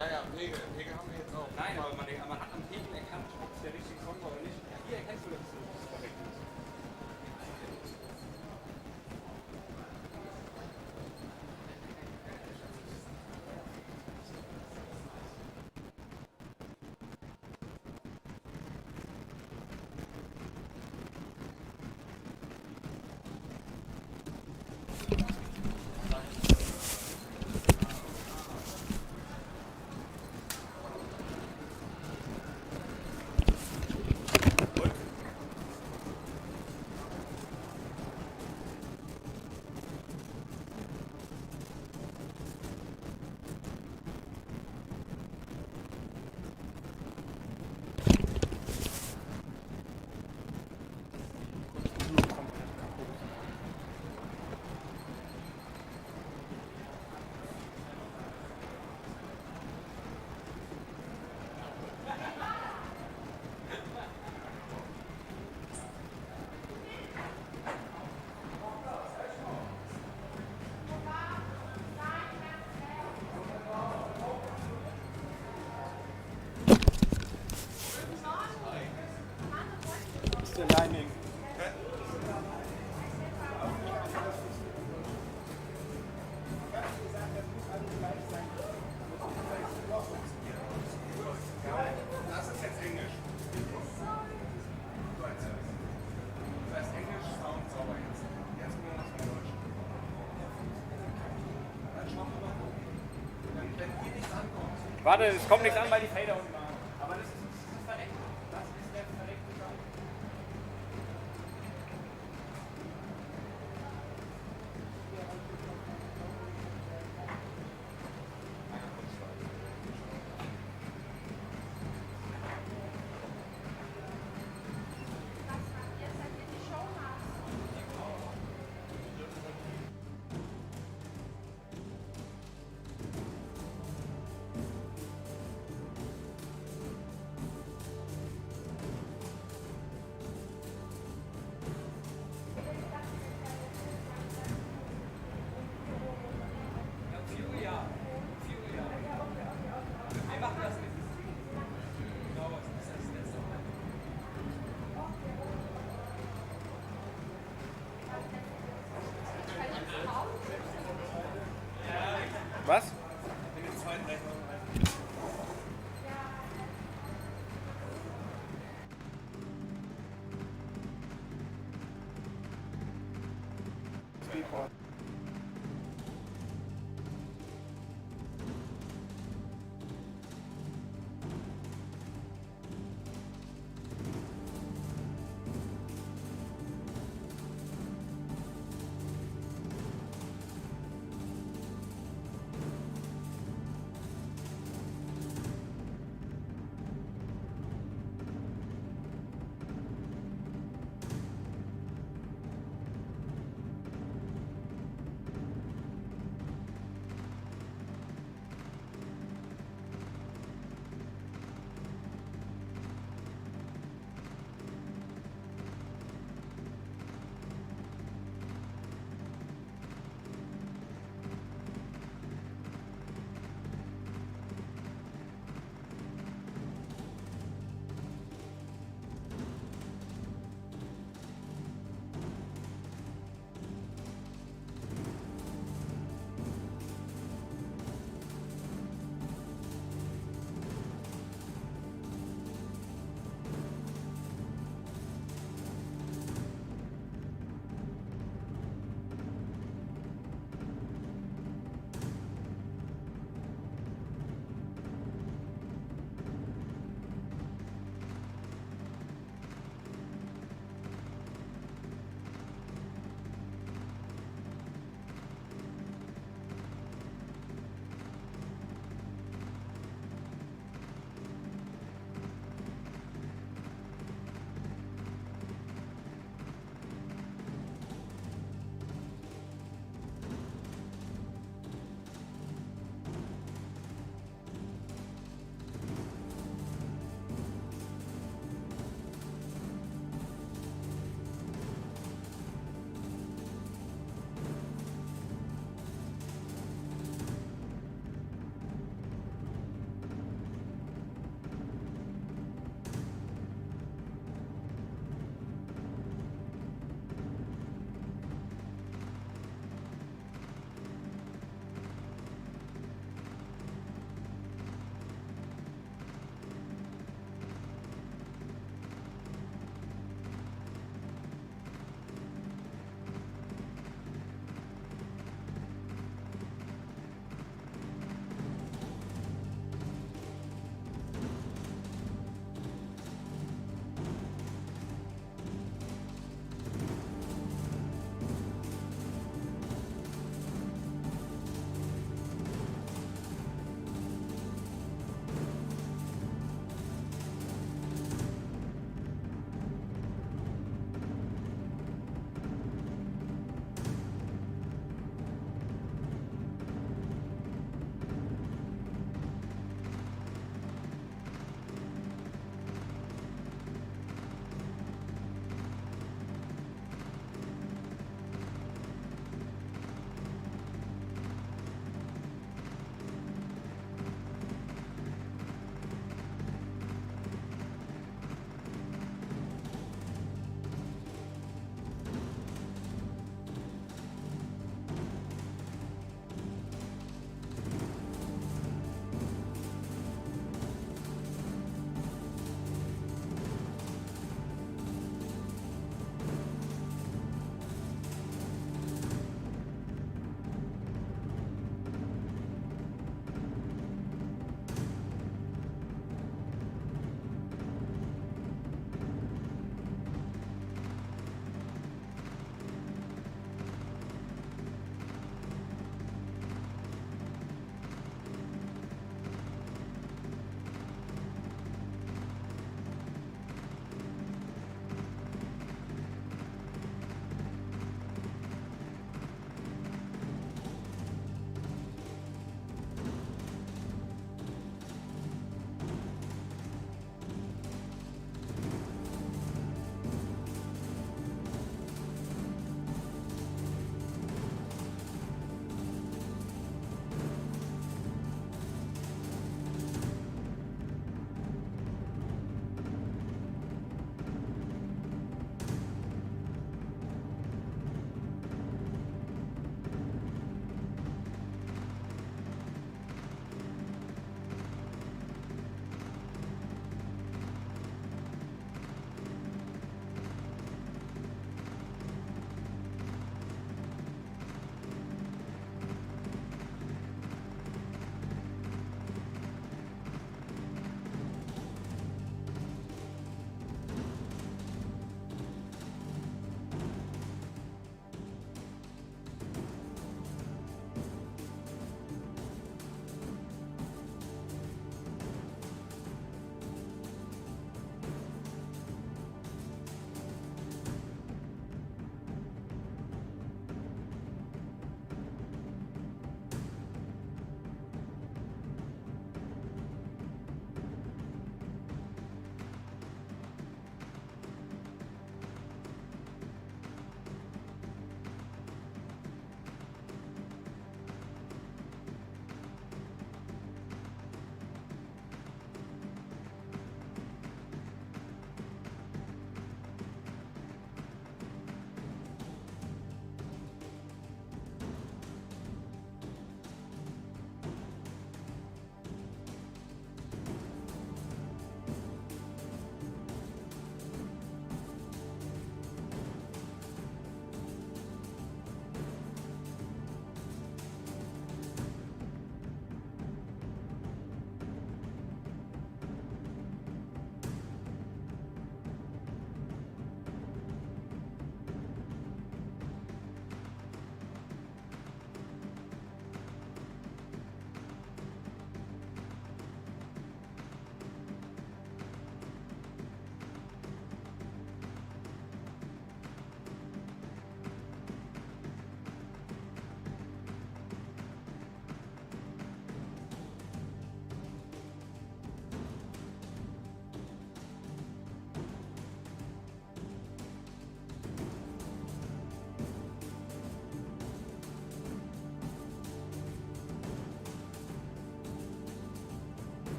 Ja, ja, Pegel haben wir jetzt auch. Nein, aber man hat am Pegel erkannt, ob es der richtige Song war oder nicht. Ja, hier erkennst du, dass es korrekt ist. Ist der Timing. Das ist jetzt Englisch. Das heißt Englisch, Sound, sauber jetzt. Jetzt nur noch von Deutsch. Dann schauen wir mal. Wenn hier nichts ankommt. Warte, es kommt nichts an, weil die Fader unten waren. Aber das ist verreckt. Das ist der verreckte Sound.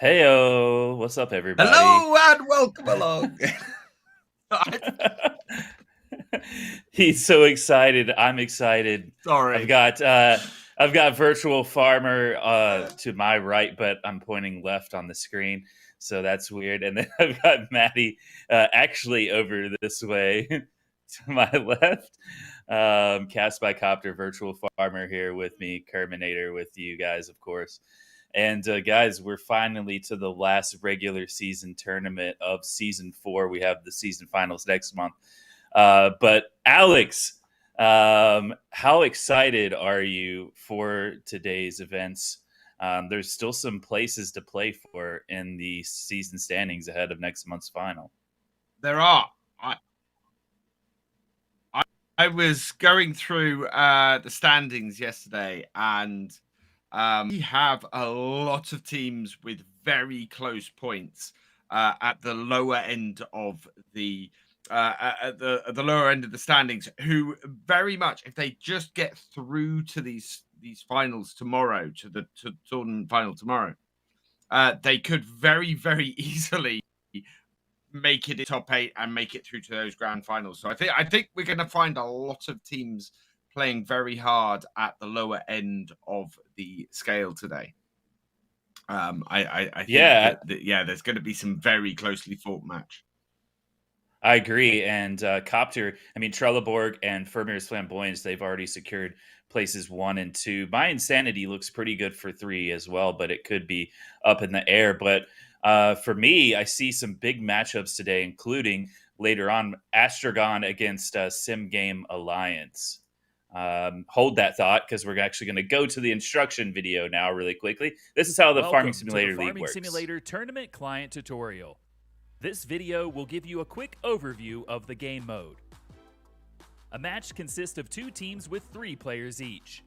Heyo, what's up, everybody? Hello and welcome along. He's so excited. I'm excited. Sorry. I've got virtual farmer to my right, but I'm pointing left on the screen, so that's weird. And then I've got Maddie actually over this way to my left. Cast by Copter, virtual farmer here with me, Kerminator with you guys, of course. And guys, we're finally to the last regular season tournament of season 4. We have the season finals next month. But Alex, how excited are you for today's events? There's still some places to play for in the season standings ahead of next month's final. There are. I was going through the standings yesterday, and we have a lot of teams with very close points at the lower end of the lower end of the standings, who very much, if they just get through to these finals tomorrow, to the tournament final tomorrow, they could very, very easily make it in top 8 and make it through to those grand finals. So I think we're going to find a lot of teams playing very hard at the lower end of the scale today. I think there's going to be some very closely fought match. I agree. And Copter, Trelleborg and Vermeer's Flamboyance, they've already secured places 1 and 2. My Insanity looks pretty good for 3 as well, but it could be up in the air. But for me, I see some big matchups today, including later on Astragon against Sim Game Alliance. Hold that thought, because we're actually going to go to the instruction video now really quickly. This is how the Farming Simulator League works. Farming Simulator Tournament Client Tutorial. This video will give you a quick overview of the game mode. A match consists of 2 teams with 3 players each.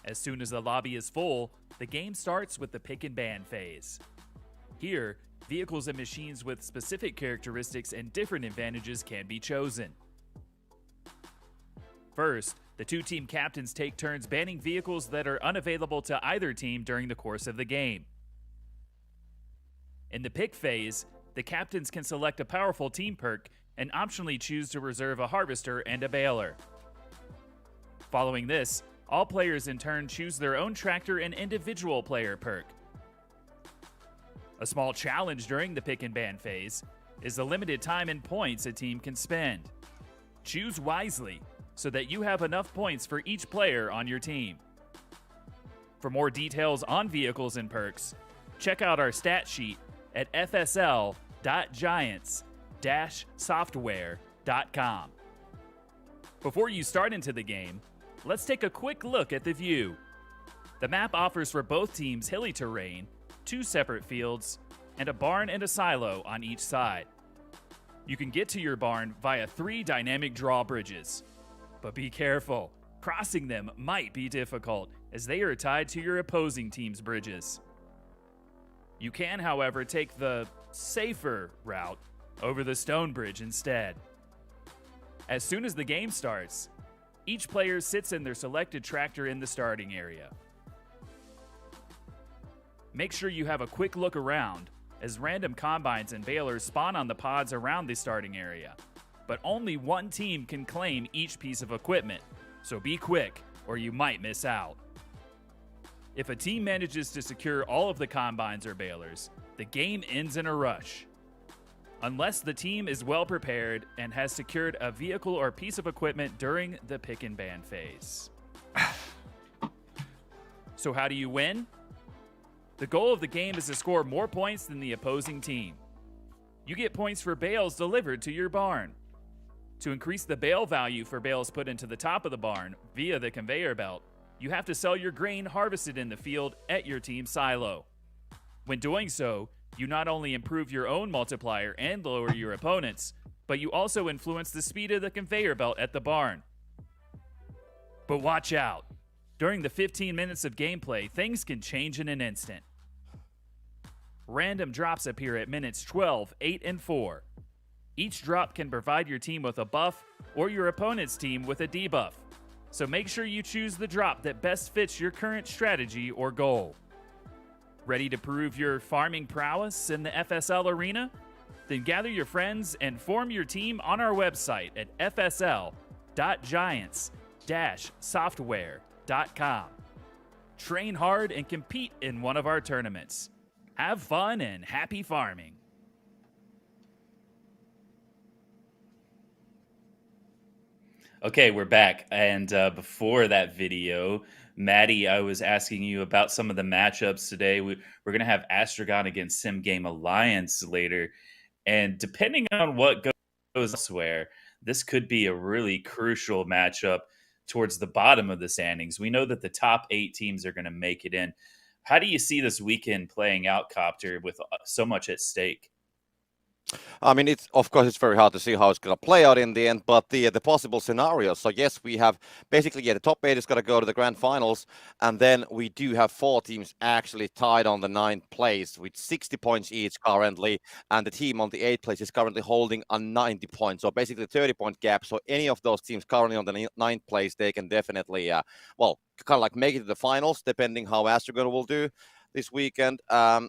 As soon as the lobby is full, the game starts with the pick and ban phase. Here, vehicles and machines with specific characteristics and different advantages can be chosen. First, the 2 team captains take turns banning vehicles that are unavailable to either team during the course of the game. In the pick phase, the captains can select a powerful team perk and optionally choose to reserve a harvester and a baler. Following this, all players in turn choose their own tractor and individual player perk. A small challenge during the pick and ban phase is the limited time and points a team can spend. Choose wisely so that you have enough points for each player on your team. For more details on vehicles and perks, check out our stat sheet at fsl.giants-software.com. Before you start into the game, let's take a quick look at the view. The map offers for both teams hilly terrain, 2 separate fields, and a barn and a silo on each side. You can get to your barn via 3 dynamic drawbridges. But be careful, crossing them might be difficult as they are tied to your opposing team's bridges. You can, however, take the safer route over the stone bridge instead. As soon as the game starts, each player sits in their selected tractor in the starting area. Make sure you have a quick look around, as random combines and balers spawn on the pods around the starting area. But only one team can claim each piece of equipment, so be quick or you might miss out. If a team manages to secure all of the combines or balers, the game ends in a rush. Unless the team is well prepared and has secured a vehicle or piece of equipment during the pick and ban phase. So how do you win? The goal of the game is to score more points than the opposing team. You get points for bales delivered to your barn. To increase the bale value for bales put into the top of the barn via the conveyor belt, you have to sell your grain harvested in the field at your team's silo. When doing so, you not only improve your own multiplier and lower your opponent's, but you also influence the speed of the conveyor belt at the barn. But watch out. During the 15 minutes of gameplay, things can change in an instant. Random drops appear at minutes 12, 8, and 4. Each drop can provide your team with a buff or your opponent's team with a debuff, so make sure you choose the drop that best fits your current strategy or goal. Ready to prove your farming prowess in the FSL arena? Then gather your friends and form your team on our website at fsl.giants-software.com. Train hard and compete in one of our tournaments. Have fun and happy farming. Okay, we're back. And before that video, Maddie, I was asking you about some of the matchups today. We're going to have Astragon against Sim Game Alliance later. And depending on what goes elsewhere, this could be a really crucial matchup towards the bottom of the standings. We know that the top 8 teams are going to make it in. How do you see this weekend playing out, Copter, with so much at stake? I mean, of course it's very hard to see how it's going to play out in the end, but the possible scenarios. So yes, we have basically the top 8 is going to go to the grand finals, and then we do have 4 teams actually tied on the 9th place with 60 points each currently, and the team on the 8th place is currently holding a 90 points, so basically 30-point gap. So any of those teams currently on the 9th place, they can definitely, kind of like make it to the finals, depending how Astragon will do this weekend.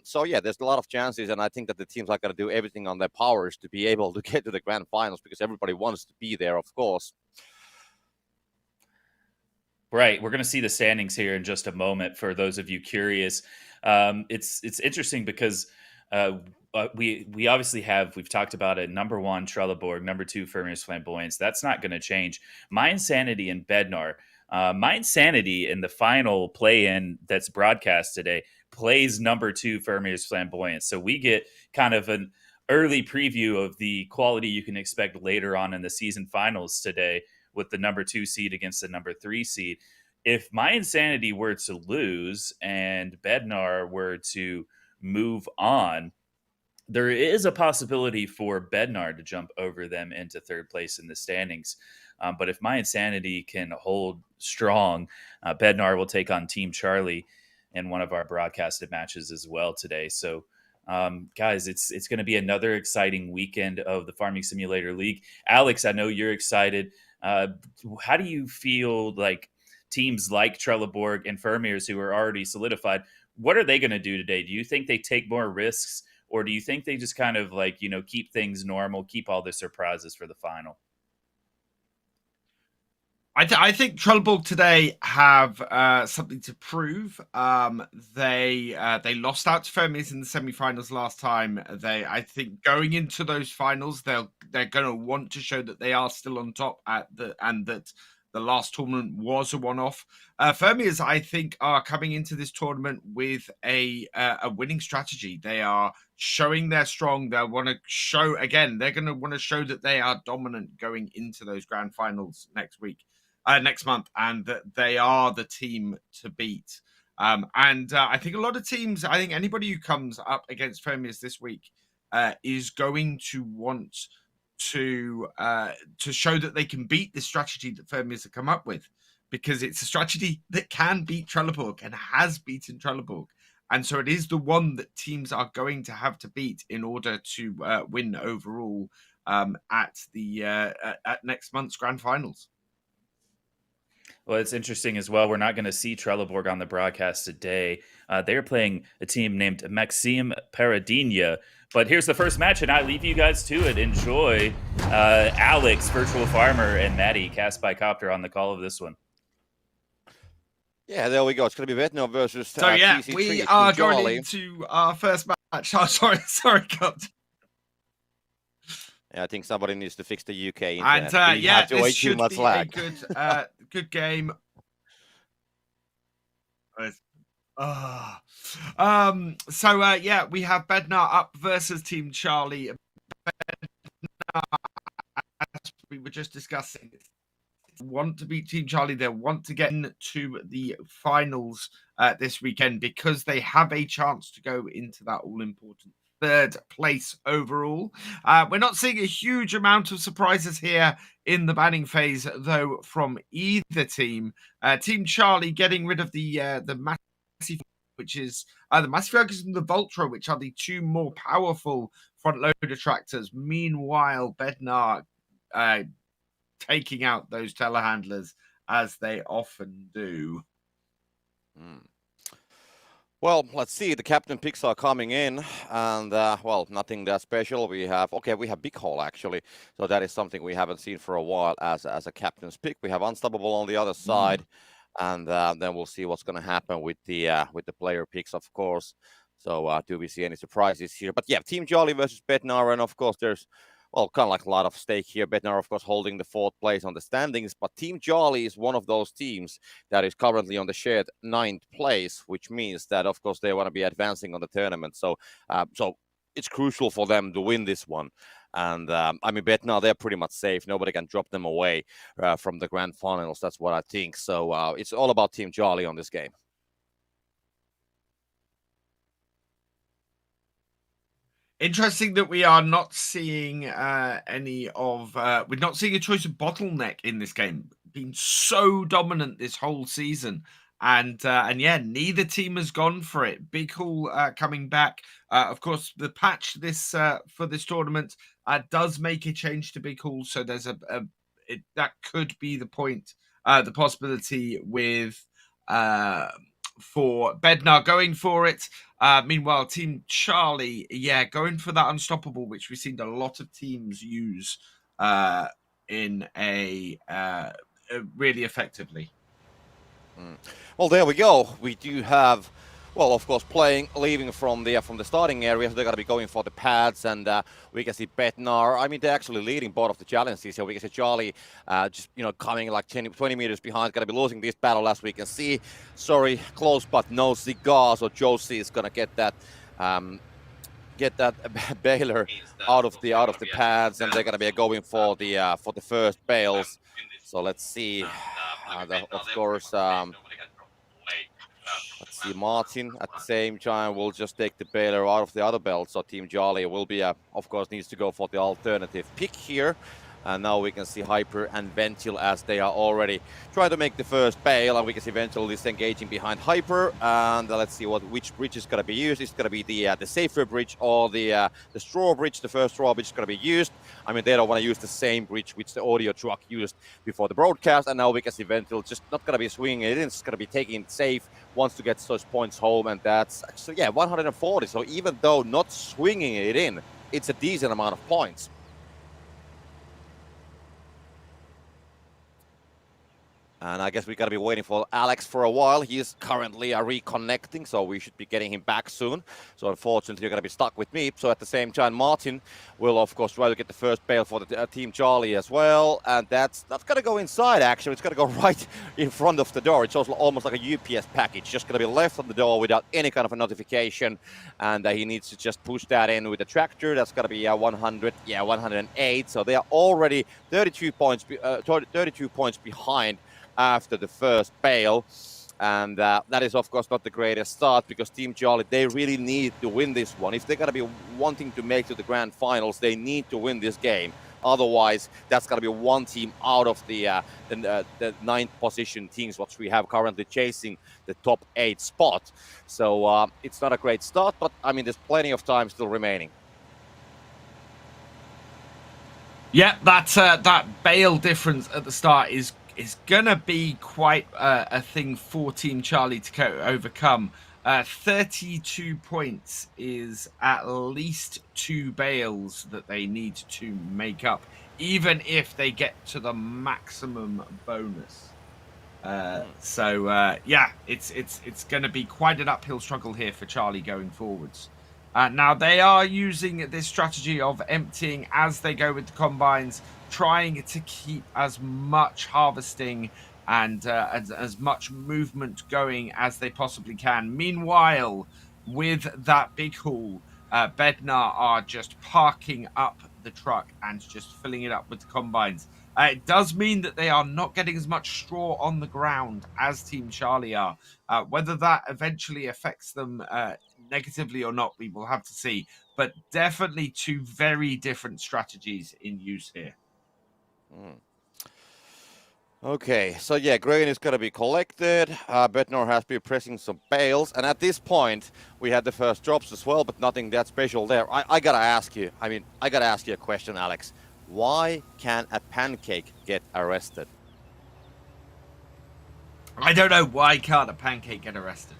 So yeah, there's a lot of chances, and I think that the teams are going to do everything on their powers to be able to get to the grand finals because everybody wants to be there, of course. Right. We're going to see the standings here in just a moment for those of you curious. It's interesting because we obviously we've talked about it, number 1, Trelleborg, number 2, Fermius Flamboyance. That's not going to change. My Insanity and Bednar. My Insanity in the final play-in that's broadcast today plays number 2, Fermius Flamboyance. So we get kind of an early preview of the quality you can expect later on in the season finals today with the number 2 seed against the number 3 seed. If My Insanity were to lose and Bednar were to move on, there is a possibility for Bednar to jump over them into 3rd place in the standings. But if My Insanity can hold strong, Bednar will take on Team Charlie in one of our broadcasted matches as well today. So, guys, it's going to be another exciting weekend of the Farming Simulator League. Alex, I know you're excited. How do you feel like teams like Trelleborg and Fermiers, who are already solidified, what are they going to do today? Do you think they take more risks, or do you think they just kind of keep things normal, keep all the surprises for the final? I think Trelleborg today have something to prove. They lost out to Fermius in the semi-finals last time. I think going into those finals, they're going to want to show that they are still on top and that the last tournament was a one-off. Fermius, I think, are coming into this tournament with a winning strategy. They are showing they're strong. They want to show again. They're going to want to show that they are dominant going into those grand finals next month, and that they are the team to beat. I think a lot of teams, I think anybody who comes up against Fermius this week is going to want to show that they can beat the strategy that Fermius have come up with, because it's a strategy that can beat Trelleborg and has beaten Trelleborg. And so it is the one that teams are going to have to beat in order to win overall at next month's grand finals. Well, it's interesting as well. We're not going to see Trelleborg on the broadcast today. They're playing a team named Maxime Paradinha. But here's the first match, and I leave you guys to it. Enjoy Alex, Virtual Farmer, and Maddie, Cast by Copter, on the call of this one. Yeah, there we go. It's going to be Bednar versus TC3. We are going into our first match. Oh, sorry, Copter. Yeah, I think somebody needs to fix the UK internet. And this should be a good game. We have Bednar up versus Team Charlie. Bednar, as we were just discussing, want to beat Team Charlie. They want to get into the finals this weekend because they have a chance to go into that all-important 3rd place overall. We're not seeing a huge amount of surprises here in the banning phase, though, from either team. Team Charlie getting rid of the Massive, which is the Massive Focus and the Voltra, which are the 2 more powerful front loader tractors. Meanwhile, Bednar taking out those telehandlers as they often do. Well, let's see. The captain picks are coming in, and well, nothing that special. We have Big Hole actually, so that is something we haven't seen for a while as a captain's pick. We have Unstoppable on the other side, and then we'll see what's going to happen with the player picks, of course. So do we see any surprises here? But yeah, Team Jolly versus Bednar, and of course there's kind of like a lot of stake here. Bednar, of course, holding the 4th place on the standings, but Team Jolly is one of those teams that is currently on the shared 9th place, which means that, of course, they want to be advancing on the tournament. So it's crucial for them to win this one. And I mean, Bednar, they're pretty much safe. Nobody can drop them away from the grand finals. That's what I think. So it's all about Team Jolly on this game. Interesting that we are not seeing we're not seeing a choice of bottleneck in this game. Been so dominant this whole season, and yeah, neither team has gone for it. Big Hall coming back. Of course, the patch for this tournament does make a change to Big Hall, so there's that could be the point, the possibility with for Bednar going for it. Meanwhile, Team Charlie, going for that Unstoppable, which we've seen a lot of teams use in really effectively. Well, there we go. We do have, well, of course, leaving from the starting area, so they're going to be going for the pads, and we can see Bednar. I mean, they're actually leading both of the challenges, so we can see Charlie just, coming like 20 meters behind, going to be losing this battle, as we can see. Sorry, close, but no cigar, so Josie is going to get that baler out of the pads, and they're going to be going for the first bales. So let's see. Of course, let's see, Martin at the same time will just take the baler out of the other belt. So Team Jolly will be, of course, needs to go for the alternative pick here. And now we can see Hyper and Ventil as they are already trying to make the first bale. And we can see Ventil is engaging behind Hyper. And let's see which bridge is going to be used. It's going to be the safer bridge or the straw bridge. The first straw bridge is going to be used. I mean, they don't want to use the same bridge which the audio truck used before the broadcast. And now we can see Ventil just not going to be swinging it in. It's going to be taking it safe, wants to get those points home. And that's actually, 140. So even though not swinging it in, it's a decent amount of points. And I guess we got to be waiting for Alex for a while. He is currently reconnecting, so we should be getting him back soon. So unfortunately, you're going to be stuck with me. So at the same time, Martin will, of course, try to get the first bale for the Team Charlie as well. And that's going to go inside, actually. It's going to go right in front of the door. It's also almost like a UPS package, just going to be left on the door without any kind of a notification. And he needs to just push that in with the tractor. That's going to be 108. So they are already 32 points behind after the first bale, and that is of course not the greatest start, because Team Charlie, they really need to win this one. If they're going to be wanting to make to the grand finals, they need to win this game. Otherwise, that's going to be one team out of the 9th position teams, which we have currently chasing the top 8 spot. So it's not a great start, but I mean, there's plenty of time still remaining. Yeah, that bale difference at the start is gonna be quite a thing for Team Charlie to overcome. 32 points is at least 2 bales that they need to make up, even if they get to the maximum bonus. So it's going to be quite an uphill struggle here for Charlie going forwards. Now they are using this strategy of emptying as they go with the combines, trying to keep as much harvesting and as much movement going as they possibly can. Meanwhile, with that big haul, Bednar are just parking up the truck and just filling it up with the combines. It does mean that they are not getting as much straw on the ground as Team Charlie are. Whether that eventually affects them negatively or not, we will have to see. But definitely 2 very different strategies in use here. Okay, so yeah, grain is going to be collected. Bednar has been pressing some bales, and at this point, we had the first drops as well, but nothing that special there. I gotta ask you. I gotta ask you a question, Alex. Why can a pancake get arrested? I don't know. Why can't a pancake get arrested?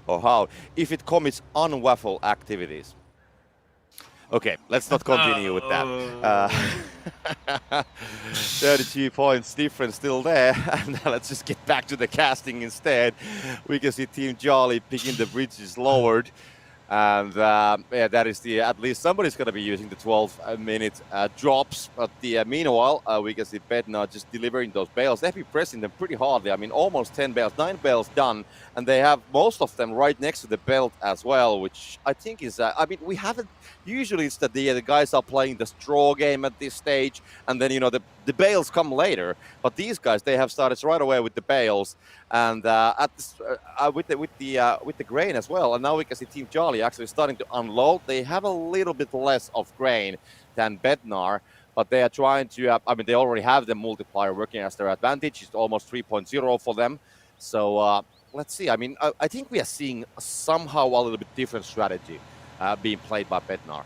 or how? If it commits unwaffle activities. Okay, let's not continue with that. 32 points difference still there. And let's just get back to the casting instead. We can see Team Charlie picking the bridges lowered. And yeah, that is the at least somebody's going to be using the 12-minute drops. But meanwhile, we can see Bednar just delivering those bales. They've been pressing them pretty hardly. I mean, almost 10 bales, 9 bales done, and they have most of them right next to the belt as well, which I think is. I mean, we haven't. Usually, it's that the guys are playing the straw game at this stage, and then the bales come later. But these guys, they have started right away with the bales, and with the grain as well. And now we can see Team Charlie actually starting to unload. They have a little bit less of grain than Bednar, but they are trying to. I mean, they already have the multiplier working as their advantage. It's almost 3.0 for them. So let's see. I mean, I think we are seeing somehow a little bit different strategy being played by Bednar.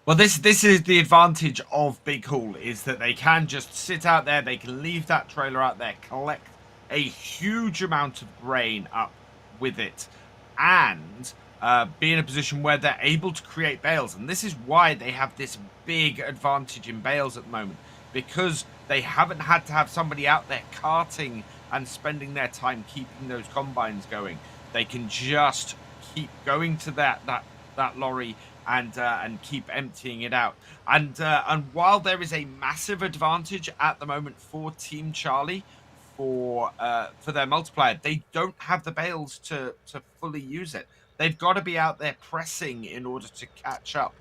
Well, this is the advantage of Big Hall, is that they can just sit out there, they can leave that trailer out there, collect a huge amount of grain up with it, and be in a position where they're able to create bales. And this is why they have this big advantage in bales at the moment, because they haven't had to have somebody out there carting and spending their time keeping those combines going. They can just keep going to that lorry and keep emptying it out. And while there is a massive advantage at the moment for Team Charlie for their multiplier, they don't have the bales to fully use it. They've got to be out there pressing in order to catch up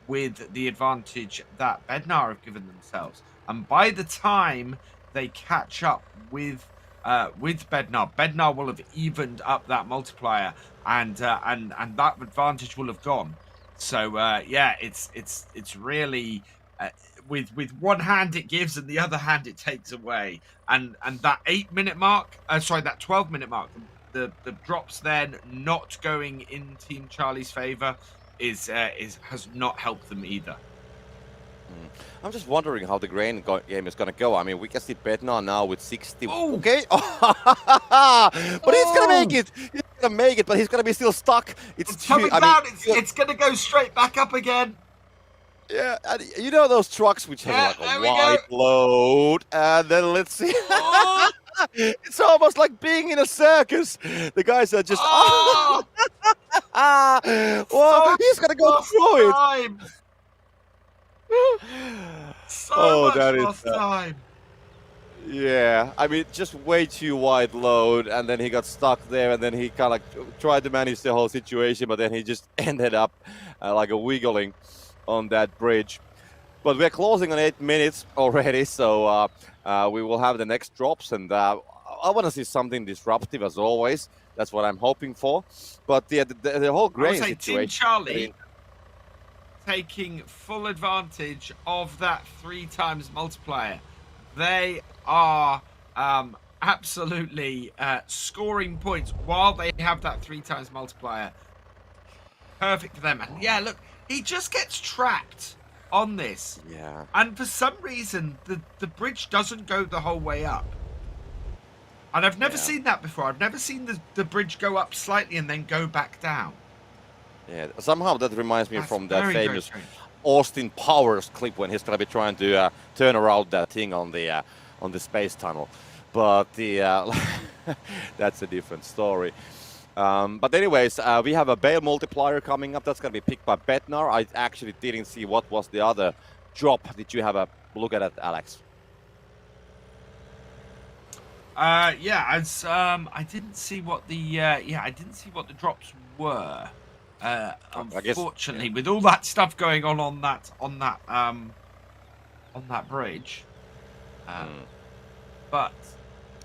with the advantage that Bednar have given themselves. And by the time they catch up with Bednar will have evened up that multiplier, and that advantage will have gone. So yeah, it's really with one hand it gives and the other hand it takes away. And that 8-minute mark, that 12-minute mark, the drops then not going in Team Charlie's favor has not helped them either. I'm just wondering how the grain game is going to go. I mean, we can see Bednar now with 60. Oh. Okay. But he's going to make it. He's going to make it, but he's going to be still stuck. It's coming down. It's going to go straight back up again. Yeah, and you know those trucks which have like a wide load, and then let's see. Oh. It's almost like being in a circus. The guys are just. Oh. Well, he's going to go through it. So much lost time. Yeah, I mean, just way too wide load, and then he got stuck there, and then he kind of like tried to manage the whole situation, but then he just ended up like a wiggling on that bridge. But we're closing on 8 minutes already, so we will have the next drops, and I want to see something disruptive as always. That's what I'm hoping for. But the whole grain situation. Team Charlie taking full advantage of that 3 times multiplier. They are absolutely scoring points while they have that 3 times multiplier. Perfect for them. And yeah, look, he just gets trapped on this. Yeah. And for some reason, the bridge doesn't go the whole way up. And I've never seen that before. I've never seen the bridge go up slightly and then go back down. Yeah, somehow that reminds me from that famous Austin Powers clip when he's gonna be trying to turn around that thing on the space tunnel, but that's a different story. But anyways, we have a bale multiplier coming up. That's gonna be picked by Bednar. I actually didn't see what was the other drop. Did you have a look at it, Alex? Yeah, as I didn't see what the drops were. Unfortunately, with all that stuff going on that bridge, but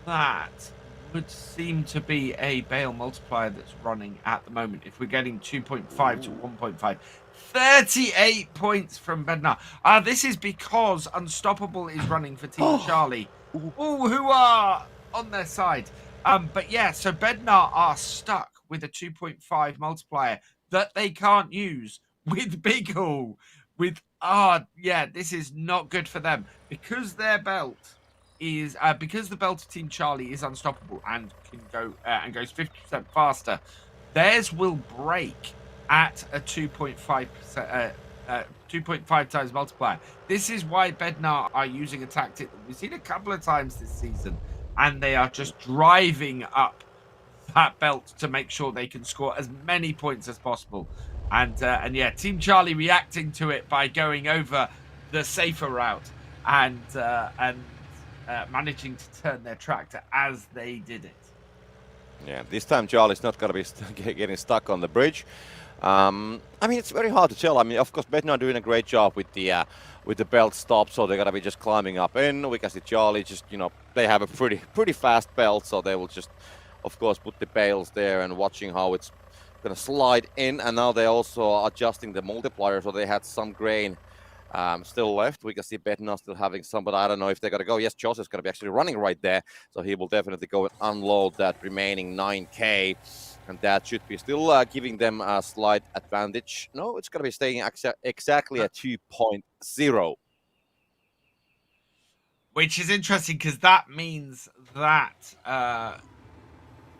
that would seem to be a bale multiplier that's running at the moment. If we're getting 2.5 to 1.5, 38 points from Bednar. This is because Unstoppable is running for Team Charlie, who are on their side. But yeah, so Bednar are stuck with a 2.5 multiplier that they can't use with Big Hall. This is not good for them because their belt is because the belt of Team Charlie is unstoppable and can go and goes 50% faster. Theirs will break at a 2.5 times multiplier. This is why Bednar are using a tactic that we've seen a couple of times this season, and they are just driving up that belt to make sure they can score as many points as possible. And yeah, Team Charlie reacting to it by going over the safer route and managing to turn their tractor as they did it. Yeah, this time Charlie's not going to be getting stuck on the bridge. I mean, it's very hard to tell. I mean, of course, Bednar doing a great job with the belt stop, so they're gonna be just climbing up in. We can see Charlie just, they have a pretty fast belt, so they will just, of course, put the bales there and watching how it's gonna slide in. And now they're also adjusting the multiplier, so they had some grain still left. We can see Bednar still having some, but I don't know if they're gonna go. Yes, Joseph's gonna be actually running right there, so he will definitely go and unload that remaining 9K. And that should be still giving them a slight advantage. No, it's going to be staying exactly at 2.0. Which is interesting because that means that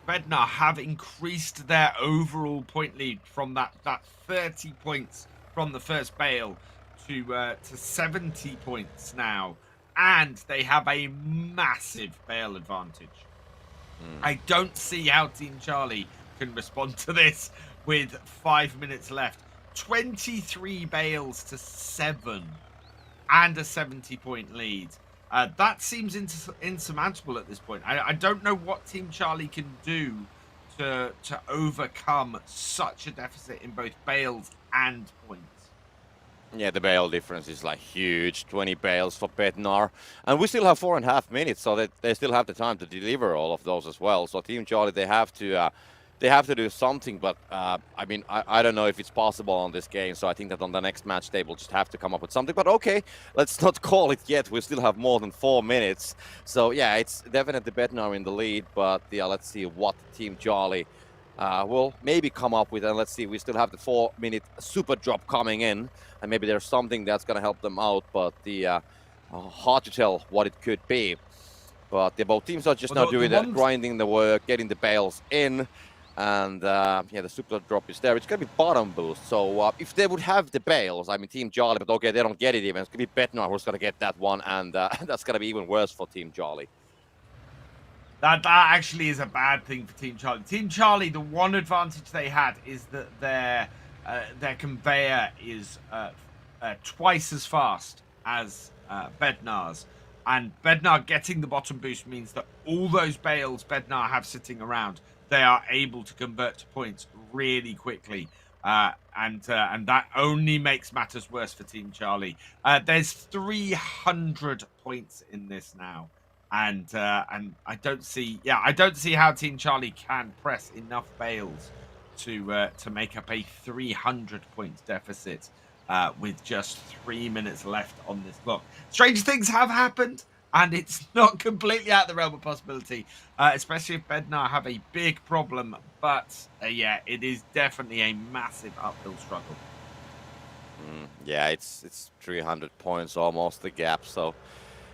Bednar have increased their overall point lead from that 30 points from the first bale to 70 points now. And they have a massive bale advantage. I don't see how Team Charlie can respond to this with 5 minutes left. 23 bales to 7 and a 70-point lead. That seems insurmountable at this point. I don't know what Team Charlie can do to overcome such a deficit in both bales and points. Yeah, the bale difference is like huge. 20 bales for Bednar. And we still have 4.5 minutes, so they still have the time to deliver all of those as well. So Team Charlie, they have to do something, but I mean, I don't know if it's possible on this game, so I think that on the next match they will just have to come up with something. But okay, let's not call it yet. We still have more than 4 minutes. So yeah, it's definitely Bednar in the lead, but yeah, let's see what Team Charlie will maybe come up with. And let's see, we still have the 4-minute super drop coming in, and maybe there's something that's going to help them out, but hard to tell what it could be. But both teams are just now doing that, grinding the work, getting the bales in. And yeah, the super drop is there. It's going to be bottom boost. So if they would have the bales, I mean, Team Charlie, but okay, they don't get it even. It's going to be Bednar who's going to get that one. And that's going to be even worse for Team Charlie. That actually is a bad thing for Team Charlie. Team Charlie, the one advantage they had is that their conveyor is twice as fast as Bednar's. And Bednar getting the bottom boost means that all those bales Bednar have sitting around, they are able to convert to points really quickly. And that only makes matters worse for Team Charlie. There's 300 points in this now. And I don't see how Team Charlie can press enough bales to make up a 300 points deficit with just 3 minutes left on this clock. Strange things have happened, and it's not completely out of the realm of possibility, especially if Bednar have a big problem. But yeah, it is definitely a massive uphill struggle. Yeah, it's 300 points, almost the gap. So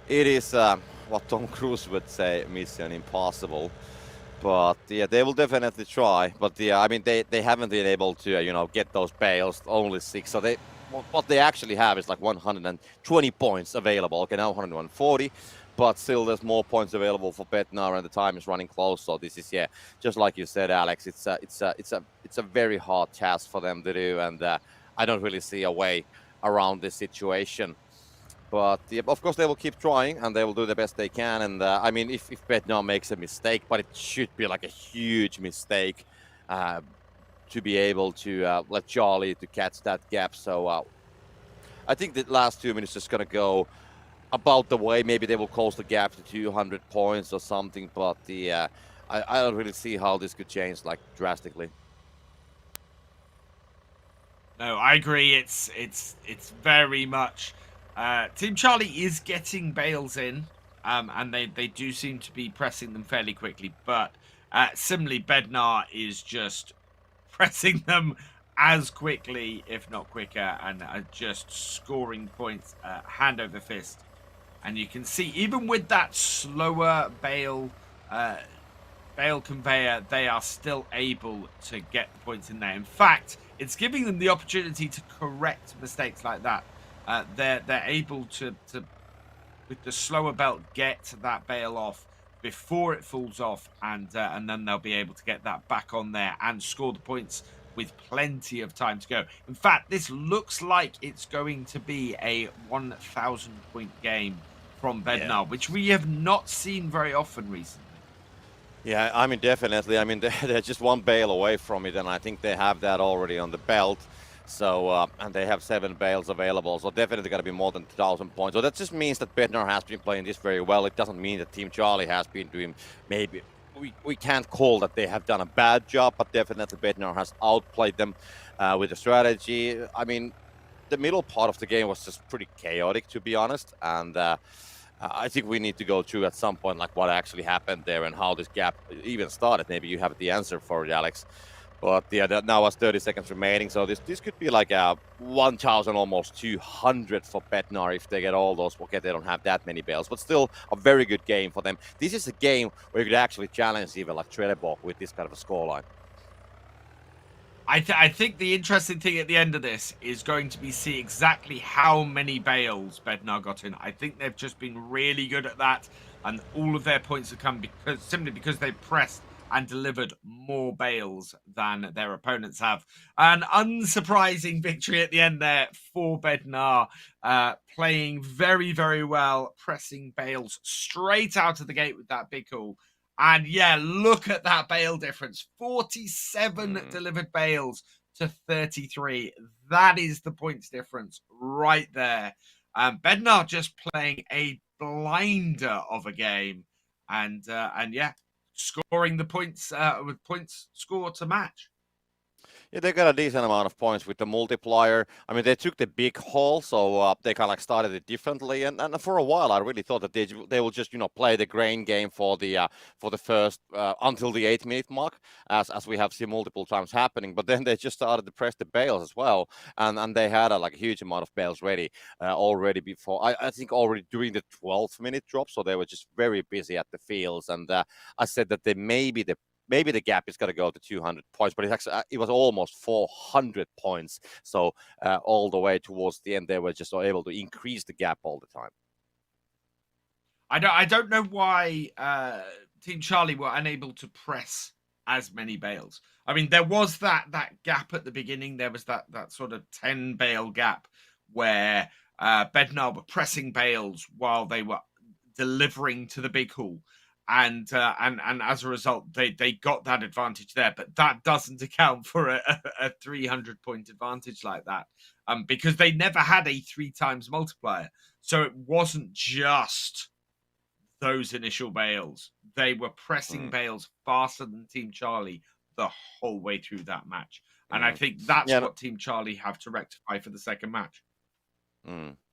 it is what Tom Cruise would say, mission impossible. But yeah, they will definitely try. But yeah, I mean, they haven't been able to get those bales, only 6. So what they actually have is like 120 points available. Okay, now 140, but still there's more points available for Bednar, and the time is running close. So this is, yeah, just like you said, Alex, it's a very hard task for them to do, and I don't really see a way around this situation. But yeah, of course they will keep trying, and they will do the best they can. And I mean, if Bednar makes a mistake, but it should be like a huge mistake to be able to let Charlie to catch that gap. So I think the last 2 minutes is going to go about the way. Maybe they will close the gap to 200 points or something. But I don't really see how this could change like drastically. No, I agree. It's very much. Team Charlie is getting bales in, and they do seem to be pressing them fairly quickly. But similarly, Bednar is just pressing them as quickly, if not quicker, and just scoring points hand over fist. And you can see, even with that slower bale conveyor, they are still able to get the points in there. In fact, it's giving them the opportunity to correct mistakes like that. They're able to with the slower belt get that bale off before it falls off, and then they'll be able to get that back on there and score the points with plenty of time to go. In fact, this looks like it's going to be a 1,000 point game from Bednar, which we have not seen very often recently. Yeah, I mean, definitely. I mean, they're just one bale away from it, and I think they have that already on the belt. So, and they have 7 bales available, so definitely got to be more than 1,000 points. So that just means that Bednar has been playing this very well. It doesn't mean that Team Charlie has been doing maybe. We can't call that they have done a bad job, but definitely Bednar has outplayed them with the strategy. I mean, the middle part of the game was just pretty chaotic, to be honest, and I think we need to go through at some point like what actually happened there and how this gap even started. Maybe you have the answer for it, Alex. But yeah, now was 30 seconds remaining, so this could be like a 1,000 almost 200 for Bednar if they get all those. Okay, they don't have that many bales, but still a very good game for them. This is a game where you could actually challenge even like Trelleborg with this kind of a scoreline. I think the interesting thing at the end of this is going to be see exactly how many bales Bednar got in. I think they've just been really good at that, and all of their points have come simply because they pressed and delivered more bales than their opponents have. An unsurprising victory at the end there for Bednar, playing very, very well, pressing bales straight out of the gate with that big call. And yeah, look at that bale difference. 47 delivered bales to 33. That is the points difference right there. Bednar just playing a blinder of a game. And yeah, scoring the points with points score to match. Yeah, they got a decent amount of points with the multiplier. I mean, they took the big haul, so they kind of like started it differently. And for a while, I really thought that they will just play the grain game for the first until the 8-minute mark, as we have seen multiple times happening. But then they just started to press the bales as well, and they had a huge amount of bales ready already before. I think already during the 12th minute drop, so they were just very busy at the fields. And I said that maybe the gap is going to go to 200 points, but it was almost 400 points. So all the way towards the end, they were just able to increase the gap all the time. I don't know why Team Charlie were unable to press as many bales. I mean, there was that gap at the beginning. There was that sort of 10 bale gap where Bednar were pressing bales while they were delivering to the big haul. And as a result, they got that advantage there, but that doesn't account for a 300 point advantage like that, because they never had a 3 times multiplier. So it wasn't just those initial bales; they were pressing bales faster than Team Charlie the whole way through that match, and I think that's what Team Charlie have to rectify for the second match.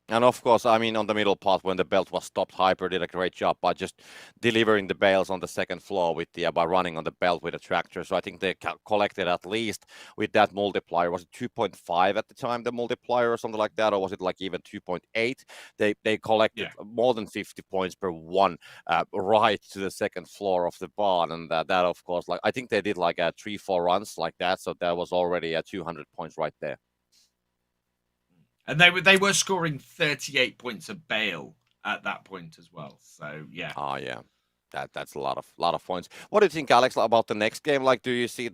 And of course, I mean, on the middle part, when the belt was stopped, Hyper did a great job by just delivering the bales on the second floor with by running on the belt with a tractor. So I think they collected at least with that multiplier. Was it 2.5 at the time, the multiplier, or something like that, or was it like even 2.8? They collected more than 50 points per one right to the second floor of the barn, and that of course, like I think they did like 3-4 runs like that, so that was already 200 points right there. And they were scoring 38 points of bale at that point as well. So yeah. Oh yeah. That's a lot of points. What do you think, Alex, about the next game? Like, do you see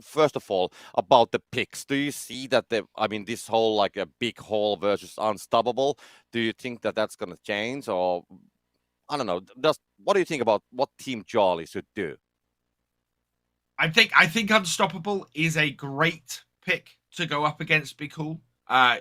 first of all, about the picks, do you see that this whole like a big haul versus unstoppable? Do you think that that's going to change, or I don't know? What do you think about what Team Charlie should do? I think unstoppable is a great pick to go up against Be Cool.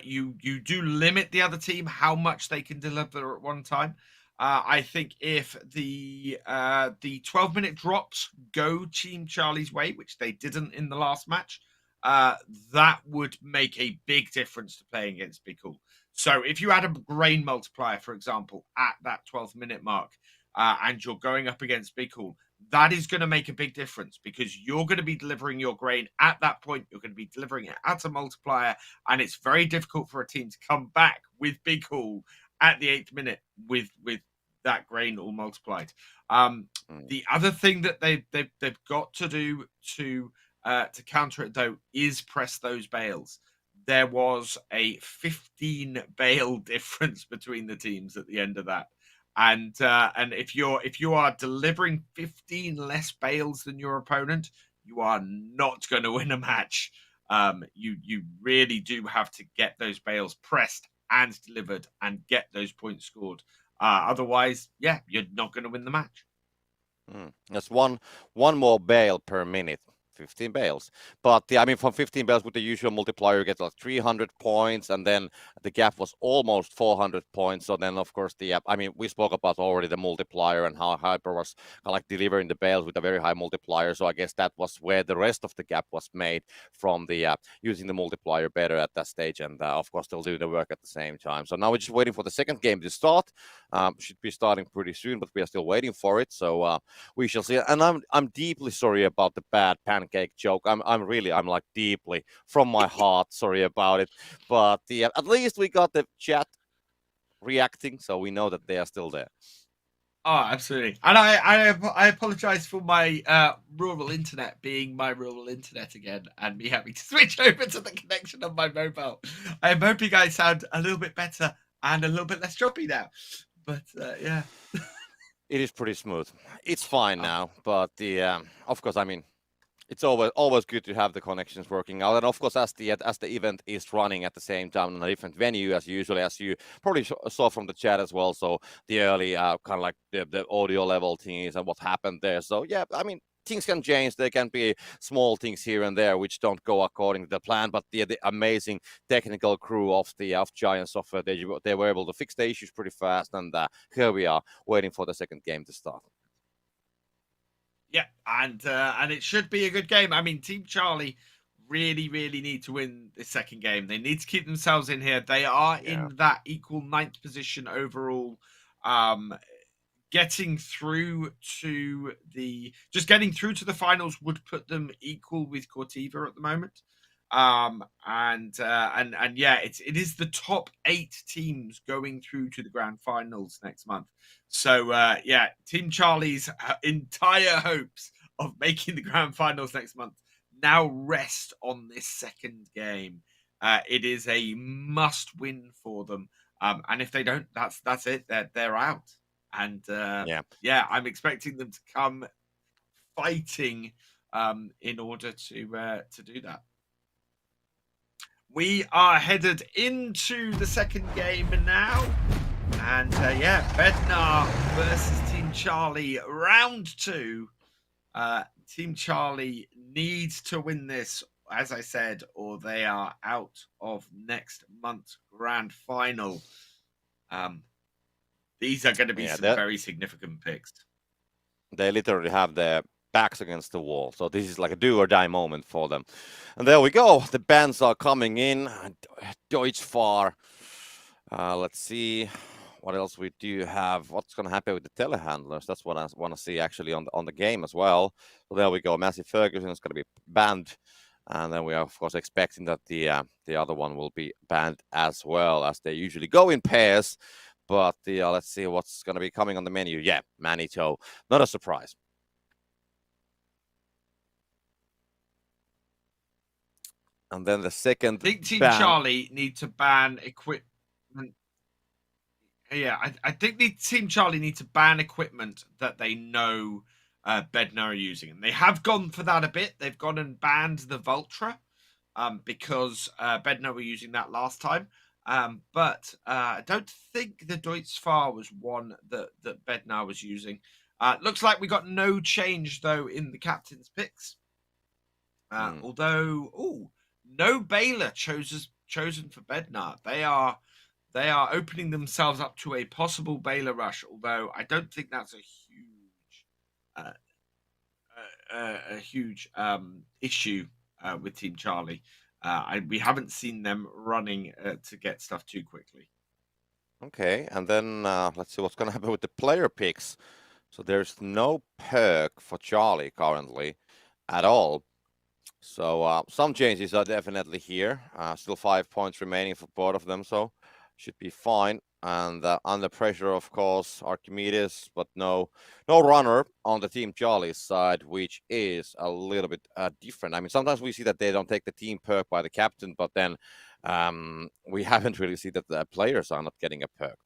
You do limit the other team how much they can deliver at one time. I think if the 12-minute drops go Team Charlie's way, which they didn't in the last match, that would make a big difference to playing against Be Cool. So if you add a grain multiplier, for example, at that 12th minute mark, and you're going up against Be Cool, that is going to make a big difference because you're going to be delivering your grain at that point. You're going to be delivering it at a multiplier, and it's very difficult for a team to come back with Big Haul at the 8th minute with that grain all multiplied. The other thing that they've got to do to counter it though is press those bales. There was a 15 bale difference between the teams at the end of that. And if you are delivering 15 less bales than your opponent, you are not going to win a match. You really do have to get those bales pressed and delivered and get those points scored. Otherwise, yeah, you're not going to win the match. That's one more bale per minute. 15 bales. But I mean, from 15 bales with the usual multiplier, you get like 300 points, and then the gap was almost 400 points. So then, of course, I mean, we spoke about already the multiplier and how Hyper was like delivering the bales with a very high multiplier. So I guess that was where the rest of the gap was made from the using the multiplier better at that stage, and of course, they'll do the work at the same time. So now we're just waiting for the second game to start. Should be starting pretty soon, but we are still waiting for it. So we shall see. And I'm deeply sorry about the bad pancake joke. I'm like deeply from my heart sorry about it. But at least we got the chat reacting, so we know that they are still there. Oh, absolutely. And I apologize for my rural internet being my rural internet again and me having to switch over to the connection on my mobile. I'm hoping I sound a little bit better and a little bit less choppy now. But yeah. It is pretty smooth. It's fine now, but of course, I mean, it's always good to have the connections working out, and of course, as the event is running at the same time in a different venue as usually, as you probably saw from the chat as well. So the early kind of like the audio level things and what happened there. So yeah, I mean, things can change. There can be small things here and there which don't go according to the plan, but the amazing technical crew of Giant Software, they were able to fix the issues pretty fast, and here we are waiting for the second game to start. Yeah, and it should be a good game. I mean, Team Charlie really need to win this second game. They need to keep themselves in here. They are in that equal 9th position overall. Getting through to the finals would put them equal with Cortiva at the moment. And yeah, it is the top 8 teams going through to the grand finals next month. So yeah, Team Charlie's entire hopes of making the grand finals next month now rest on this second game. It is a must win for them. And if they don't, that's it. They're out. And yeah, I'm expecting them to come fighting in order to do that. We are headed into the second game now. And yeah, Bednar versus Team Charlie, round 2. Team Charlie needs to win this, as I said, or they are out of next month's grand final. These are going to be some very significant picks. They literally have their backs against the wall. So this is like a do or die moment for them. And there we go. The bands are coming in. Deutschfahr. Let's see what else we do have. What's going to happen with the telehandlers? That's what I want to see actually on the game as well. So there we go. Massey Ferguson is going to be banned. And then we are, of course, expecting that the other one will be banned as well, as they usually go in pairs. But let's see what's going to be coming on the menu. Yeah, Manito. Not a surprise. And then the second. I think Team Charlie need to ban equipment. Yeah, I think Team Charlie need to ban equipment that they know Bednar are using. And they have gone for that a bit. They've gone and banned the Vultra because Bednar were using that last time. But I don't think the Deutschfahr was one that Bednar was using. Looks like we got no change, though, in the captain's picks. Although, no Baylor chosen for Bednar. They are opening themselves up to a possible Baylor rush, although I don't think that's a huge issue with Team Charlie. We haven't seen them running to get stuff too quickly. Okay, and then let's see what's going to happen with the player picks. So there's no perk for Charlie currently at all. So some changes are definitely here. Still 5 points remaining for both of them. So should be fine. And under pressure, of course, Archimedes, but no runner on the Team Charlie side, which is a little bit different. I mean, sometimes we see that they don't take the team perk by the captain, but then we haven't really seen that the players are not getting a perk.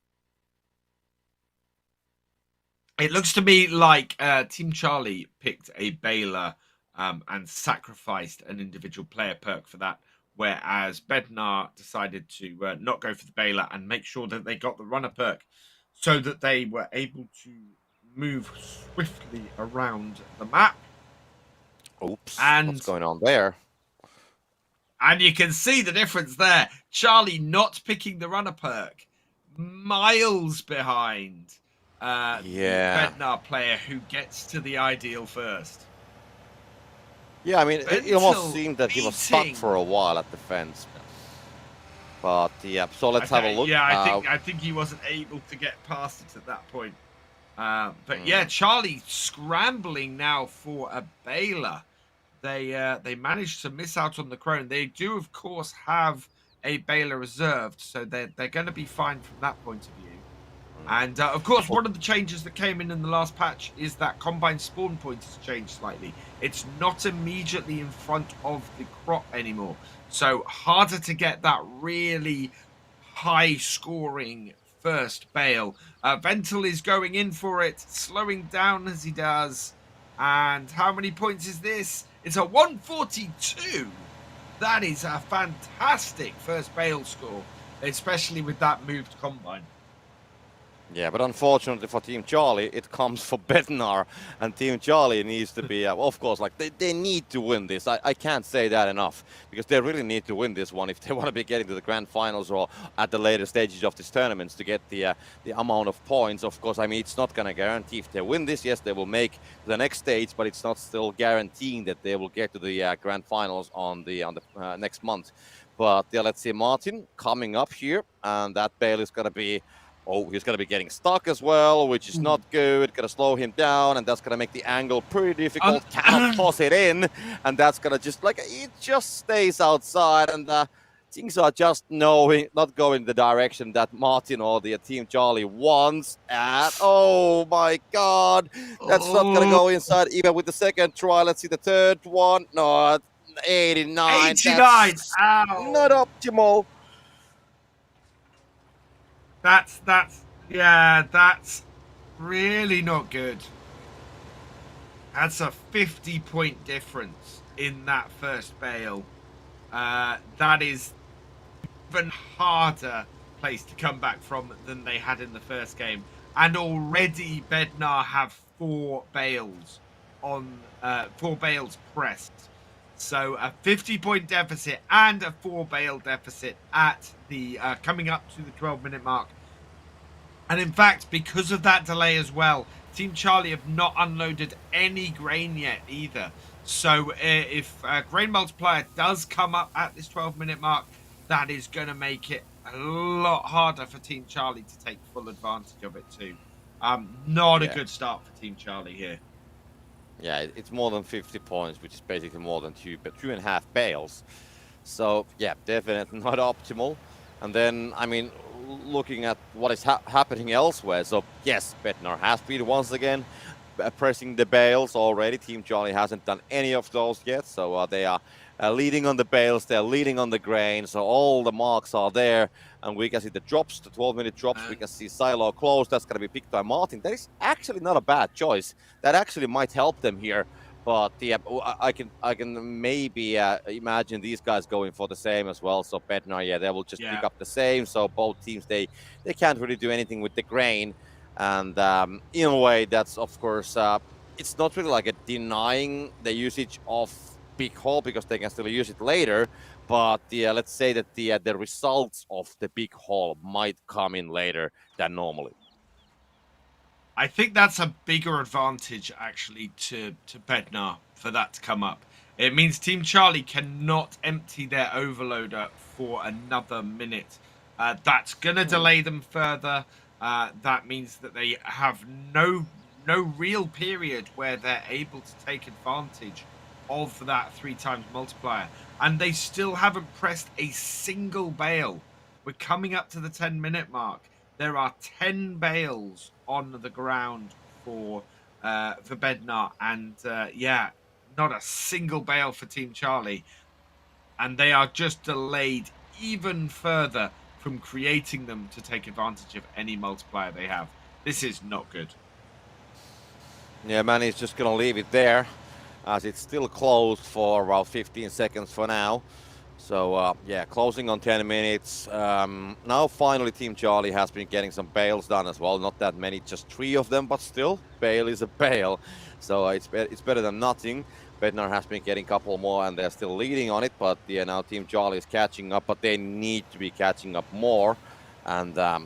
It looks to me like Team Charlie picked a Baylor and sacrificed an individual player perk for that, whereas Bednar decided to not go for the Baylor and make sure that they got the runner perk so that they were able to move swiftly around the map. Oops, And what's going on there? And you can see the difference there. Charlie not picking the runner perk, miles behind the Bednar player who gets to the ideal first. Yeah, I mean, it almost seemed that he was stuck for a while at the fence. But yeah, so let's have a look. Yeah, I think he wasn't able to get past it at that point. But yeah, Charlie scrambling now for a Baylor. They managed to miss out on the Crone. They do, of course, have a Baylor reserved, so they're going to be fine from that point of view. And of course, one of the changes that came in the last patch is that Combine spawn point has changed slightly. It's not immediately in front of the crop anymore, so harder to get that really high-scoring first bale. Ventil is going in for it, slowing down as he does. And how many points is this? It's a 142. That is a fantastic first bale score, especially with that moved combine. Yeah, but unfortunately for Team Charlie, it comes for Bednar, and Team Charlie needs to be, of course, like they need to win this. I can't say that enough, because they really need to win this one if they want to be getting to the grand finals or at the later stages of these tournaments to get the amount of points. Of course, I mean, it's not going to guarantee if they win this. Yes, they will make the next stage, but it's not still guaranteeing that they will get to the grand finals on the next month. But yeah, let's see, Martin coming up here, and that bale is going to be. Oh, he's going to be getting stuck as well, which is not good. Going to slow him down, and that's going to make the angle pretty difficult. Cannot toss it in, and that's going to just, like, it just stays outside, and things are just not going the direction that Martin or the Team Charlie wants. And, oh, my God, that's not going to go inside even with the second try. Let's see the third one. No, 89. 89! That's Ow! not optimal. That's really not good. That's a 50-point difference in that first bale. That is even harder place to come back from than they had in the first game. And already Bednar have 4 bales on 4 bales pressed. So a 50-point deficit and a 4 bale deficit at the coming up to the 12-minute mark. And in fact, because of that delay as well, Team Charlie have not unloaded any grain yet either. So if grain multiplier does come up at this 12-minute mark, that is going to make it a lot harder for Team Charlie to take full advantage of it too. Not a good start for Team Charlie here. Yeah, it's more than 50 points, which is basically more than 2.5 bales. So, yeah, definitely not optimal. And then, I mean, looking at what is happening elsewhere. So, yes, Bednar has been once again pressing the bales already. Team Charlie hasn't done any of those yet. So, they are leading on the bales. They're leading on the grain. So, all the marks are there. And we can see the drops, the 12-minute drops. We can see silo close. That's going to be picked by Martin. That is actually not a bad choice. That actually might help them here. But yeah, I can maybe imagine these guys going for the same as well. So Bednar, yeah, they will just pick up the same. So both teams, they can't really do anything with the grain. And in a way, that's, of course, it's not really like a denying the usage of big hole because they can still use it later. But let's say that the results of the big hole might come in later than normally. I think that's a bigger advantage, actually, to Bednar for that to come up. It means Team Charlie cannot empty their overloader for another minute. That's going to delay them further. That means that they have no real period where they're able to take advantage of that 3 times multiplier. And they still haven't pressed a single bale We're coming up to the 10-minute mark. There are 10 bales on the ground for Bednar, and not a single bale for Team Charlie. And they are just delayed even further from creating them to take advantage of any multiplier they have. This is not good. Yeah, Manny's just going to leave it there as it's still closed for about 15 seconds for now. So, closing on 10 minutes. Now, finally, Team Charlie has been getting some bales done as well. Not that many, just 3 of them, but still, bale is a bale. So, it's better than nothing. Bednar has been getting a couple more, and they're still leading on it. But, now Team Charlie is catching up, but they need to be catching up more. And, I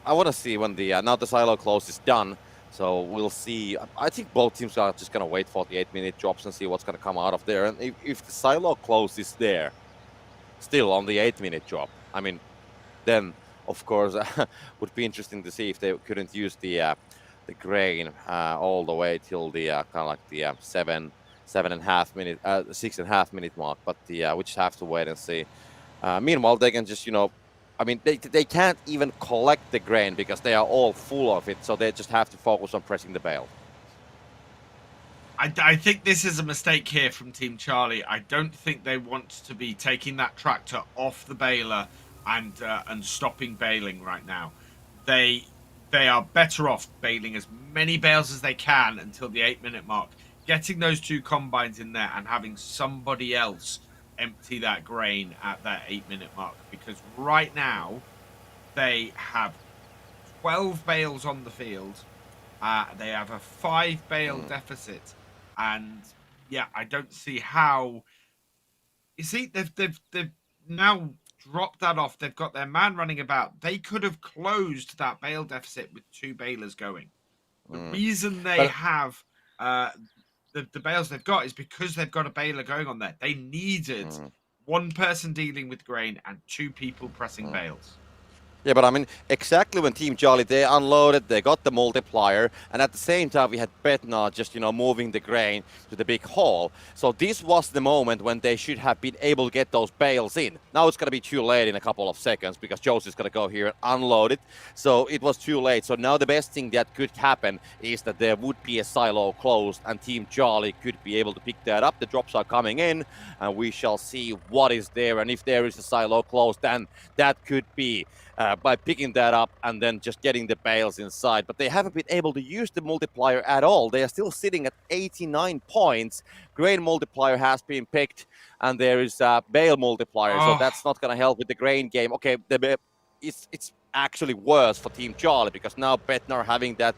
want to see when now the silo close is done. So we'll see. I think both teams are just going to wait for the 8-minute drops and see what's going to come out of there. And if the silo close is there, still on the 8-minute drop, then of course would be interesting to see if they couldn't use the grain all the way till the kind of like the 6.5 minute mark. But we just have to wait and see. Meanwhile, they can just they can't even collect the grain because they are all full of it, so they just have to focus on pressing the bale. I think this is a mistake here from Team Charlie. I don't think they want to be taking that tractor off the baler and stopping baling right now. They are better off baling as many bales as they can until the 8-minute mark, getting those 2 combines in there and having somebody else empty that grain at that 8-minute mark, because right now they have 12 bales on the field. They have a 5 bale deficit, and I don't see how. You see, they've now dropped that off. They've got their man running about. They could have closed that bale deficit with 2 balers going. The reason they have the bales they've got is because they've got a baler going on there. They needed 1 person dealing with grain and 2 people pressing bales. Yeah, but exactly when Team Charlie, they unloaded, they got the multiplier, and at the same time we had Bednar just, moving the grain to the big hall. So this was the moment when they should have been able to get those bales in. Now it's going to be too late in a couple of seconds because Josie's going to go here and unload it. So it was too late. So now the best thing that could happen is that there would be a silo closed and Team Charlie could be able to pick that up. The drops are coming in and we shall see what is there. And if there is a silo closed, then that could be by picking that up and then just getting the bales inside. But they haven't been able to use the multiplier at all. They are still sitting at 89 points. Grain multiplier has been picked and there is a bale multiplier. So that's not going to help with the grain game. Okay, it's actually worse for Team Charlie because now Bednar having that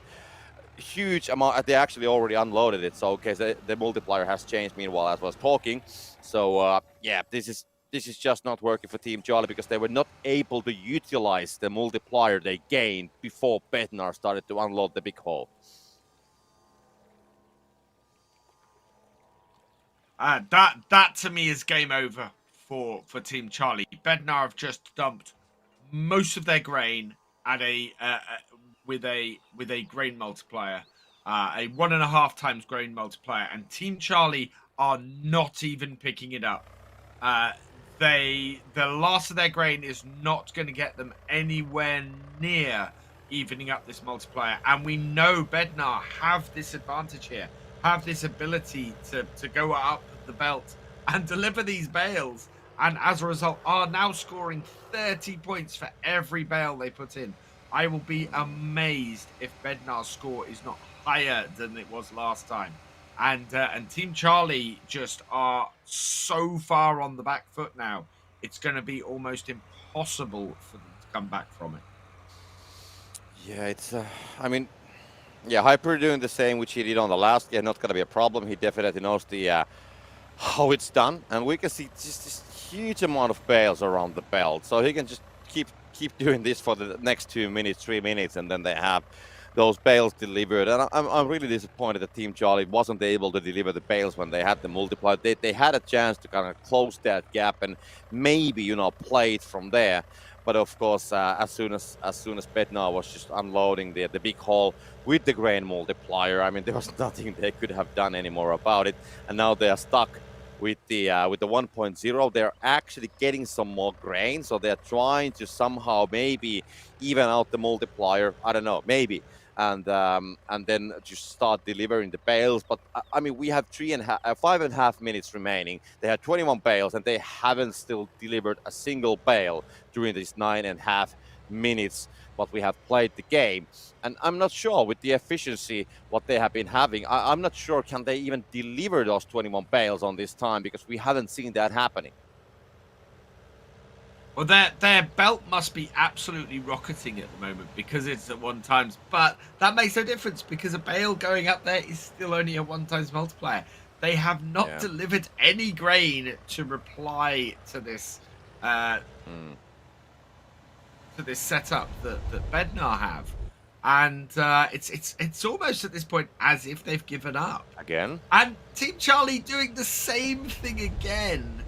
huge amount. They actually already unloaded it. So, okay, so the multiplier has changed meanwhile as I was talking. So, this is just not working for Team Charlie because they were not able to utilize the multiplier they gained before Bednar started to unload the big hole. That to me is game over for Team Charlie. Bednar have just dumped most of their grain at with a grain multiplier, a 1.5 times grain multiplier, and Team Charlie are not even picking it up. The loss of their grain is not going to get them anywhere near evening up this multiplier. And we know Bednar have this advantage here, have this ability to go up the belt and deliver these bales. And as a result, are now scoring 30 points for every bale they put in. I will be amazed if Bednar's score is not higher than it was last time. And Team Charlie just are so far on the back foot now. It's going to be almost impossible for them to come back from it. Yeah, it's. Hyper doing the same which he did on the last game. Not going to be a problem. He definitely knows the how it's done, and we can see just this huge amount of bales around the belt. So he can just keep doing this for the next 2 minutes, 3 minutes, and then they have those bales delivered. And I'm really disappointed that Team Charlie wasn't able to deliver the bales when they had the multiplier. They had a chance to kind of close that gap and maybe, play it from there. But of course, as soon as Bednar was just unloading the big hole with the grain multiplier, there was nothing they could have done anymore about it. And now they are stuck with the 1.0. They're actually getting some more grain, so they're trying to somehow maybe even out the multiplier. I don't know, maybe. And then just start delivering the bales. But I mean, we have 5.5 minutes remaining. They had 21 bales, and they haven't still delivered a single bale during these 9.5 minutes what we have played the game. And I'm not sure with the efficiency what they have been having. I'm not sure can they even deliver those 21 bales on this time, because we haven't seen that happening. Well, their belt must be absolutely rocketing at the moment because it's at 1 times. But that makes no difference because a bale going up there is still only a 1 times multiplier. They have not delivered any grain to reply to this to this setup that Bednar have. And it's almost at this point as if they've given up. Again? And Team Charlie doing the same thing again.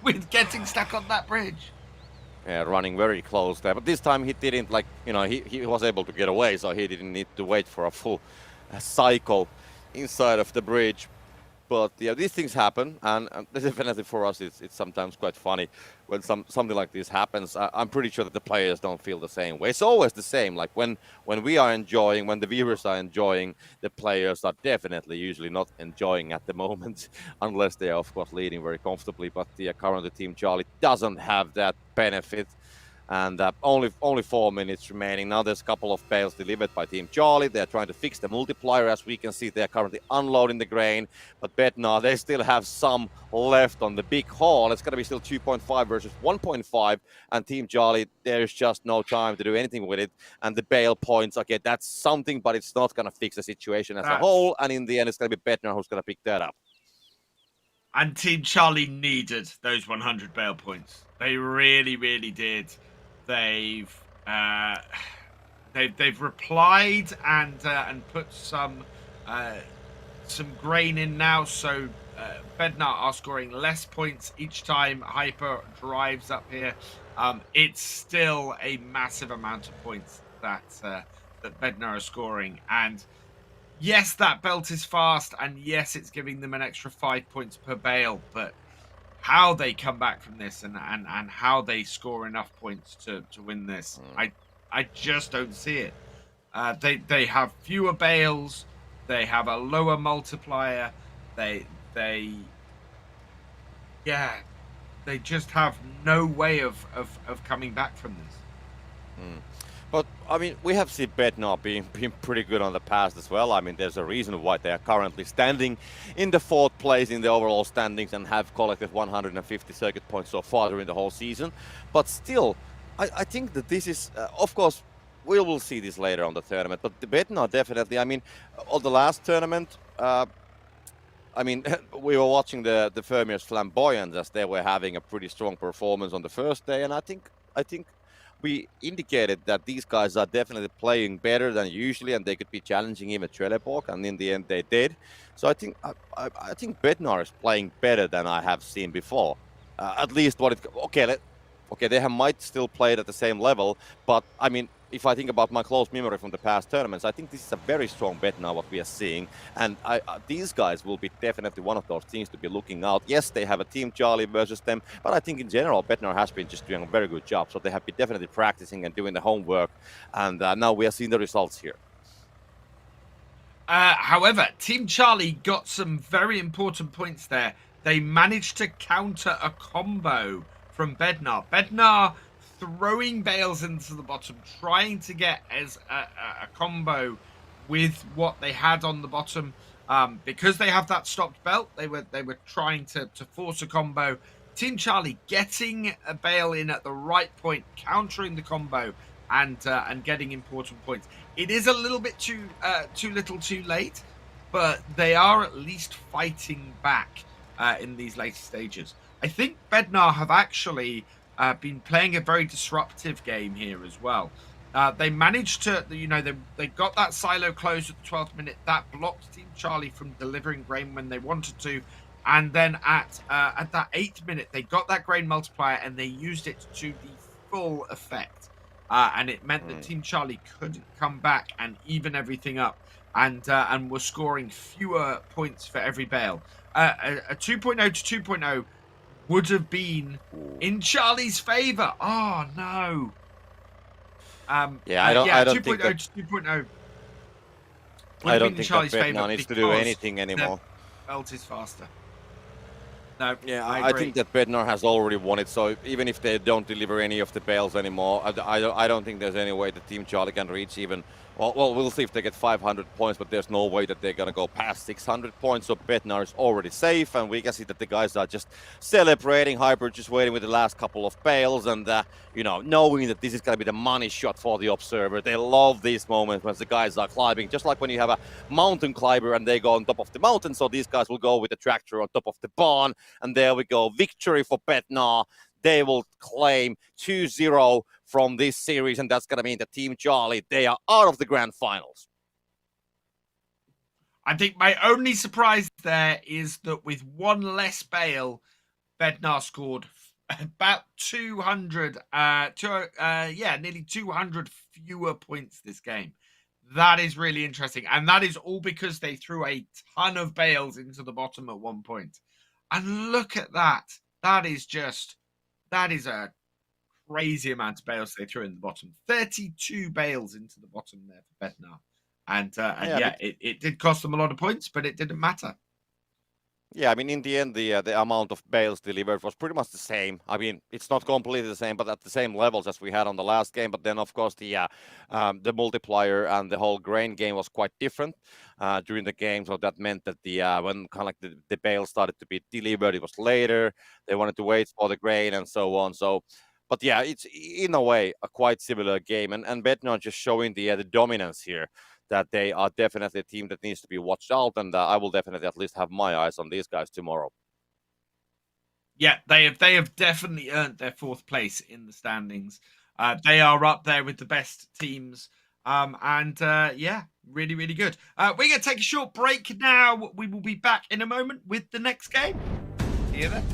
With getting stuck on that bridge. Yeah, running very close there. But this time he didn't, he was able to get away, so he didn't need to wait for a full cycle inside of the bridge. But yeah, these things happen, and definitely for us, it's sometimes quite funny when something like this happens. I'm pretty sure that the players don't feel the same way. It's always the same. Like when we are enjoying, when the viewers are enjoying, the players are definitely usually not enjoying at the moment, unless they are of course leading very comfortably. But the currently Team Charlie doesn't have that benefit. And only 4 minutes remaining. Now there's a couple of bales delivered by Team Charlie. They're trying to fix the multiplier. As we can see, they're currently unloading the grain. But Bednar, they still have some left on the big haul. It's going to be still 2.5 versus 1.5. And Team Charlie, there's just no time to do anything with it. And the bale points, okay, that's something, but it's not going to fix the situation as a whole. And in the end, it's going to be Bednar who's going to pick that up. And Team Charlie needed those 100 bale points. They really, really did. They've replied and put some grain in now. So Bednar are scoring less points each time Hyper drives up here. It's still a massive amount of points that Bednar are scoring. And yes, that belt is fast, and yes, it's giving them an extra 5 points per bale, but how they come back from this and how they score enough points to win this, I just don't see it. They have fewer bales, they have a lower multiplier, they just have no way of coming back from this. But, I mean, we have seen Bednar being pretty good on the past as well. I mean, there's a reason why they are currently standing in the 4th place in the overall standings and have collected 150 circuit points so far during the whole season. But still, I think that this is, of course, we will see this later on the tournament. But the Bednar definitely, I mean, on the last tournament, I mean, we were watching the Fermiers Flamboyant as they were having a pretty strong performance on the first day. And I think we indicated that these guys are definitely playing better than usually, and they could be challenging even Trelleborg, and in the end they did. So I think Bednar is playing better than I have seen before. At least what it okay, they might still play it at the same level, but I mean, if I think about my close memory from the past tournaments, I think this is a very strong Bednar what we are seeing, and these guys will be definitely one of those teams to be looking out. Yes, they have a Team Charlie versus them, but I think in general Bednar has been just doing a very good job, so they have been definitely practicing and doing the homework, and now we are seeing the results here. However, Team Charlie got some very important points there. They managed to counter a combo from Bednar. Bednar throwing bales into the bottom, trying to get as a combo with what they had on the bottom. Because they have that stopped belt, they were trying to force a combo. Team Charlie getting a bale in at the right point, countering the combo, and getting important points. It is a little bit too little too late, but they are at least fighting back in these later stages. I think Bednar have actually been playing a very disruptive game here as well. They managed to, they got that silo closed at the 12th minute. That blocked Team Charlie from delivering grain when they wanted to. And then at that 8th minute, they got that grain multiplier and they used it to the full effect. and it meant that Team Charlie couldn't come back and even everything up, and were scoring fewer points for every bale. A 2.0 to 2.0 would have been in Charlie's favor. Oh no. I don't think 2.0 that, to 2.0. I don't think that Vietnam needs to do anything anymore. Belt is faster. No, Yeah, I I think that Bednar has already won it. So even if they don't deliver any of the bales anymore, I don't think there's any way that Team Charlie can reach even. Well, we'll see if they get 500 points, but there's no way that they're gonna go past 600 points. So Bednar is already safe, and we can see that the guys are just celebrating. Hyper just waiting with the last couple of bales, and knowing that this is gonna be the money shot for the observer. They love these moments when the guys are climbing, just like when you have a mountain climber and they go on top of the mountain. So these guys will go with the tractor on top of the barn. And there we go, victory for Bednar. They will claim 2-0 from this series, and that's going to mean that Team Charlie, they are out of the grand finals. I think my only surprise there is that with one less bale, Bednar scored about 200, nearly 200 fewer points this game. That is really interesting, and that is all because they threw a ton of bales into the bottom at one point. And look at that. That is a crazy amount of bales they threw in the bottom. 32 bales into the bottom there for Bednar. And it did cost them a lot of points, but it didn't matter. Yeah, I mean, in the end, the amount of bales delivered was pretty much the same. I mean, it's not completely the same, but at the same levels as we had on the last game. But then, of course, the multiplier and the whole grain game was quite different during the game. So that meant that when kind of like the bales started to be delivered, it was later. They wanted to wait for the grain and so on. So, but yeah, it's in a way a quite similar game. And Bednar just showing the dominance here, that they are definitely a team that needs to be watched out, and I will definitely at least have my eyes on these guys tomorrow. Yeah, they have definitely earned their fourth place in the standings. They are up there with the best teams, really, really good. We're going to take a short break now. We will be back in a moment with the next game. See you then.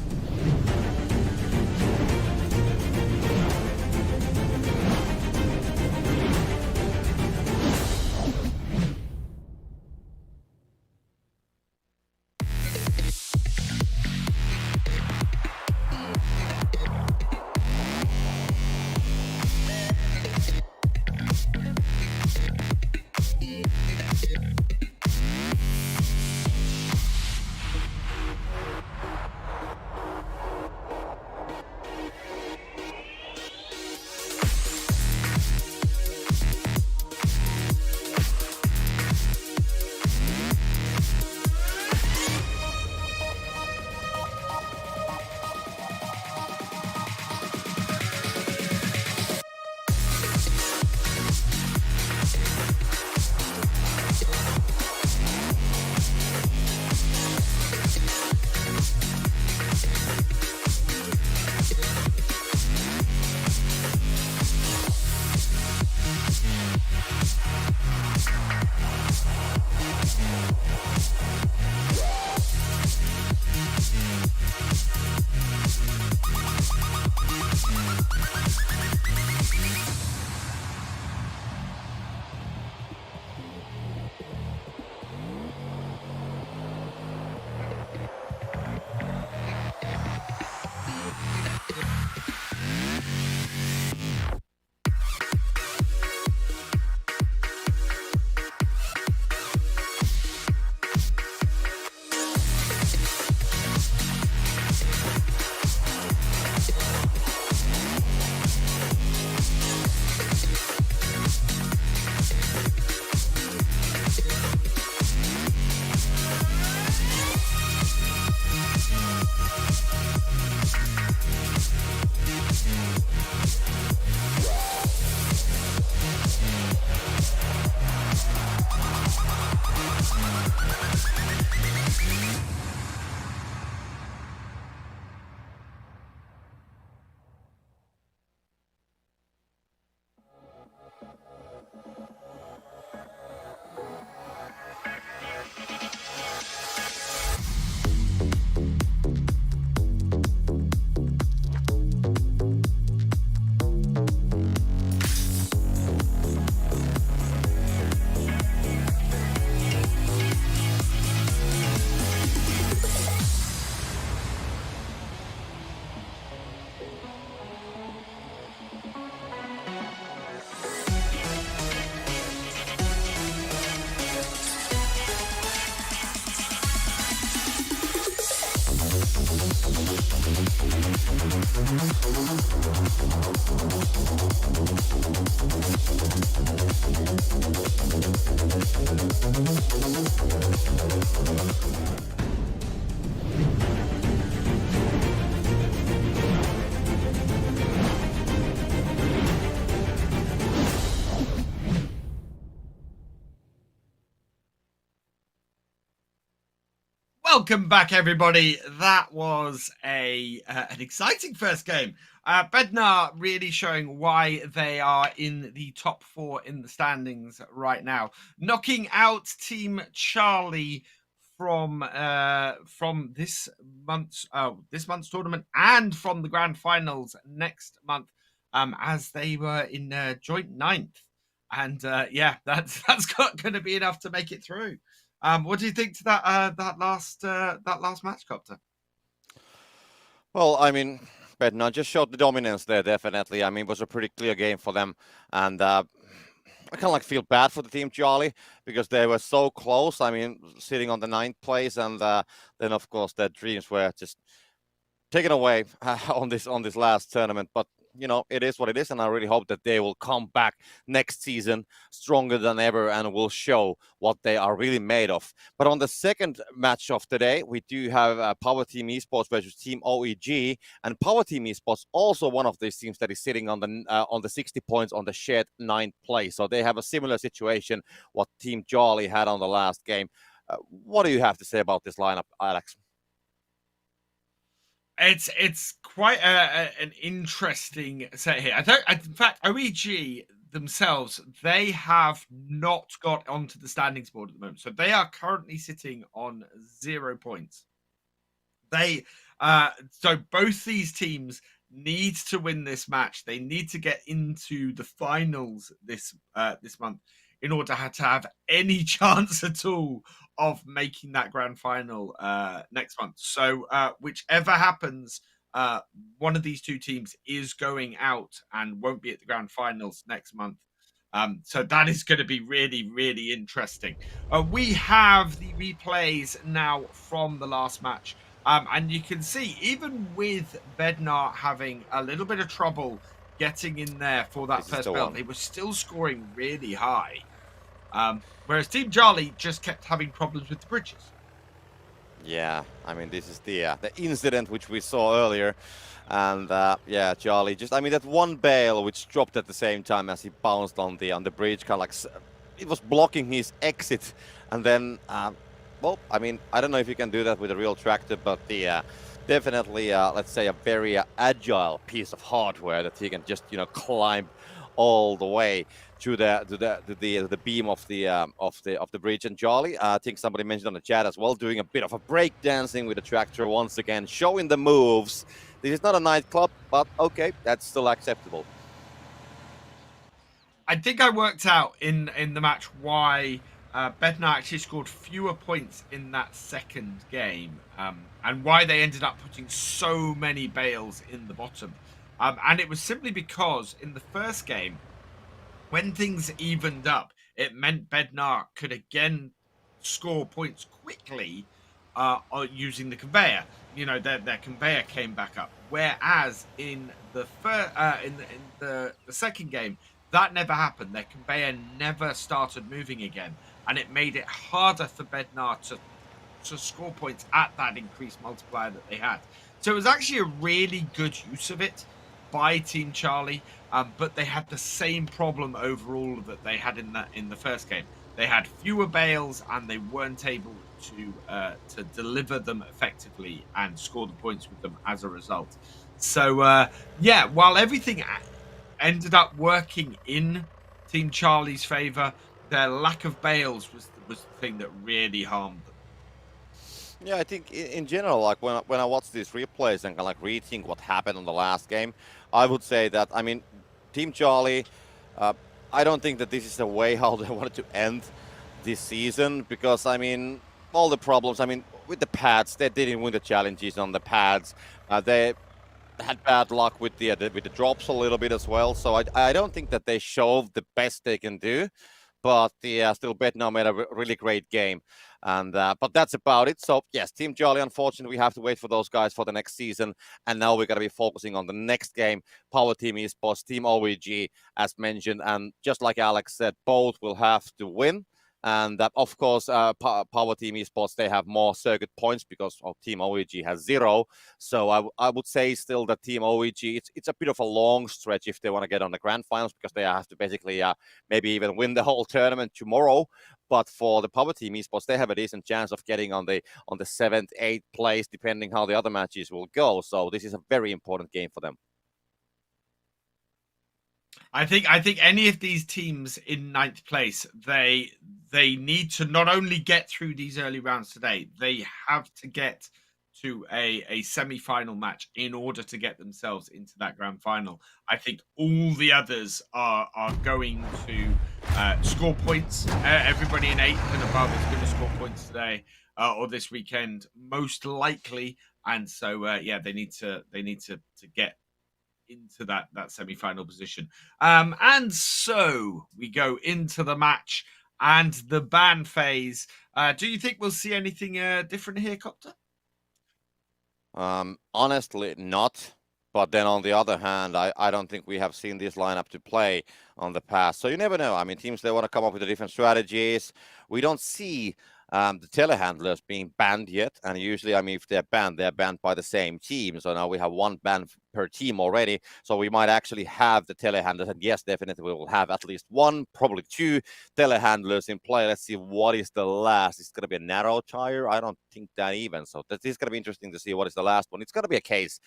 Welcome back, everybody. That was an exciting first game. Bednar really showing why they are in the top 4 in the standings right now, knocking out Team Charlie from this month's tournament and from the grand finals next month, as they were in joint 9th. And that's going to be enough to make it through. What do you think to that last match, Copter? Well, I mean, Bednar just showed the dominance there, definitely. I mean, it was a pretty clear game for them. And I kind of like feel bad for the team Charlie because they were so close. I mean, sitting on the 9th place. And then, of course, their dreams were just taken away on this last tournament. But you know, it is what it is, and I really hope that they will come back next season stronger than ever and will show what they are really made of. But on the second match of today, we do have Power Team Esports versus Team OEG, and Power Team Esports also one of these teams that is sitting on the 60 points on the shared 9th place. So they have a similar situation what Team Charlie had on the last game. What do you have to say about this lineup, Alex? It's quite an interesting set here. In fact, OEG themselves, they have not got onto the standings board at the moment, so they are currently sitting on 0 points. So both these teams need to win this match. They need to get into the finals this month in order to have any chance at all of making that grand final next month. So whichever happens, one of these two teams is going out and won't be at the grand finals next month. So that is going to be really, really interesting. We have the replays now from the last match. And you can see, even with Bednar having a little bit of trouble getting in there for that first belt, they were still scoring really high. Whereas Team Charlie just kept having problems with the bridges. Yeah, I mean, this is the incident which we saw earlier. And Charlie just, I mean, that one bale which dropped at the same time as he bounced on the bridge, kind of like it was blocking his exit. And then, well, I mean, I don't know if you can do that with a real tractor, but definitely, let's say, a very agile piece of hardware that he can just, climb all the way to the beam of the bridge. And Charlie, I think somebody mentioned on the chat as well, doing a bit of a break dancing with the tractor once again, showing the moves. This is not a nightclub, but okay, that's still acceptable. I think I worked out in the match why Bednar actually scored fewer points in that second game, and why they ended up putting so many bales in the bottom. And it was simply because in the first game, when things evened up, it meant Bednar could again score points quickly using the conveyor. Their conveyor came back up. Whereas in the second game, that never happened. Their conveyor never started moving again, and it made it harder for Bednar to score points at that increased multiplier that they had. So it was actually a really good use of it by Team Charlie, but they had the same problem overall that they had in the first game. They had fewer bales and they weren't able to deliver them effectively and score the points with them as a result. So while everything ended up working in Team Charlie's favor, their lack of bales was the thing that really harmed them. Yeah, I think in general, like when I watch these replays and kind of like rethink what happened on the last game, I would say that, I mean, Team Charlie, I don't think that this is the way how they wanted to end this season, because, I mean, all the problems, I mean, with the pads, they didn't win the challenges on the pads. They had bad luck with the drops a little bit as well, so I don't think that they showed the best they can do. But still, Bednar made a really great game, and but that's about it. So yes, Team Charlie, unfortunately, we have to wait for those guys for the next season, and now we're gonna be focusing on the next game. Power Team Esports, Team OEG, as mentioned, and just like Alex said, both will have to win And of course, Power Team Esports, they have more circuit points because Team OEG has 0. So I would say still that Team OEG, it's a bit of a long stretch if they want to get on the grand finals, because they have to basically maybe even win the whole tournament tomorrow. But for the Power Team Esports, they have a decent chance of getting on the 7th, 8th place, depending how the other matches will go. So this is a very important game for them. I think any of these teams in 9th place, they need to not only get through these early rounds today, they have to get to a semi-final match in order to get themselves into that grand final. I think all the others are going to score points. Everybody in 8th and above is going to score points today or this weekend, most likely. And so they need to get into that semi-final position. And so we go into the match and the ban phase. Do you think we'll see anything different here, Copter? Honestly, not. But then on the other hand, I don't think we have seen this lineup to play on the past. So you never know. I mean, teams, they want to come up with the different strategies. We don't see the telehandlers being banned yet. And usually, I mean, if they're banned by the same team. So now we have 1 ban per team already. So we might actually have the telehandlers. And yes, definitely we will have at least 1, probably 2 telehandlers in play. Let's see what is the last. Is it going to be a narrow tire? I don't think that even. So this is going to be interesting to see what is the last one. It's going to be a case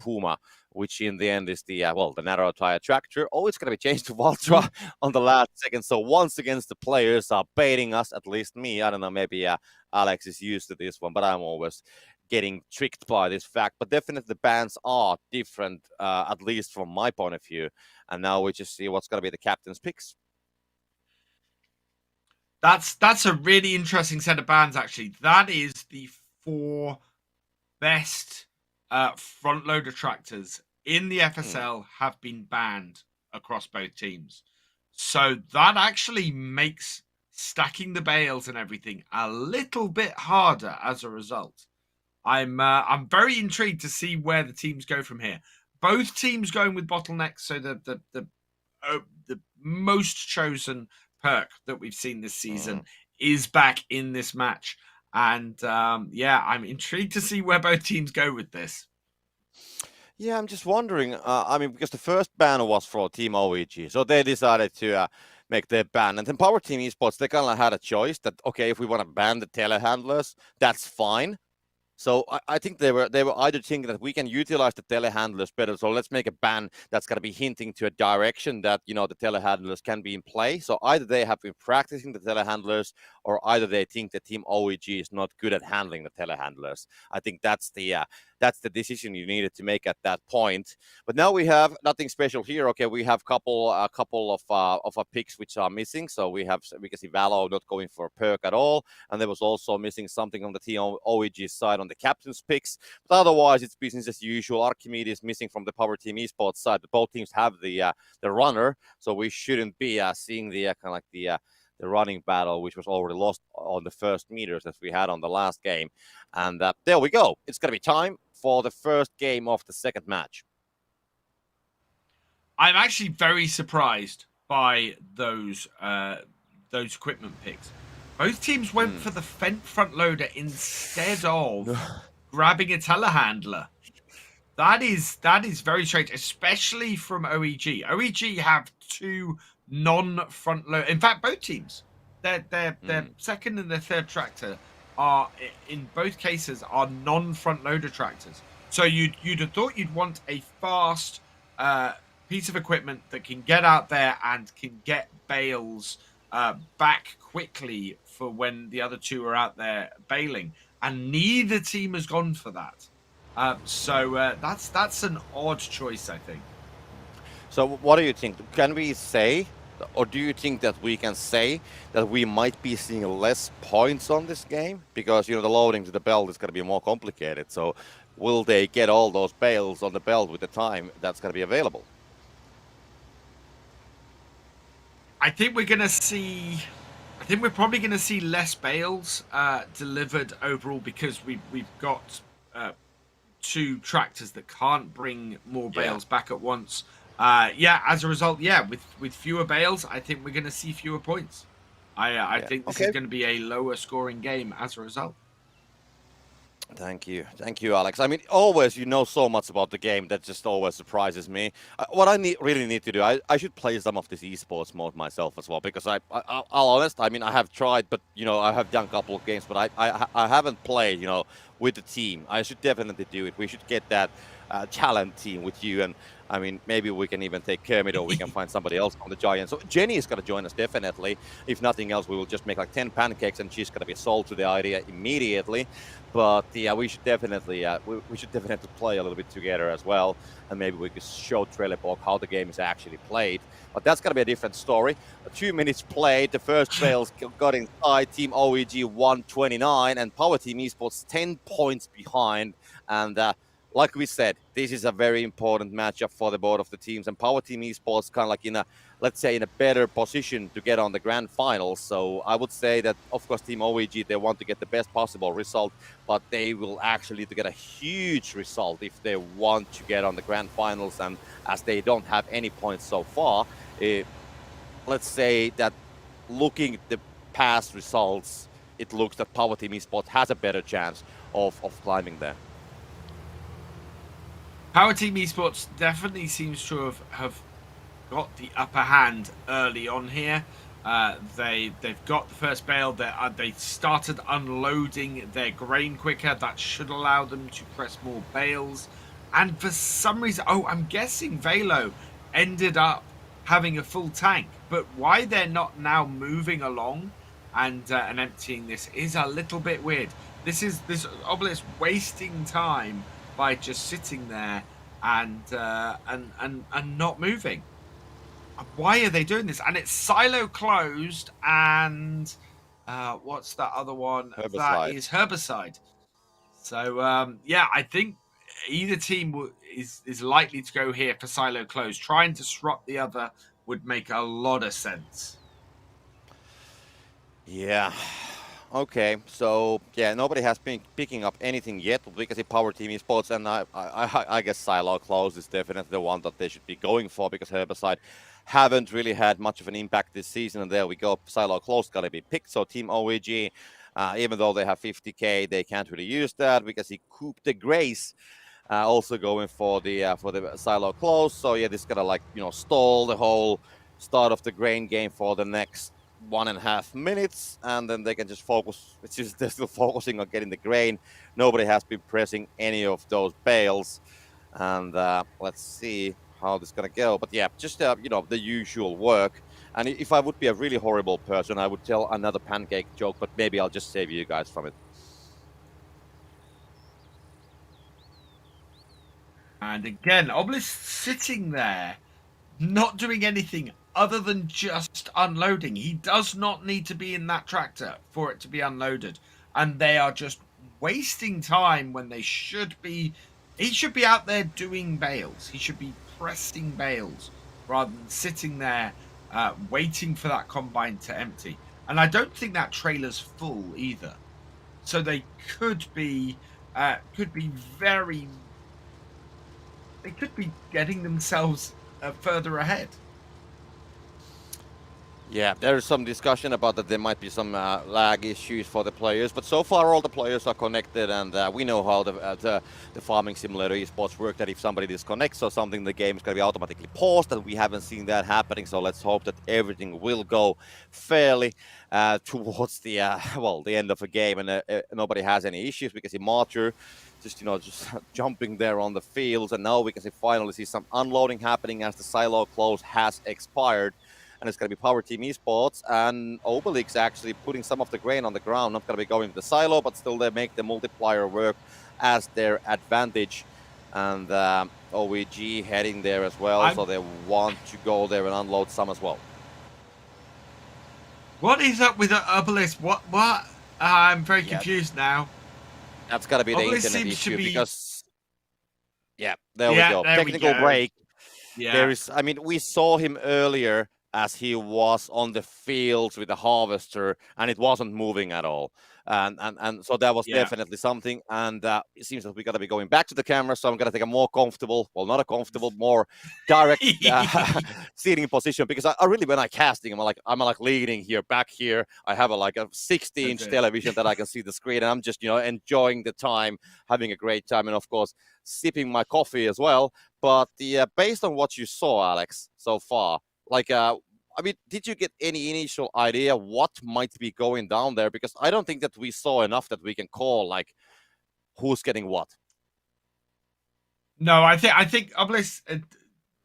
Puma, which in the end is the narrow tire tractor. Oh, it's going to be changed to Valtra on the last second. So once again, the players are baiting us, at least me. I don't know, maybe Alex is used to this one, but I'm always getting tricked by this fact. But definitely the bans are different, at least from my point of view. And now we just see what's going to be the captain's picks. That's a really interesting set of bans, actually. That is the 4 best front loader tractors in the FSL have been banned across both teams. So that actually makes stacking the bales and everything a little bit harder as a result. I'm very intrigued to see where the teams go from here. Both teams going with bottlenecks, so the most chosen perk that we've seen this season is back in this match. And I'm intrigued to see where both teams go with this. Yeah, I'm just wondering. I mean, because the first ban was for Team OEG, so they decided to make their ban. And then Power Team Esports, they kind of had a choice that, okay, if we want to ban the telehandlers, that's fine. So I think they were either thinking that we can utilize the telehandlers better. So let's make a ban that's going to be hinting to a direction that, the telehandlers can be in play. So either they have been practicing the telehandlers, or either they think the Team OEG is not good at handling the telehandlers. I think that's the decision you needed to make at that point. But now we have nothing special here. Okay, we have a couple of our picks which are missing. So we can see Valo not going for a perk at all, and there was also missing something on the Team OEG side on the captain's picks. But otherwise, it's business as usual. Archimedes missing from the Power Team Esports side. Both teams have the runner, so we shouldn't be seeing the kind of like the running battle, which was already lost on the first meters that we had on the last game. And there we go. It's going to be time for the first game of the second match. I'm actually very surprised by those equipment picks. Both teams went for the Fent front loader instead of grabbing a telehandler. That is very strange, especially from OEG. OEG have 2 non-front load. In fact, both teams, their second and their third tractor are in both cases are non-front loader tractors. So you'd have thought you'd want a fast piece of equipment that can get out there and can get bales back quickly for when the other 2 are out there baling, and neither team has gone for that. So that's an odd choice, I think. So what do you think? Can we say, or do you think that we can say that we might be seeing less points on this game? Because, the loading to the belt is going to be more complicated. So will they get all those bales on the belt with the time that's going to be available? I think we're probably going to see less bales delivered overall, because we've got 2 tractors that can't bring more bales back at once. As a result, with fewer bales, I think we're going to see fewer points. I think this is Okay. going to be a lower scoring game as a result. Thank you, Alex. I mean, always you know so much about the game that just always surprises me. What I really need to do, I should play some of this esports mode myself as well because I'll honest. I mean, I have tried, but I have done a couple of games, but I haven't played, with the team. I should definitely do it. We should get that talent team with you, and I mean, maybe we can even take Kermit or we can find somebody else on the Giants. So Jenny is going to join us definitely. If nothing else, we will just make like 10 pancakes and she's going to be sold to the idea immediately. But yeah, we should definitely play a little bit together as well, and maybe we could show Trelleborg how the game is actually played. But that's gonna be a different story. 2 minutes played, the first fails got inside. Team OEG 129 and Power Team Esports 10 points behind. And like we said, this is a very important matchup for the both of the teams. And Power Team Esports kind of like in a better position to get on the grand finals. So I would say that, of course, Team OEG, they want to get the best possible result, but they will actually to get a huge result if they want to get on the grand finals. And as they don't have any points so far, let's say that looking at the past results, it looks that Power Team Esports has a better chance of climbing there. Power Team Esports definitely seems to have got the upper hand early on here. They've got the first bale. They started unloading their grain quicker. That should allow them to press more bales. And for some reason, I'm guessing Velo ended up having a full tank. But why they're not now moving along and emptying this is a little bit weird. This Obelisk wasting time by just sitting there and not moving. Why are they doing this? And it's silo closed and what's that other one? Herbicide. That is herbicide. So yeah, I think either team is likely to go here for silo closed. Try and disrupt the other would make a lot of sense. Yeah. Okay, so yeah, nobody has been picking up anything yet because of Power Team Esports, and I guess Silo Close is definitely the one that they should be going for because Herbicide haven't really had much of an impact this season, and there we go, Silo Close got to be picked. So Team OEG, even though they have 50k, they can't really use that because he cooped the Grace. Also going for the Silo Close. So yeah, this is gonna stall the whole start of the grain game for the next 1.5 minutes, and then they can just focus. It's just they're still focusing on getting the grain. Nobody has been pressing any of those bales, and let's see how this is gonna go. But yeah, just the usual work. And if I would be a really horrible person, I would tell another pancake joke, but maybe I'll just save you guys from it. And again, Obelisk sitting there, not doing anything other than just unloading. He does not need to be in that tractor for it to be unloaded. And they are just wasting time when they should be... He should be out there doing bales. He should be pressing bales rather than sitting there waiting for that combine to empty. And I don't think that trailer's full either. So they could be very... They could be getting themselves further ahead. Yeah, there is some discussion about that there might be some lag issues for the players, but so far all the players are connected, and we know how the farming simulator esports work, that if somebody disconnects or something, the game is going to be automatically paused, and we haven't seen that happening, so let's hope that everything will go fairly towards the the end of the game, and nobody has any issues. We can see Martyr just jumping there on the fields, and now we can finally see some unloading happening as the silo close has expired. And it's going to be Power Team Esports, and Obelix actually putting some of the grain on the ground. Not going to be going to the silo, but still they make the multiplier work as their advantage. And OEG heading there as well, so they want to go there and unload some as well. What is up with Obelisk? What? I'm very confused now. That's got to be Obelisk the internet issue because... Yeah, there we go. Technical break. Yeah. There is, I mean, we saw him earlier as he was on the fields with the harvester, and it wasn't moving at all. And so that was definitely something. And it seems that we got to be going back to the camera, so I'm gonna take a more comfortable, well, not a comfortable, more direct seating position, because I really, when I casting, I'm like leaning here, back here. I have a 60-inch television that I can see the screen, and I'm just enjoying the time, having a great time, and of course sipping my coffee as well. But based on what you saw, Alex, so far, I mean, did you get any initial idea what might be going down there? Because I don't think that we saw enough that we can call who's getting what. No, I think Obelisk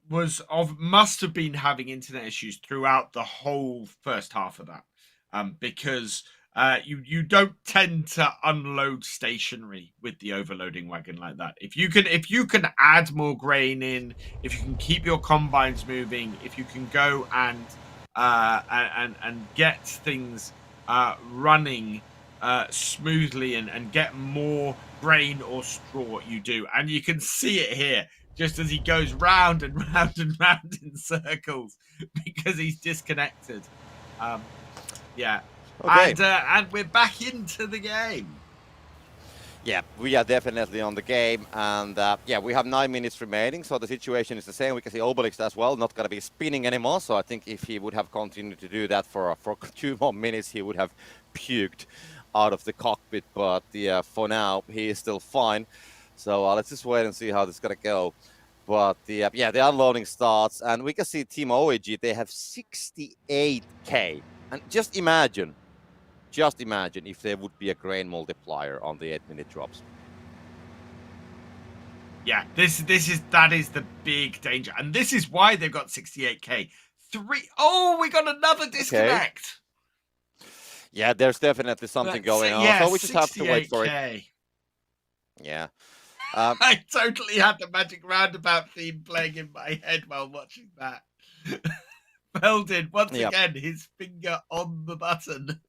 must have been having internet issues throughout the whole first half of that, because you don't tend to unload stationary with the overloading wagon like that. If you can add more grain in, if you can keep your combines moving, if you can go and get things running smoothly and get more grain or straw, you do. And you can see it here, just as he goes round and round and round in circles because he's disconnected. Yeah. Okay. And we're back into the game. Yeah, we are definitely on the game, and we have 9 minutes remaining, so the situation is the same. We can see Obelix as well, not going to be spinning anymore, so I think if he would have continued to do that for 2 more minutes, he would have puked out of the cockpit, but for now, he is still fine. So let's just wait and see how this is going to go. But the unloading starts, and we can see Team OAG, they have 68k, and just imagine if there would be a grain multiplier on the 8-minute drops. Yeah, that is the big danger, and this is why they've got 68k. We got another disconnect. Okay. Yeah, there's definitely something going on. So we just have to wait for it. Yeah. I totally had the Magic Roundabout theme playing in my head while watching that. Weldon, once again, his finger on the button.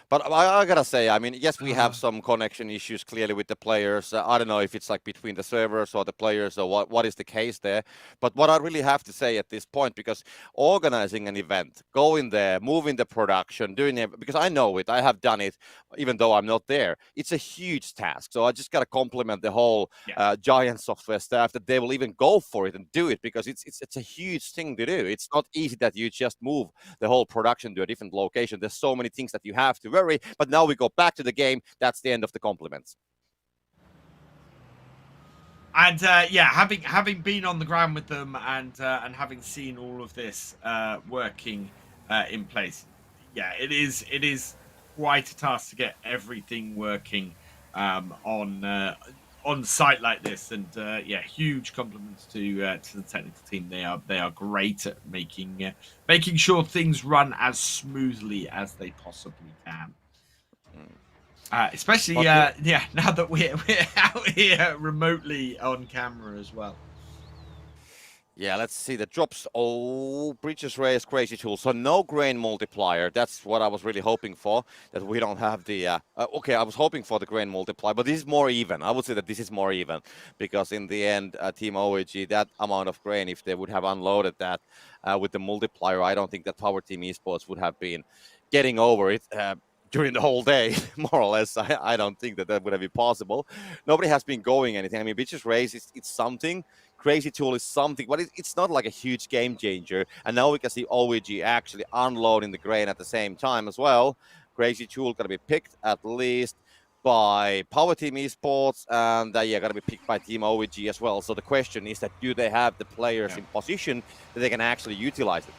But I gotta say, I mean, yes, we have some connection issues clearly with the players. I don't know if it's between the servers or the players or what is the case there. But what I really have to say at this point, because organizing an event, going there, moving the production, doing it, because I know it, I have done it, even though I'm not there. It's a huge task. So I just gotta compliment the whole Giant software staff that they will even go for it and do it, because it's a huge thing to do. It's not easy that you just move the whole production to a different location. There's so many things that you have to worry. But now we go back to the game. That's the end of the compliments. And having been on the ground with them and having seen all of this working in place, it is quite a task to get everything working on site like this. And huge compliments to the technical team. They are great at making sure things run as smoothly as they possibly can. Especially now that we're out here remotely on camera as well. Yeah, let's see the drops. Oh, Breaches Race, Crazy Tool. So no grain multiplier. That's what I was really hoping for, that we don't have the... I was hoping for the grain multiplier, but this is more even. I would say that this is more even, because in the end, Team OAG, that amount of grain, if they would have unloaded that with the multiplier, I don't think that Power Team Esports would have been getting over it during the whole day, more or less. I don't think that would have been possible. Nobody has been going anything. I mean, Bitches Race, it's something. Crazy Tool is something, but it's not like a huge game changer. And now we can see OEG actually unloading the grain at the same time as well. Crazy Tool going to be picked at least by Power Team Esports, and going to be picked by Team OEG as well. So the question is that, do they have the players in position that they can actually utilize it?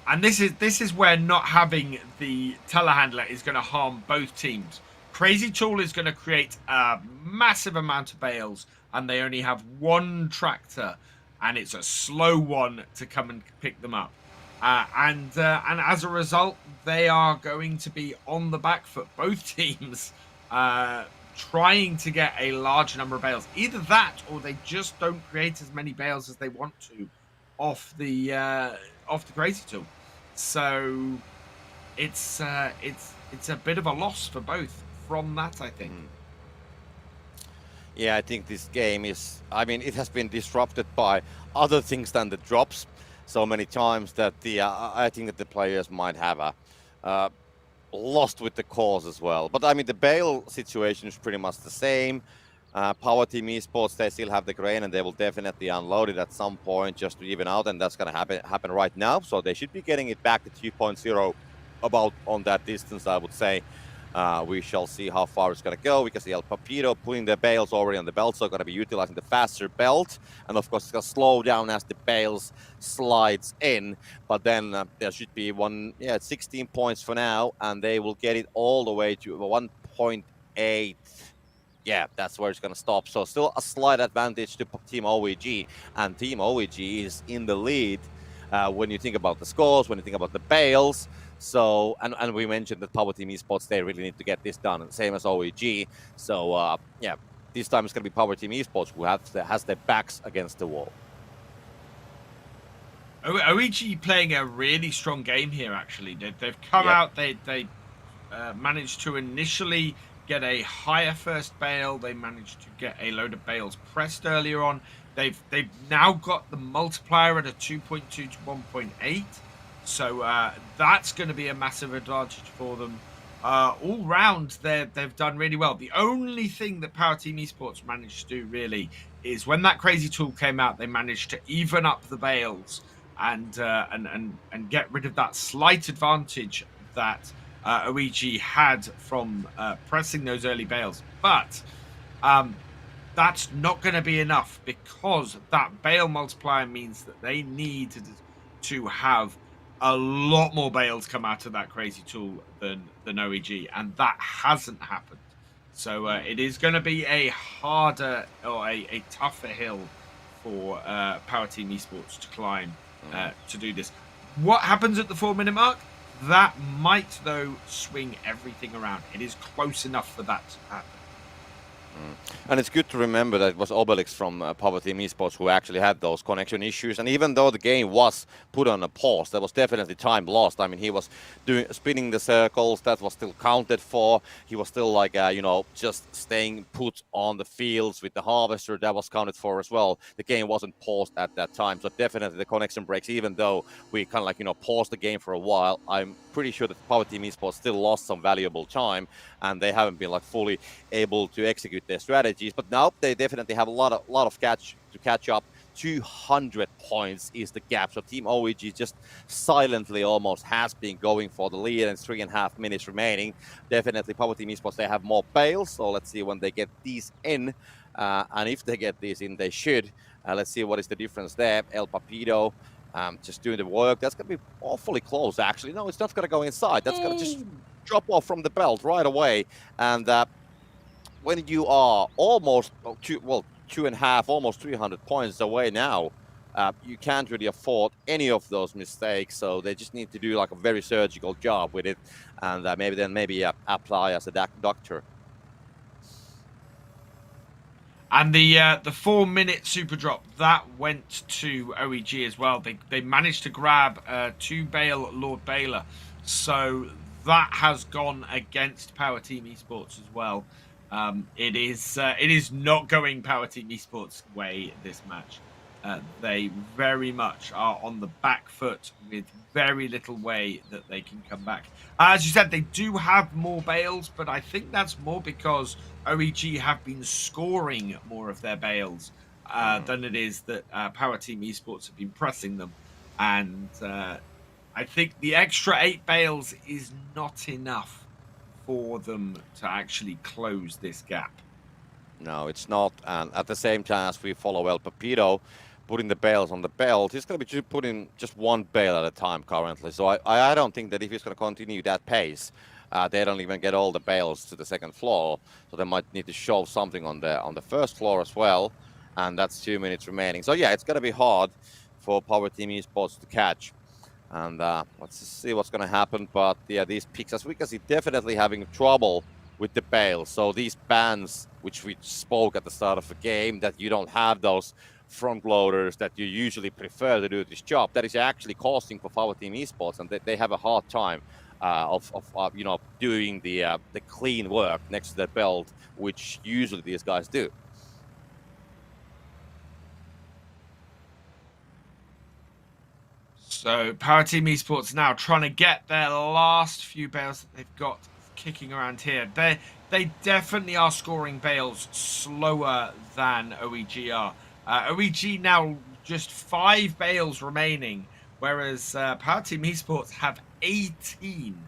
And this is where not having the telehandler is going to harm both teams. Crazy Tool is going to create a massive amount of bales, and they only have one tractor, and it's a slow one to come and pick them up. And as a result, they are going to be on the back foot, both teams, trying to get a large number of bales. Either that, or they just don't create as many bales as they want to off the Crazy Tool. So it's a bit of a loss for both from that, I think. Yeah, I think this game is, I mean, it has been disrupted by other things than the drops so many times that I think that the players might have uh, lost with the cause as well. But I mean, the Bale situation is pretty much the same. Power Team Esports, they still have the grain and they will definitely unload it at some point just to even out, and that's going to happen right now. So they should be getting it back to 2.0 about on that distance, I would say. We shall see how far it's going to go because the El Papito putting the bales already on the belt, so going to be utilizing the faster belt. And of course, it's going to slow down as the bales slides in. But then there should be 16 points for now, and they will get it all the way to 1.8. Yeah, that's where it's going to stop. So still a slight advantage to Team OEG, and Team OEG is in the lead when you think about the scores, when you think about the bales. So, and we mentioned that Power Team Esports, they really need to get this done, same as OEG. So, yeah, this time it's going to be Power Team Esports who has their backs against the wall. OEG playing a really strong game here, actually. They've come out, they managed to initially get a higher first bale. They managed to get a load of bales pressed earlier on. They've now got the multiplier at a 2.2 to 1.8. So that's going to be a massive advantage for them. All round, they've done really well. The only thing that Power Team Esports managed to do really is when that crazy tool came out, they managed to even up the bales and get rid of that slight advantage that OEG had from pressing those early bales. But that's not going to be enough because that bale multiplier means that they need to have a lot more bales come out of that crazy tool than OEG, and that hasn't happened. So it is going to be a harder or a tougher hill for Power Team Esports to climb to do this. What happens at the 4-minute mark? That might, though, swing everything around. It is close enough for that to happen. And it's good to remember that it was Obelix from Power Team Esports who actually had those connection issues. And even though the game was put on a pause, there was definitely time lost. I mean, he was spinning the circles. That was still counted for. He was still like, just staying put on the fields with the harvester. That was counted for as well. The game wasn't paused at that time. So definitely the connection breaks, even though we kind of paused the game for a while. I'm pretty sure that Power Team Esports still lost some valuable time, and they haven't been fully able to execute their strategies. But now they definitely have a lot of catch up. 200 points is the gap. So Team OEG just silently almost has been going for the lead, and it's 3.5 minutes remaining. Definitely Power Team Esports, they have more bales. So let's see when they get these in. And if they get these in, they should. Let's see what is the difference there. El Papito just doing the work. That's going to be awfully close, actually. No, it's not going to go inside. That's going to just drop off from the belt right away. And when you are almost 2.5, almost 300 points away now, you can't really afford any of those mistakes. So they just need to do a very surgical job with it, and maybe apply as a doctor. And the 4-minute super drop that went to OEG as well. They managed to grab 2 bale Lord Baylor, so that has gone against Power Team Esports as well. It is not going Power Team Esports' way this match. They very much are on the back foot with very little way that they can come back. As you said, they do have more bales, but I think that's more because OEG have been scoring more of their bales than it is that Power Team Esports have been pressing them. And I think the extra 8 bales is not enough for them to actually close this gap. No, it's not. And at the same time, as we follow El Papito putting the bales on the belt, he's going to be putting just 1 bale at a time currently. So I don't think that if he's going to continue that pace, they don't even get all the bales to the second floor. So they might need to show something on the first floor as well. And that's 2 minutes remaining. So yeah, it's going to be hard for Power Team Esports to catch. And let's see what's going to happen. But yeah, these picks, as we can see, definitely having trouble with the bales. So these bans, which we spoke at the start of the game, that you don't have those front loaders that you usually prefer to do this job, that is actually costing for Power Team Esports, and they have a hard time of doing the clean work next to the belt, which usually these guys do. So Power Team Esports now trying to get their last few bales that they've got kicking around here. They definitely are scoring bales slower than OEG are. OEG now just 5 bales remaining, whereas Power Team Esports have 18.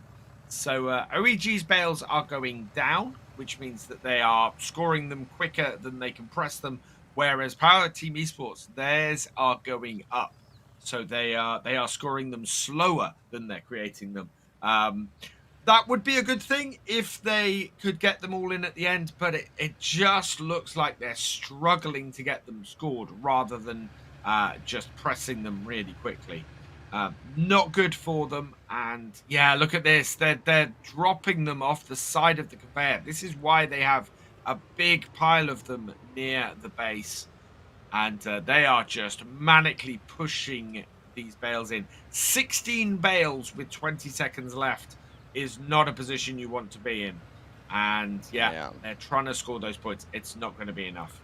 So OEG's bales are going down, which means that they are scoring them quicker than they can press them, whereas Power Team Esports, theirs are going up. So they are scoring them slower than they're creating them. That would be a good thing if they could get them all in at the end, but it just looks like they're struggling to get them scored rather than just pressing them really quickly. Not good for them. And yeah, look at this. They're dropping them off the side of the conveyor. This is why they have a big pile of them near the base. And they are just manically pushing these bales in. 16 bales with 20 seconds left is not a position you want to be in. And yeah, they're trying to score those points. It's not going to be enough.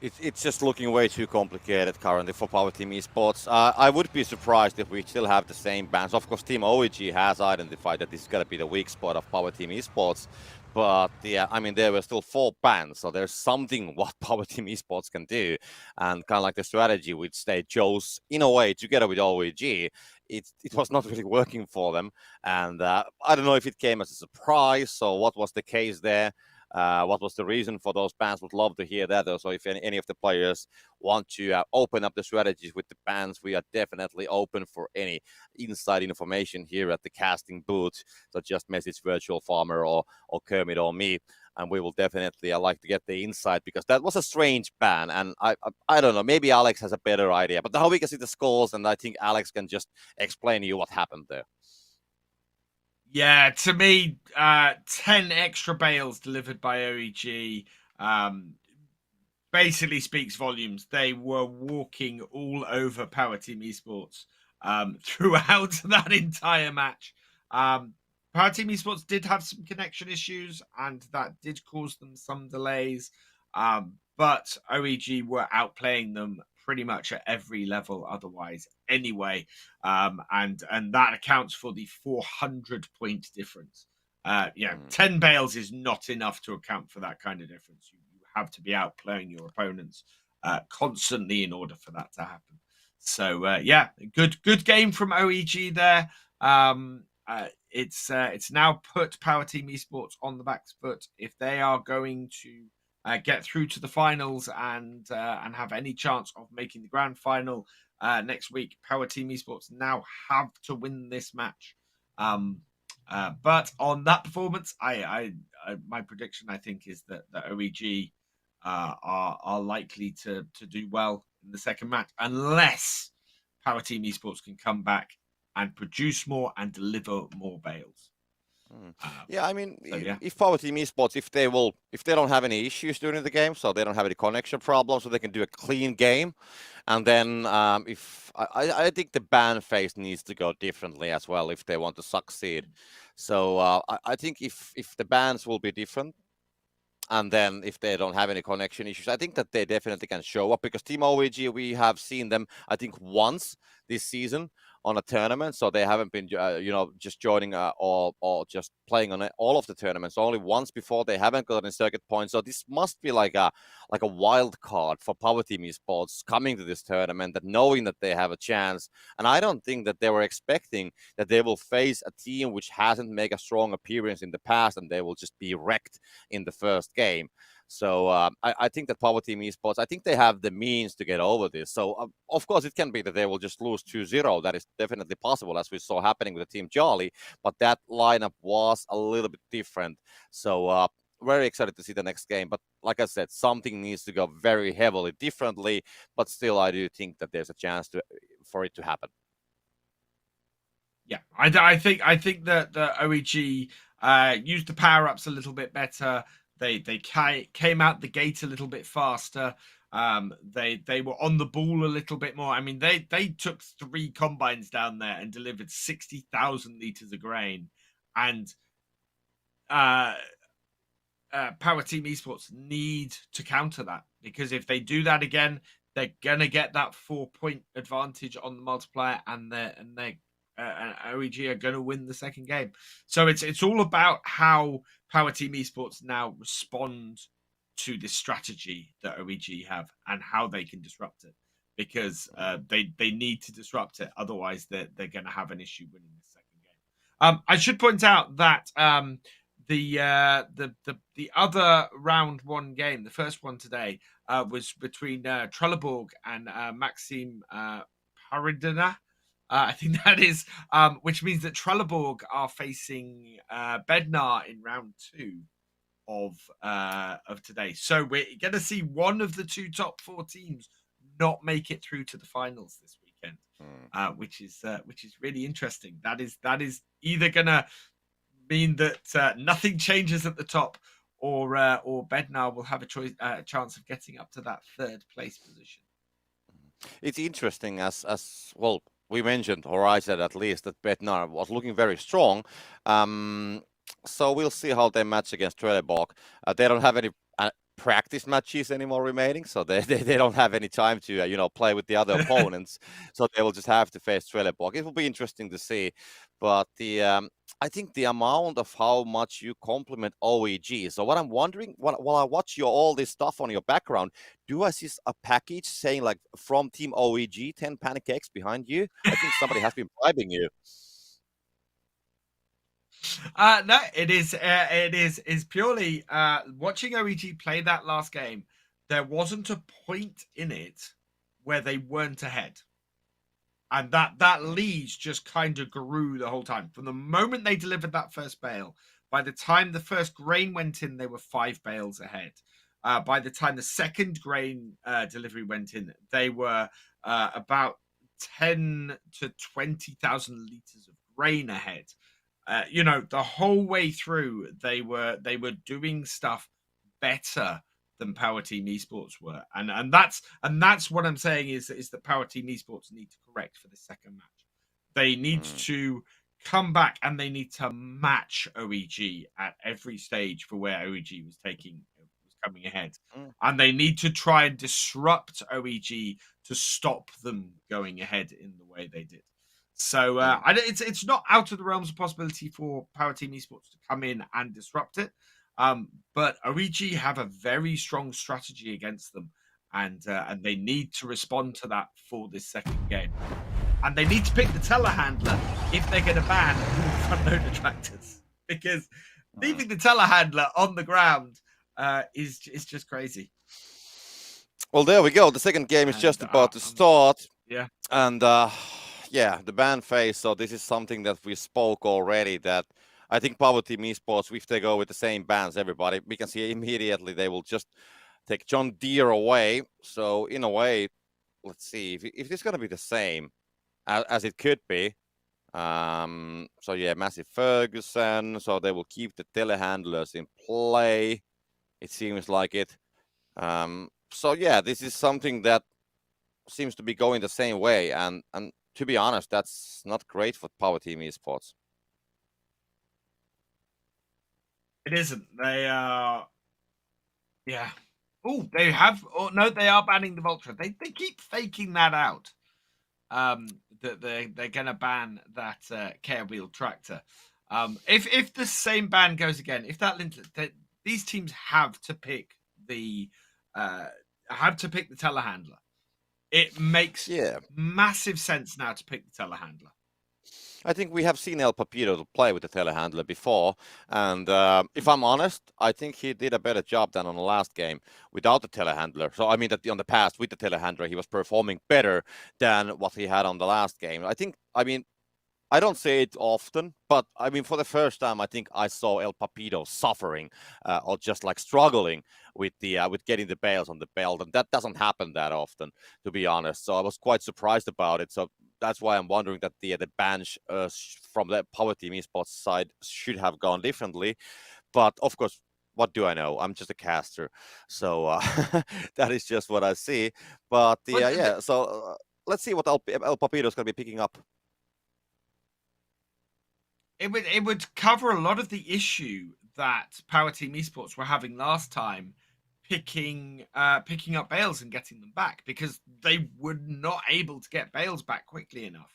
It's just looking way too complicated currently for Power Team Esports. I would be surprised if we still have the same bans. Of course, Team OEG has identified that this is going to be the weak spot of Power Team Esports. But yeah, I mean, there were still 4 bans, so there's something what Power Team Esports can do. And kind of like the strategy which they chose, in a way, together with OEG, it was not really working for them. And I don't know if it came as a surprise or what was the case there. What was the reason for those bans? Would love to hear that. Also, if any of the players want to open up the strategies with the bans, we are definitely open for any inside information here at the casting booth. So just message Virtual Farmer or Kermit or me, and we will definitely like to get the insight, because that was a strange ban, and I don't know. Maybe Alex has a better idea, but now we can see the scores, and I think Alex can just explain to you what happened there. Yeah, to me, 10 extra bales delivered by OEG basically speaks volumes. They were walking all over Power Team Esports throughout that entire match. Power Team Esports did have some connection issues, and that did cause them some delays. But OEG were outplaying them pretty much at every level otherwise anyway. And that accounts for the 400-point difference. 10 bales is not enough to account for that kind of difference. You have to be outplaying your opponents constantly in order for that to happen. So yeah, good game from OEG there. It's now put Power Team Esports on the back foot. If they are going to get through to the finals and have any chance of making the grand final next week, Power Team Esports now have to win this match. But on that performance, my prediction, I think, is that the OEG are likely to do well in the second match, unless Power Team Esports can come back and produce more and deliver more bales. Yeah, I mean, so, yeah. if Power Team Esports, if they don't have any issues during the game, so they don't have any connection problems, so they can do a clean game, and then I think the ban phase needs to go differently as well if they want to succeed. So I think if the bans will be different, and then if they don't have any connection issues, I think that they definitely can show up, because Team OEG, we have seen them, I think, once this season on a tournament. So they haven't been, just joining or just playing on all of the tournaments. Only once before. They haven't gotten circuit points. So this must be like a wild card for Power Team Esports coming to this tournament, that knowing that they have a chance. And I don't think that they were expecting that they will face a team which hasn't made a strong appearance in the past, and they will just be wrecked in the first game. So I think that Power Team Esports, I think they have the means to get over this. So of course it can be that they will just lose 2-0. That is definitely possible, as we saw happening with the Team Jolly. But that lineup was a little bit different. So very excited to see the next game. But like I said, something needs to go very heavily differently. But still, I do think that there's a chance for it to happen. Yeah, I think that the OEG used the power ups a little bit better. They came out the gate a little bit faster. They were on the ball a little bit more. I mean, they took 3 combines down there and delivered 60,000 liters of grain. And Power Team Esports need to counter that, because if they do that again, they're gonna get that 4-point advantage on the multiplier, and OEG are gonna win the second game. So it's all about how Power Team Esports now respond to this strategy that OEG have and how they can disrupt it, because they need to disrupt it, otherwise they're gonna have an issue winning the second game. I should point out that the other round one game, the first one today, was between Trelleborg and Maxime Paridina. I think that is, which means that Trelleborg are facing Bednar in round 2 of today. So we're going to see one of the 2 top 4 teams not make it through to the finals this weekend, which is really interesting. That is either going to mean that nothing changes at the top, or Bednar will have a chance of getting up to that 3rd place position. It's interesting as well. We mentioned, or I said at least, that Bednar was looking very strong. So we'll see how they match against Trelleborg. They don't have any practice matches anymore remaining, so they don't have any time to play with the other opponents. So they will just have to face Trelleborg. It will be interesting to see, but I think the amount of how much you compliment OEG. So what I'm wondering, while I watch all this stuff on your background, do I see a package saying like from Team OEG 10 pancakes behind you? I think somebody has been bribing you. No, it is purely watching OEG play that last game. There wasn't a point in it where they weren't ahead, and that lead just kind of grew the whole time. From the moment they delivered that first bale, by the time the first grain went in, they were 5 bales ahead. By the time the second grain delivery went in, they were about 10 to 20,000 liters of grain ahead. The whole way through, they were doing stuff better than Power Team Esports were, and that's what I'm saying is that Power Team Esports need to correct for the second match. They need to come back and they need to match OEG at every stage for where OEG was coming ahead, and they need to try and disrupt OEG to stop them going ahead in the way they did. So it's not out of the realms of possibility for Power Team Esports to come in and disrupt it. But OEG have a very strong strategy against them, and they need to respond to that for this second game. And they need to pick the telehandler if they're going to ban front loader tractors, because leaving the telehandler on the ground is just crazy. Well, there we go. The second game is just about to start. Yeah. And the ban phase. So this is something that we spoke already, that I think Power Team Esports, if they go with the same bans, everybody, we can see immediately they will just take John Deere away. So in a way, let's see if it's going to be the same as it could be. So yeah, Massive Ferguson. So they will keep the telehandlers in play. It seems like it. So yeah, this is something that seems to be going the same way, and to be honest, that's not great for Power Team Esports. It isn't. They are, yeah. Oh, they have. Oh no, they are banning the Vulture. They keep faking that out. That they're gonna ban that care wheel tractor. If the same ban goes again, if that these teams have to pick the telehandler. It makes massive sense now to pick the telehandler. I think we have seen El Papito to play with the telehandler before, and if I'm honest, I think he did a better job than on the last game without the telehandler. So I mean that on the past with the telehandler, he was performing better than what he had on the last game. I don't say it often, but I mean, for the first time, I think I saw El Papito suffering or just like struggling with getting the bales on the belt, and that doesn't happen that often, to be honest. So I was quite surprised about it. So that's why I'm wondering that the bench from the Power Team Esports side should have gone differently. But of course, what do I know? I'm just a caster, so that is just what I see. But so let's see what El Papito is going to be picking up. It would cover a lot of the issue that Power Team Esports were having last time, picking up bales and getting them back, because they were not able to get bales back quickly enough.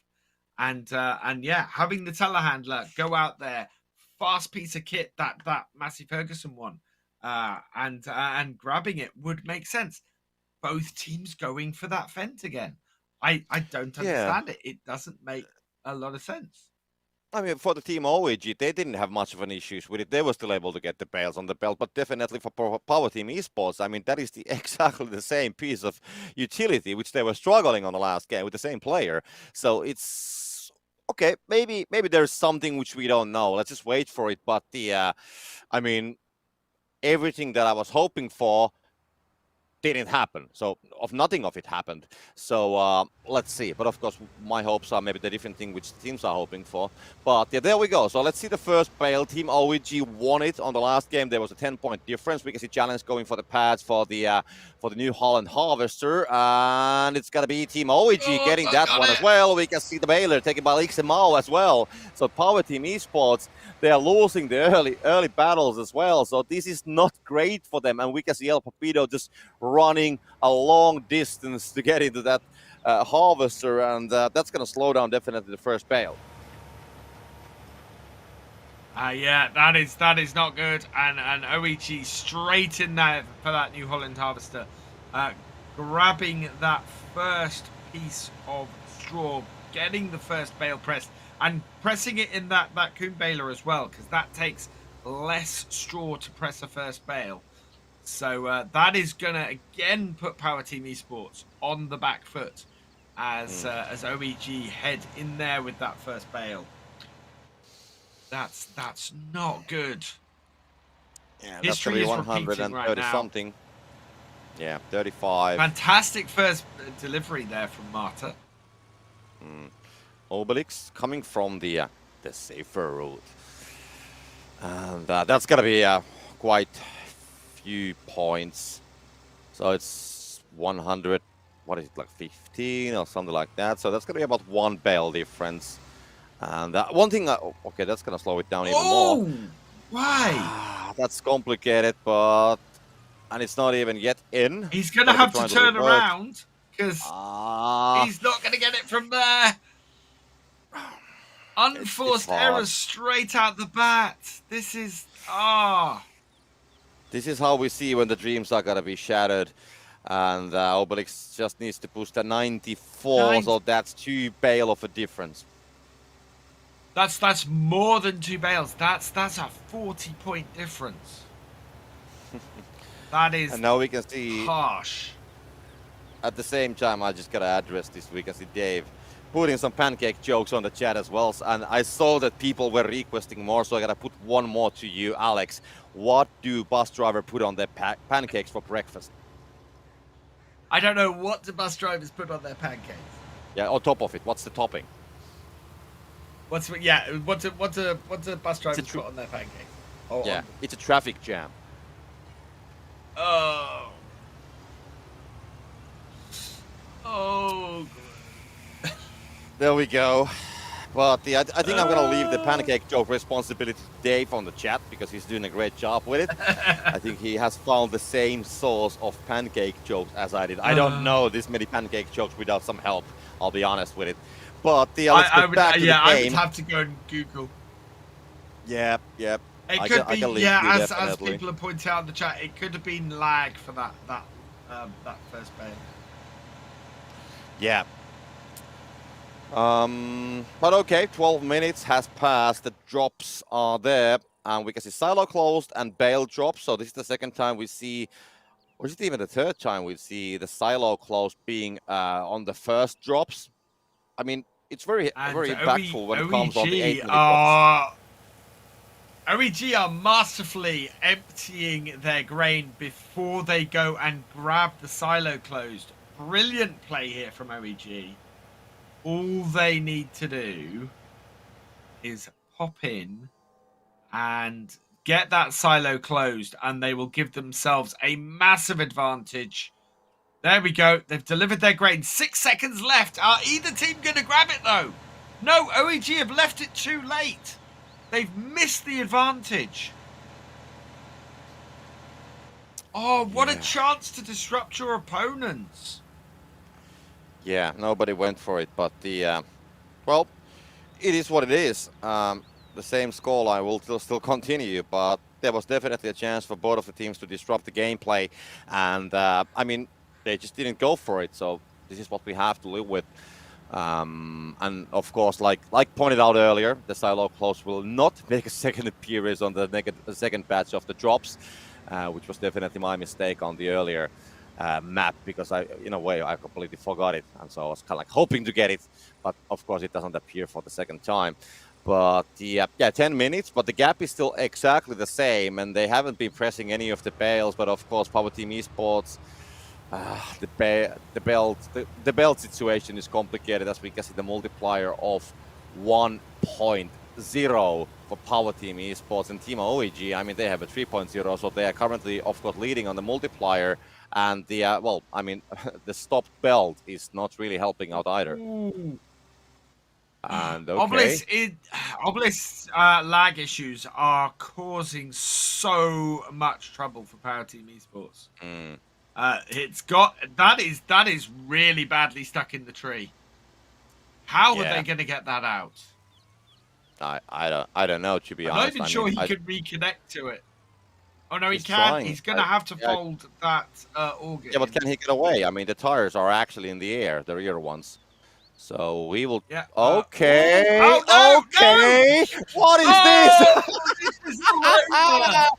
And yeah, having the telehandler go out there, fast piece of kit, that Massey Ferguson one, and grabbing it would make sense. Both teams going for that Fent again. I don't Yeah. understand it. It doesn't make a lot of sense. I mean, for the team OEG, they didn't have much of an issues with it. They were still able to get the bales on the belt, but definitely for Power Team Esports, I mean, that is exactly the same piece of utility which they were struggling on the last game with the same player. So it's okay. Maybe there's something which we don't know. Let's just wait for it. But I mean, everything that I was hoping for didn't happen. So nothing of it happened. So let's see. But of course, my hopes are maybe the different thing which teams are hoping for. But yeah, there we go. So let's see the first bale. Team OEG won it on the last game. There was a 10-point difference. We can see challenge going for the pads for the New Holland Harvester, and it's gonna be Team OEG getting that one as well. We can see the baler taken by Lixemao as well. So Power Team Esports, they are losing the early battles as well. So this is not great for them, and we can see El Papido just running a long distance to get into that harvester, and that's going to slow down definitely the first bale. Yeah, that is not good, and OEG straight in there for that New Holland Harvester, grabbing that first piece of straw, getting the first bale pressed, and pressing it in that Kuhn baler as well, because that takes less straw to press a first bale. So that is going to again put Power Team Esports on the back foot as OEG head in there with that first bale. That's not good. Yeah, History is 130 right now. Something. Yeah, 35. Fantastic first delivery there from Marta. Obelix coming from the safer route, and that's gonna be quite few points. So it's 100. What is it, like 15 or something like that? So that's gonna be about 1 bale difference. And one thing, okay, that's gonna slow it down even more. Why? That's complicated, and it's not even yet in. He's gonna have to turn around because he's not gonna get it from there. Unforced error straight out the bat. This is This is how we see when the dreams are gonna be shattered. And Obelix just needs to push the 94, so that's 2 bale of a difference. That's more than 2 bales. That's a 40-point difference. That is. And now we can see harsh. At the same time, I just gotta address this. We can see Dave putting some pancake jokes on the chat as well, and I saw that people were requesting more, so I gotta put one more to you, Alex. What do bus driver put on their pancakes for breakfast? I don't know what the bus drivers put on their pancakes. Yeah, on top of it, what's the topping? What's a bus driver put on their pancakes? It's a traffic jam. Oh, There we go. But I think I'm gonna leave the pancake joke responsibility to Dave on the chat because he's doing a great job with it. I think he has found the same source of pancake jokes as I did. I don't know this many pancake jokes without some help. I'll be honest with it. But let's get back to the game. I would have to go and Google. Yeah. It could be, as people have pointed out in the chat, it could have been lag for that first bale. Yeah. But okay, 12 minutes has passed. The drops are there, and we can see silo closed and bale drops. So this is the second time we see, or is it even the third time we see the silo closed being on the first drops? I mean, it's very impactful when it comes on the 8-minute drops. OEG are masterfully emptying their grain before they go and grab the silo closed. Brilliant play here from OEG. All they need to do is pop in and get that silo closed, and they will give themselves a massive advantage. There we go. They've delivered their grain. 6 seconds left. Are either team going to grab it, though? No, OEG have left it too late. They've missed the advantage. Oh, what a Yeah. chance to disrupt your opponents. Yeah, nobody went for it, but well, it is what it is. The same scoreline will still continue, but there was definitely a chance for both of the teams to disrupt the gameplay, and I mean, they just didn't go for it. So this is what we have to live with. And of course, like pointed out earlier, the silo close will not make a second appearance on the second batch of the drops, which was definitely my mistake on the earlier map, because in a way, I completely forgot it, and so I was kind of like hoping to get it, but of course, it doesn't appear for the second time. But yeah, 10 minutes, but the gap is still exactly the same, and they haven't been pressing any of the bales. But of course, Power Team Esports. The belt situation is complicated, as we can see the multiplier of 1.0 for Power Team Esports and Team OEG. I mean, they have a 3.0, so they are currently, of course, leading on the multiplier. And the well, I mean, the stopped belt is not really helping out either. Ooh. And okay, Obelisk's lag issues are causing so much trouble for Power Team Esports. That is really badly stuck in the tree. How are they going to get that out? I don't know, to be I'm honest. not even sure he could reconnect to it. Oh no, he He's can. trying. He's going to have to fold that organ. Yeah, but can he get away? I mean, the tires are actually in the air, the rear ones. So we will. Yeah. Okay. Oh, no, okay. no! What is This is over.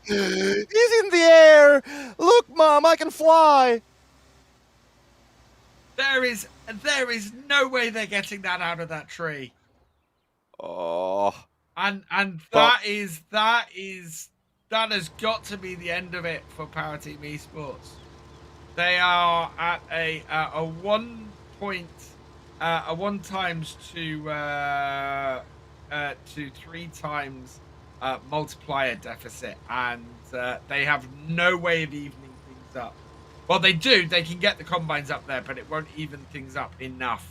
this? He's in the air. Look, Mom, I can fly. There is no way they're getting that out of that tree. Oh. And that has got to be the end of it for Power Team Esports. They are at a 1 times to 3 times multiplier deficit, and they have no way of evening things up. Well, they do. They can get the combines up there, but it won't even things up enough.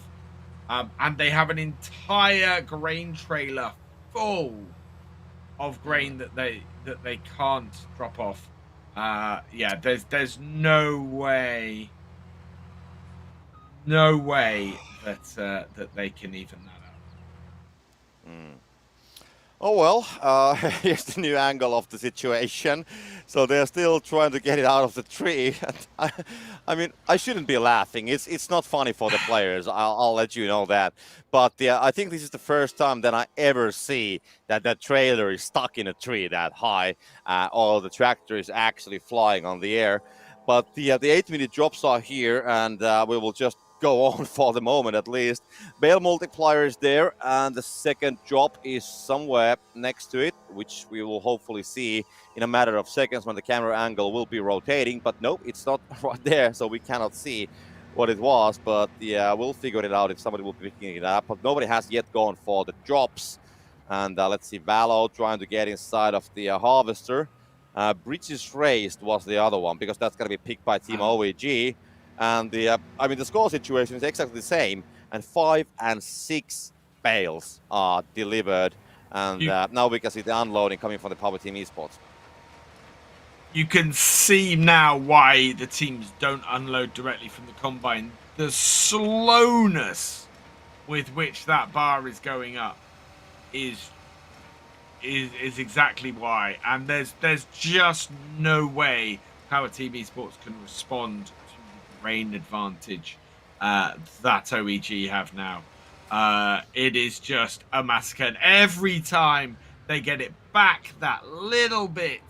And they have an entire grain trailer full of grain that they can't drop off. Yeah, there's no way that they can even that out. Oh well, here's the new angle of the situation. So they're still trying to get it out of the tree. I mean, I shouldn't be laughing. It's not funny for the players. I'll let you know that. But I think this is the first time that I ever see that trailer is stuck in a tree that high, or the tractor is actually flying on the air. But the 8-minute drops are here, and we will just go on for the moment at least. Bale multiplier is there, and the second drop is somewhere next to it, which we will hopefully see in a matter of seconds when the camera angle will be rotating. But nope, it's not right there, so we cannot see what it was. But yeah, we'll figure it out if somebody will be picking it up. But nobody has yet gone for the drops. And let's see, Valo trying to get inside of the harvester. Bridges Raised was the other one, because that's going to be picked by Team OEG. And the score situation is exactly the same, and 5 and 6 bales are delivered, and now we can see the unloading coming from the Power Team Esports. You can see now why the teams don't unload directly from the combine. The slowness with which that bar is going up is exactly why, and there's just no way Power Team Esports can respond rain advantage that OEG have now. It is just a massacre, and every time they get it back that little bit,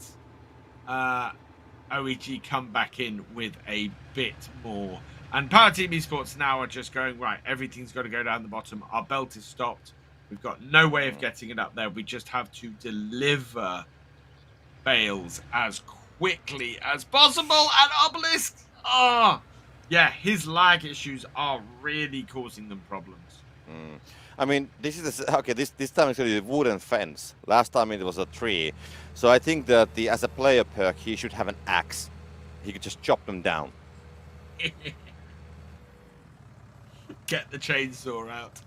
OEG come back in with a bit more. And Power Team Esports now are just going, right, everything's got to go down the bottom. Our belt is stopped. We've got no way of getting it up there. We just have to deliver bales as quickly as possible. And Obelisk, yeah, his lag issues are really causing them problems. I mean, this is this time it's going to be a wooden fence. Last time it was a tree. So I think that as a player perk, he should have an axe. He could just chop them down. Get the chainsaw out.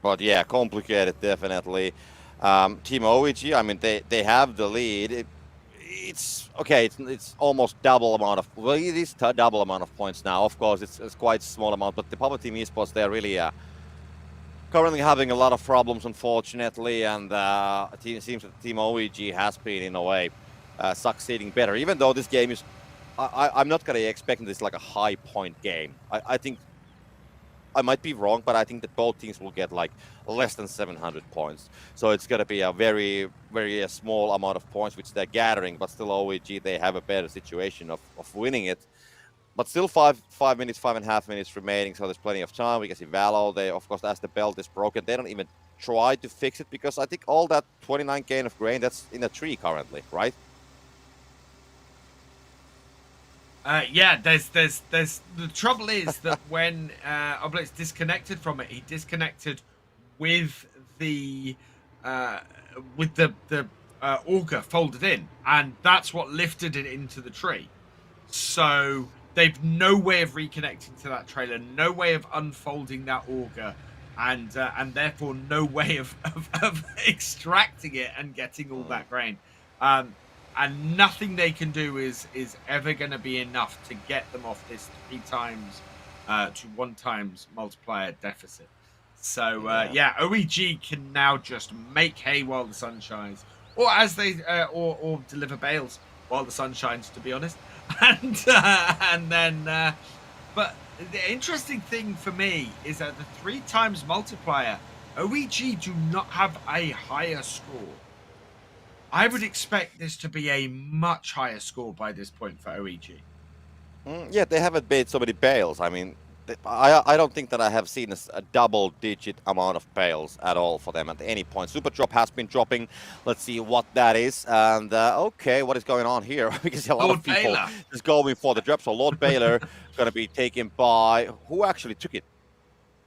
But yeah, complicated definitely. Team OEG, I mean, they have the lead. it's okay. It's almost double amount of. Well, it is double amount of points now. Of course, it's quite small amount, but the Power Team Esports, they're really currently having a lot of problems, unfortunately, and it seems that Team OEG has been in a way succeeding better. Even though this game is, I'm not gonna expect this like a high point game. I think I might be wrong, but I think that both teams will get like less than 700 points. So it's going to be a very, very small amount of points which they're gathering, but still OEG, they have a better situation of winning it. But still 5.5 minutes remaining, so there's plenty of time. We can see Valo, they, of course, as the belt is broken, they don't even try to fix it because I think all that 29 gain of grain, that's in a tree currently, right? Yeah, there's the trouble is that when Obelix disconnected from it, he disconnected with the auger folded in, and that's what lifted it into the tree. So they've no way of reconnecting to that trailer, no way of unfolding that auger, and therefore no way of extracting it and getting all that grain. And nothing they can do is ever going to be enough to get them off this 3 times to 1 times multiplier deficit. So yeah, OEG can now just make hay while the sun shines, or as they or deliver bales while the sun shines, to be honest. And then, but the interesting thing for me is that the 3 times multiplier, OEG do not have a higher score. I would expect this to be a much higher score by this point for OEG. Yeah, they haven't made so many bales. I mean, I don't think that I have seen a double-digit amount of bales at all for them at any point. Super Drop has been dropping. Let's see what that is. And okay, what is going on here? Because a lot Lord of people Baylor is going for the drop. So Lord Baylor going to be taken by who actually took it?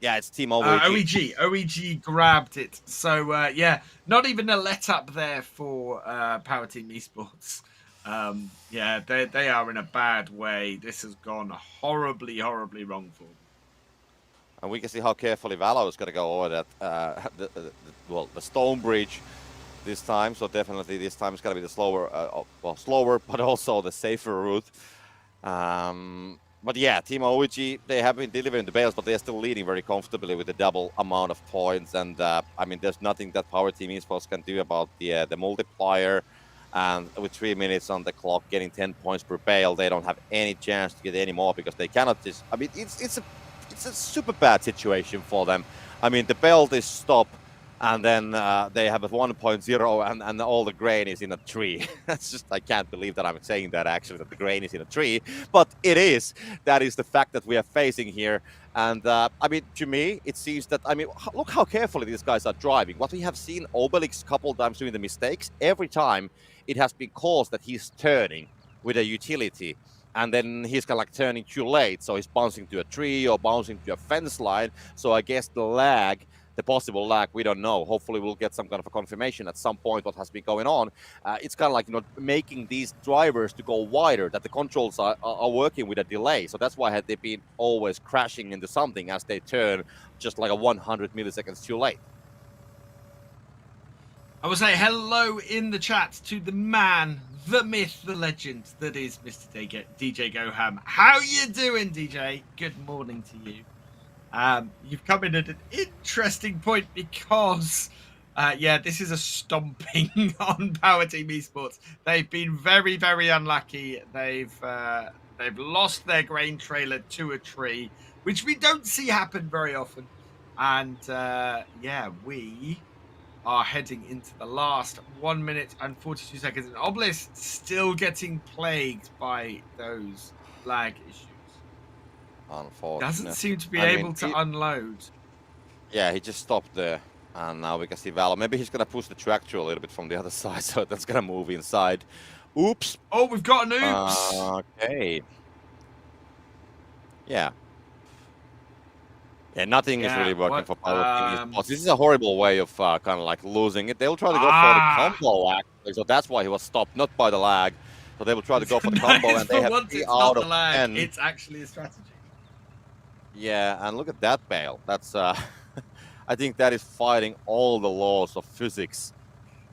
Yeah, it's Team OEG. OEG grabbed it. So yeah, not even a let up there for Power Team Esports. Yeah, they are in a bad way. This has gone horribly wrong for them. And we can see how carefully Valo is going to go over that, the stone bridge this time. So definitely this time it's going to be the slower, but also the safer route. But yeah, Team OEG, they have been delivering the bales, but they're still leading very comfortably with the double amount of points. And I mean, there's nothing that Power Team Esports can do about the multiplier. And with 3 minutes on the clock, getting 10 points per bale, they don't have any chance to get any more because they cannot just. I mean, it's a super bad situation for them. I mean, the belt is stopped, and then they have a 1.0, and all the grain is in a tree. That's just, I can't believe that I'm saying that actually, that the grain is in a tree, but it is. That is the fact that we are facing here. And I mean, to me, it seems that, I mean, look how carefully these guys are driving. What we have seen Obelix a couple times doing the mistakes, every time it has been caused that he's turning with a utility. And then he's kind of like turning too late. So he's bouncing to a tree or bouncing to a fence line. So I guess the possible lag, we don't know. Hopefully we'll get some kind of a confirmation at some point what has been going on. It's kind of like, making these drivers to go wider, that the controls are working with a delay. So that's why they've been always crashing into something as they turn just like a 100 milliseconds too late. I will say hello in the chat to the man, the myth, the legend that is Mr. DJ Goham. How you doing, DJ? Good morning to you. You've come in at an interesting point because, yeah, this is a stomping on Power Team Esports. They've been very unlucky. They've lost their grain trailer to a tree, which we don't see happen very often. And yeah, we are heading into the last 1 minute and 42 seconds. And Obelisk still getting plagued by those lag issues. Unfortunately. Doesn't seem to be able to unload. Yeah, he just stopped there. And now we can see Valo. Maybe he's going to push the tractor a little bit from the other side, so that's going to move inside. Oops. Oh, we've got an oops. Okay. Yeah. Yeah, nothing is really working for Power Team Esports. This is a horrible way of kind of like losing it. They will try to go for the combo, actually. So that's why he was stopped, not by the lag. So they will try to go for the combo, and they have 3 out of 10. It's actually a strategy. Yeah, and look at that bale. That's, I think that is fighting all the laws of physics.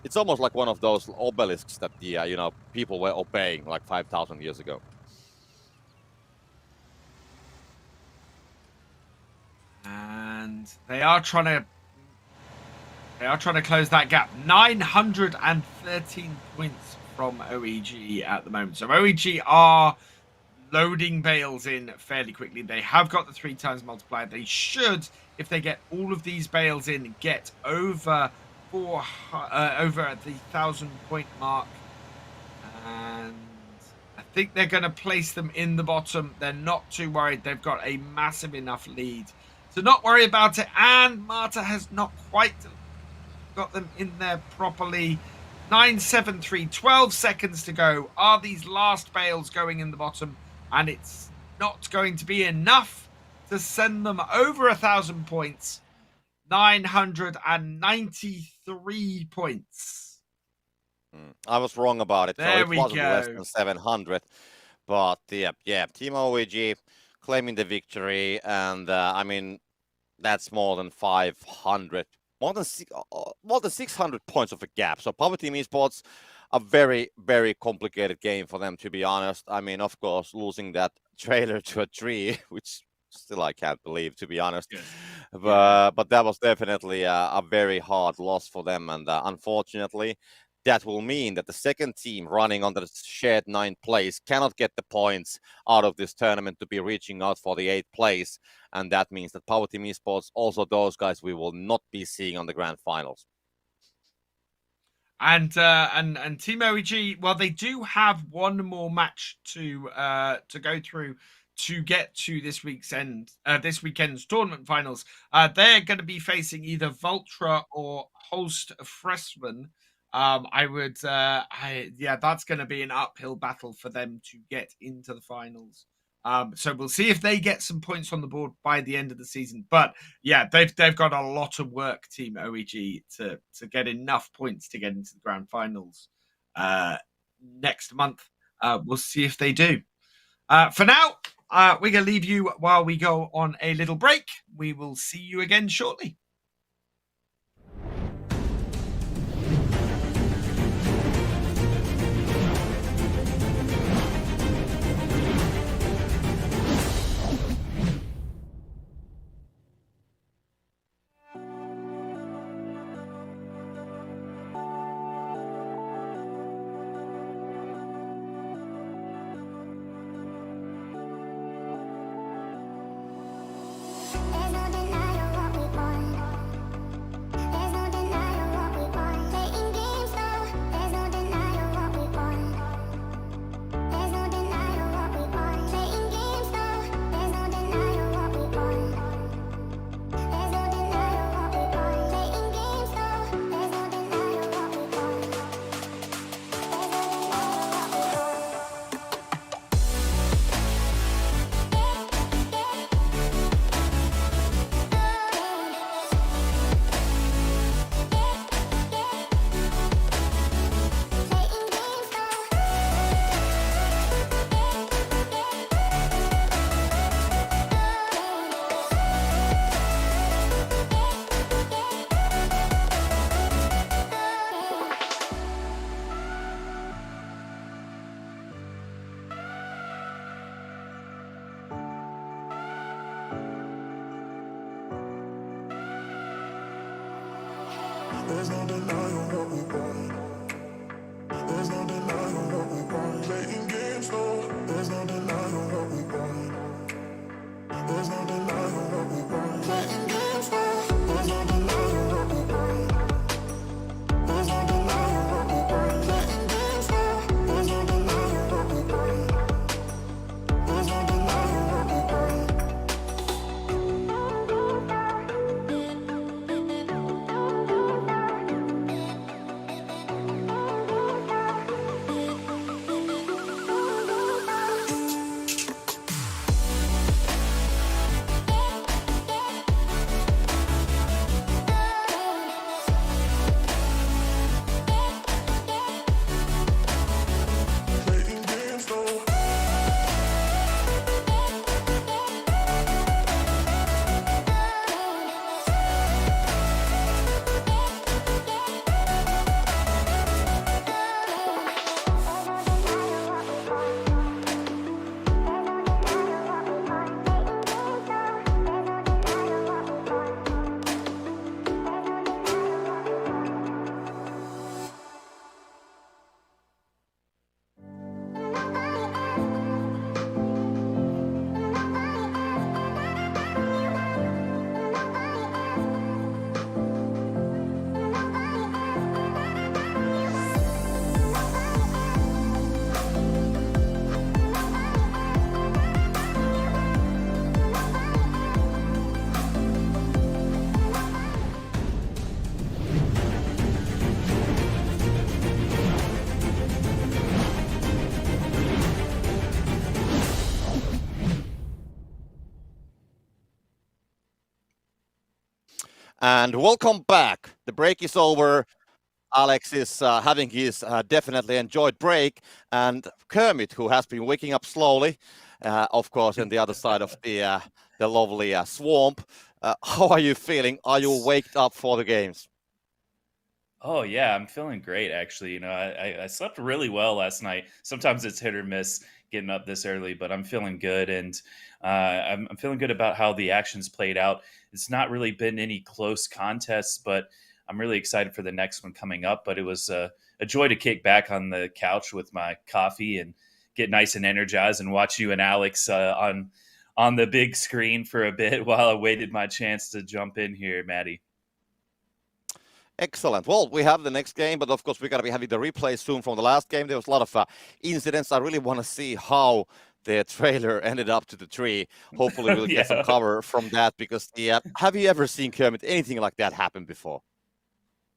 it's almost like one of those obelisks that the people were obeying like 5,000 years ago. And they are trying to close that gap. 913 points from OEG at the moment. So OEG are loading bales in fairly quickly. They have got the 3 times multiplier. They should, if they get all of these bales in, get over the 1,000 point mark. And I think they're going to place them in the bottom. They're not too worried. They've got a massive enough lead to not worry about it. And Marta has not quite got them in there properly. 973, 12 seconds to go. Are these last bales going in the bottom? And it's not going to be enough to send them over 1,000 points. 993 points. I was wrong about it. There so it we wasn't go. less than 700. But yeah, Team OEG claiming the victory. And I mean, that's more than 500. More than 600 points of a gap. So Power Team Esports, a very, very complicated game for them, to be honest. I mean, of course, losing that trailer to a tree, which still I can't believe, to be honest. Yes. But that was definitely a very hard loss for them. And unfortunately, that will mean that the second team running on the shared 9th place cannot get the points out of this tournament to be reaching out for the 8th place. And that means that Power Team Esports, also those guys we will not be seeing on the grand finals. And Team OEG, well, they do have one more match to go through to get to this weekend's tournament finals. They're going to be facing either Vultra or Holst Freshman. that's going to be an uphill battle for them to get into the finals. So we'll see if they get some points on the board by the end of the season. But yeah, they've got a lot of work, Team OEG, to get enough points to get into the grand finals next month. We'll see if they do. For now, we're going to leave you while we go on a little break. We will see you again shortly. There's no denying what we want. There's no denying what we want. Playing games, no. There's no denying what we want. There's no denying what we want. Playing games, no. There's no denying what we want. There's no denying what we want. Playing games, no. There's no denying what we want. There's no denying what we want. And welcome back. The break is over. Alex is having his definitely enjoyed break, and Kermit, who has been waking up slowly, of course, on the other side of the lovely swamp. How are you feeling? Are you waked up for the games? Oh yeah, I'm feeling great actually. I slept really well last night. Sometimes it's hit or miss getting up this early, but I'm feeling good, and I'm feeling good about how the actions played out. It's not really been any close contests, but I'm really excited for the next one coming up. But it was a joy to kick back on the couch with my coffee and get nice and energized and watch you and Alex on the big screen for a bit while I waited my chance to jump in here, Maddie. Excellent. Well, we have the next game, but of course we're going to be having the replay soon from the last game. There was a lot of incidents. I really want to see how the trailer ended up to the tree. Hopefully we'll get some Yeah. cover from that because have you ever seen Kermit anything like that happen before?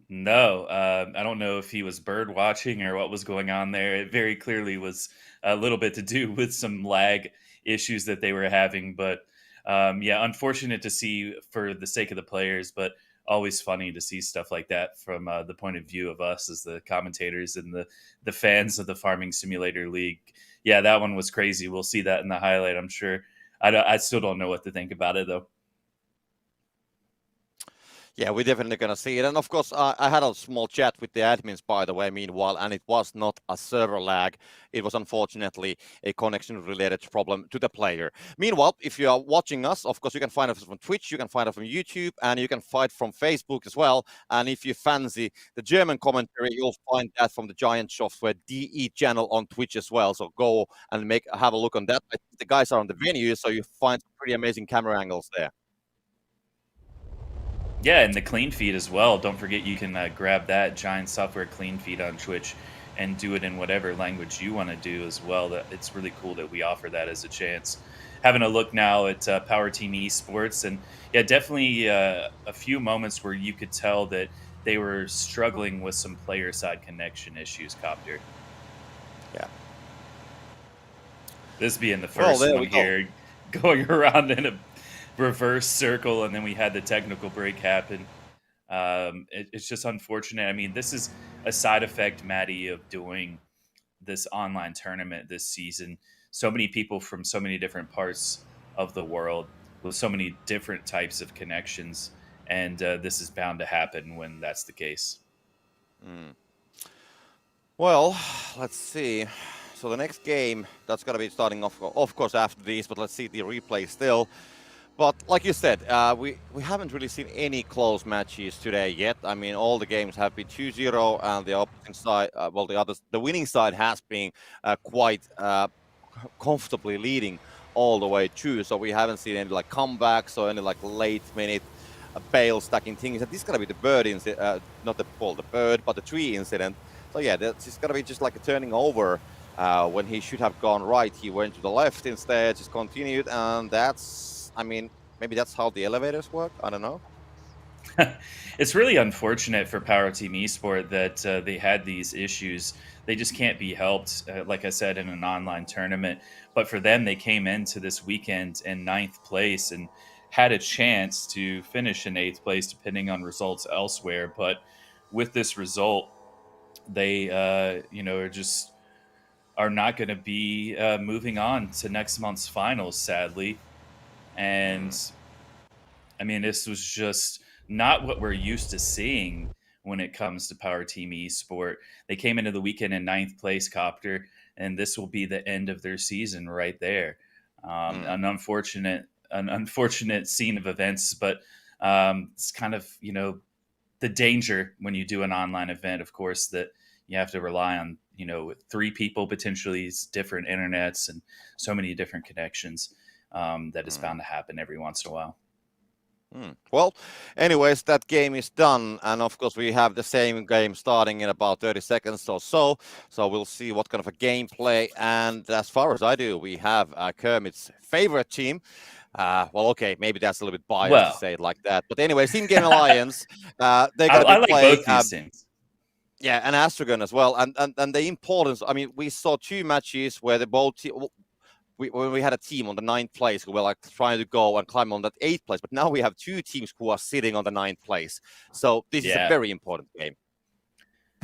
No, I don't know if he was bird watching or what was going on there. It very clearly was a little bit to do with some lag issues that they were having. But yeah, unfortunate to see for the sake of the players, but always funny to see stuff like that from the point of view of us as the commentators and the fans of the Farming Simulator League. Yeah, that one was crazy. We'll see that in the highlight, I'm sure. I still don't know what to think about it, though. Yeah, we're definitely going to see it. And of course, I had a small chat with the admins, by the way, meanwhile, and it was not a server lag. It was unfortunately a connection related problem to the player. Meanwhile, if you are watching us, of course, you can find us from Twitch, you can find us from YouTube, and you can find from Facebook as well. And if you fancy the German commentary, you'll find that from the Giant Software DE channel on Twitch as well. So go and have a look on that. The guys are on the venue, so you find some pretty amazing camera angles there. Yeah, and the clean feed as well. Don't forget you can grab that Giant Software clean feed on Twitch and do it in whatever language you want to do as well. That it's really cool that we offer that as a chance. Having a look now at Power Team Esports, and yeah, definitely a few moments where you could tell that they were struggling with some player side connection issues. Copter. Yeah. This being the first there one we go. here, going around in a reverse circle, and then we had the technical break happen. It's just unfortunate. I mean, this is a side effect, Maddie, of doing this online tournament this season. So many people from so many different parts of the world with so many different types of connections, and this is bound to happen when that's the case. Well, let's see. So the next game, that's going to be starting off, of course, after these, but let's see the replay still. But like you said, we haven't really seen any close matches today yet. I mean, all the games have been 2-0, and the opposing side, the winning side has been quite comfortably leading all the way through. So we haven't seen any like comebacks or any like late minute bail stacking things. And this is gonna be the bird incident, not the bird, but the tree incident. So yeah, that's gonna be just like a turning over. When he should have gone right, he went to the left instead, just continued, and that's, I mean, maybe that's how the elevators work. I don't know. It's really unfortunate for Power Team Esport that they had these issues. They just can't be helped, like I said, in an online tournament. But for them, they came into this weekend in 9th place and had a chance to finish in 8th place, depending on results elsewhere. But with this result, they, are not going to be moving on to next month's finals, sadly. And I mean, this was just not what we're used to seeing when it comes to Power Team Esport. They came into the weekend in 9th place, Copter, and this will be the end of their season right there. An unfortunate scene of events, but it's kind of, the danger when you do an online event, of course, that you have to rely on, 3 people, potentially different internets and so many different connections that is bound to happen every once in a while. Well, anyways, that game is done, and of course we have the same game starting in about 30 seconds or so. So we'll see what kind of a gameplay. And as far as I do, we have Kermit's favorite team. Well, okay, maybe that's a little bit biased to say it like that. But anyways, Team Game Alliance, they're going to be playing. Both these teams. Yeah, and Astragon as well. And the importance, I mean, we saw 2 matches where when we had a team on the 9th place who were like trying to go and climb on that 8th place, but now we have 2 teams who are sitting on the 9th place. So this is a very important game.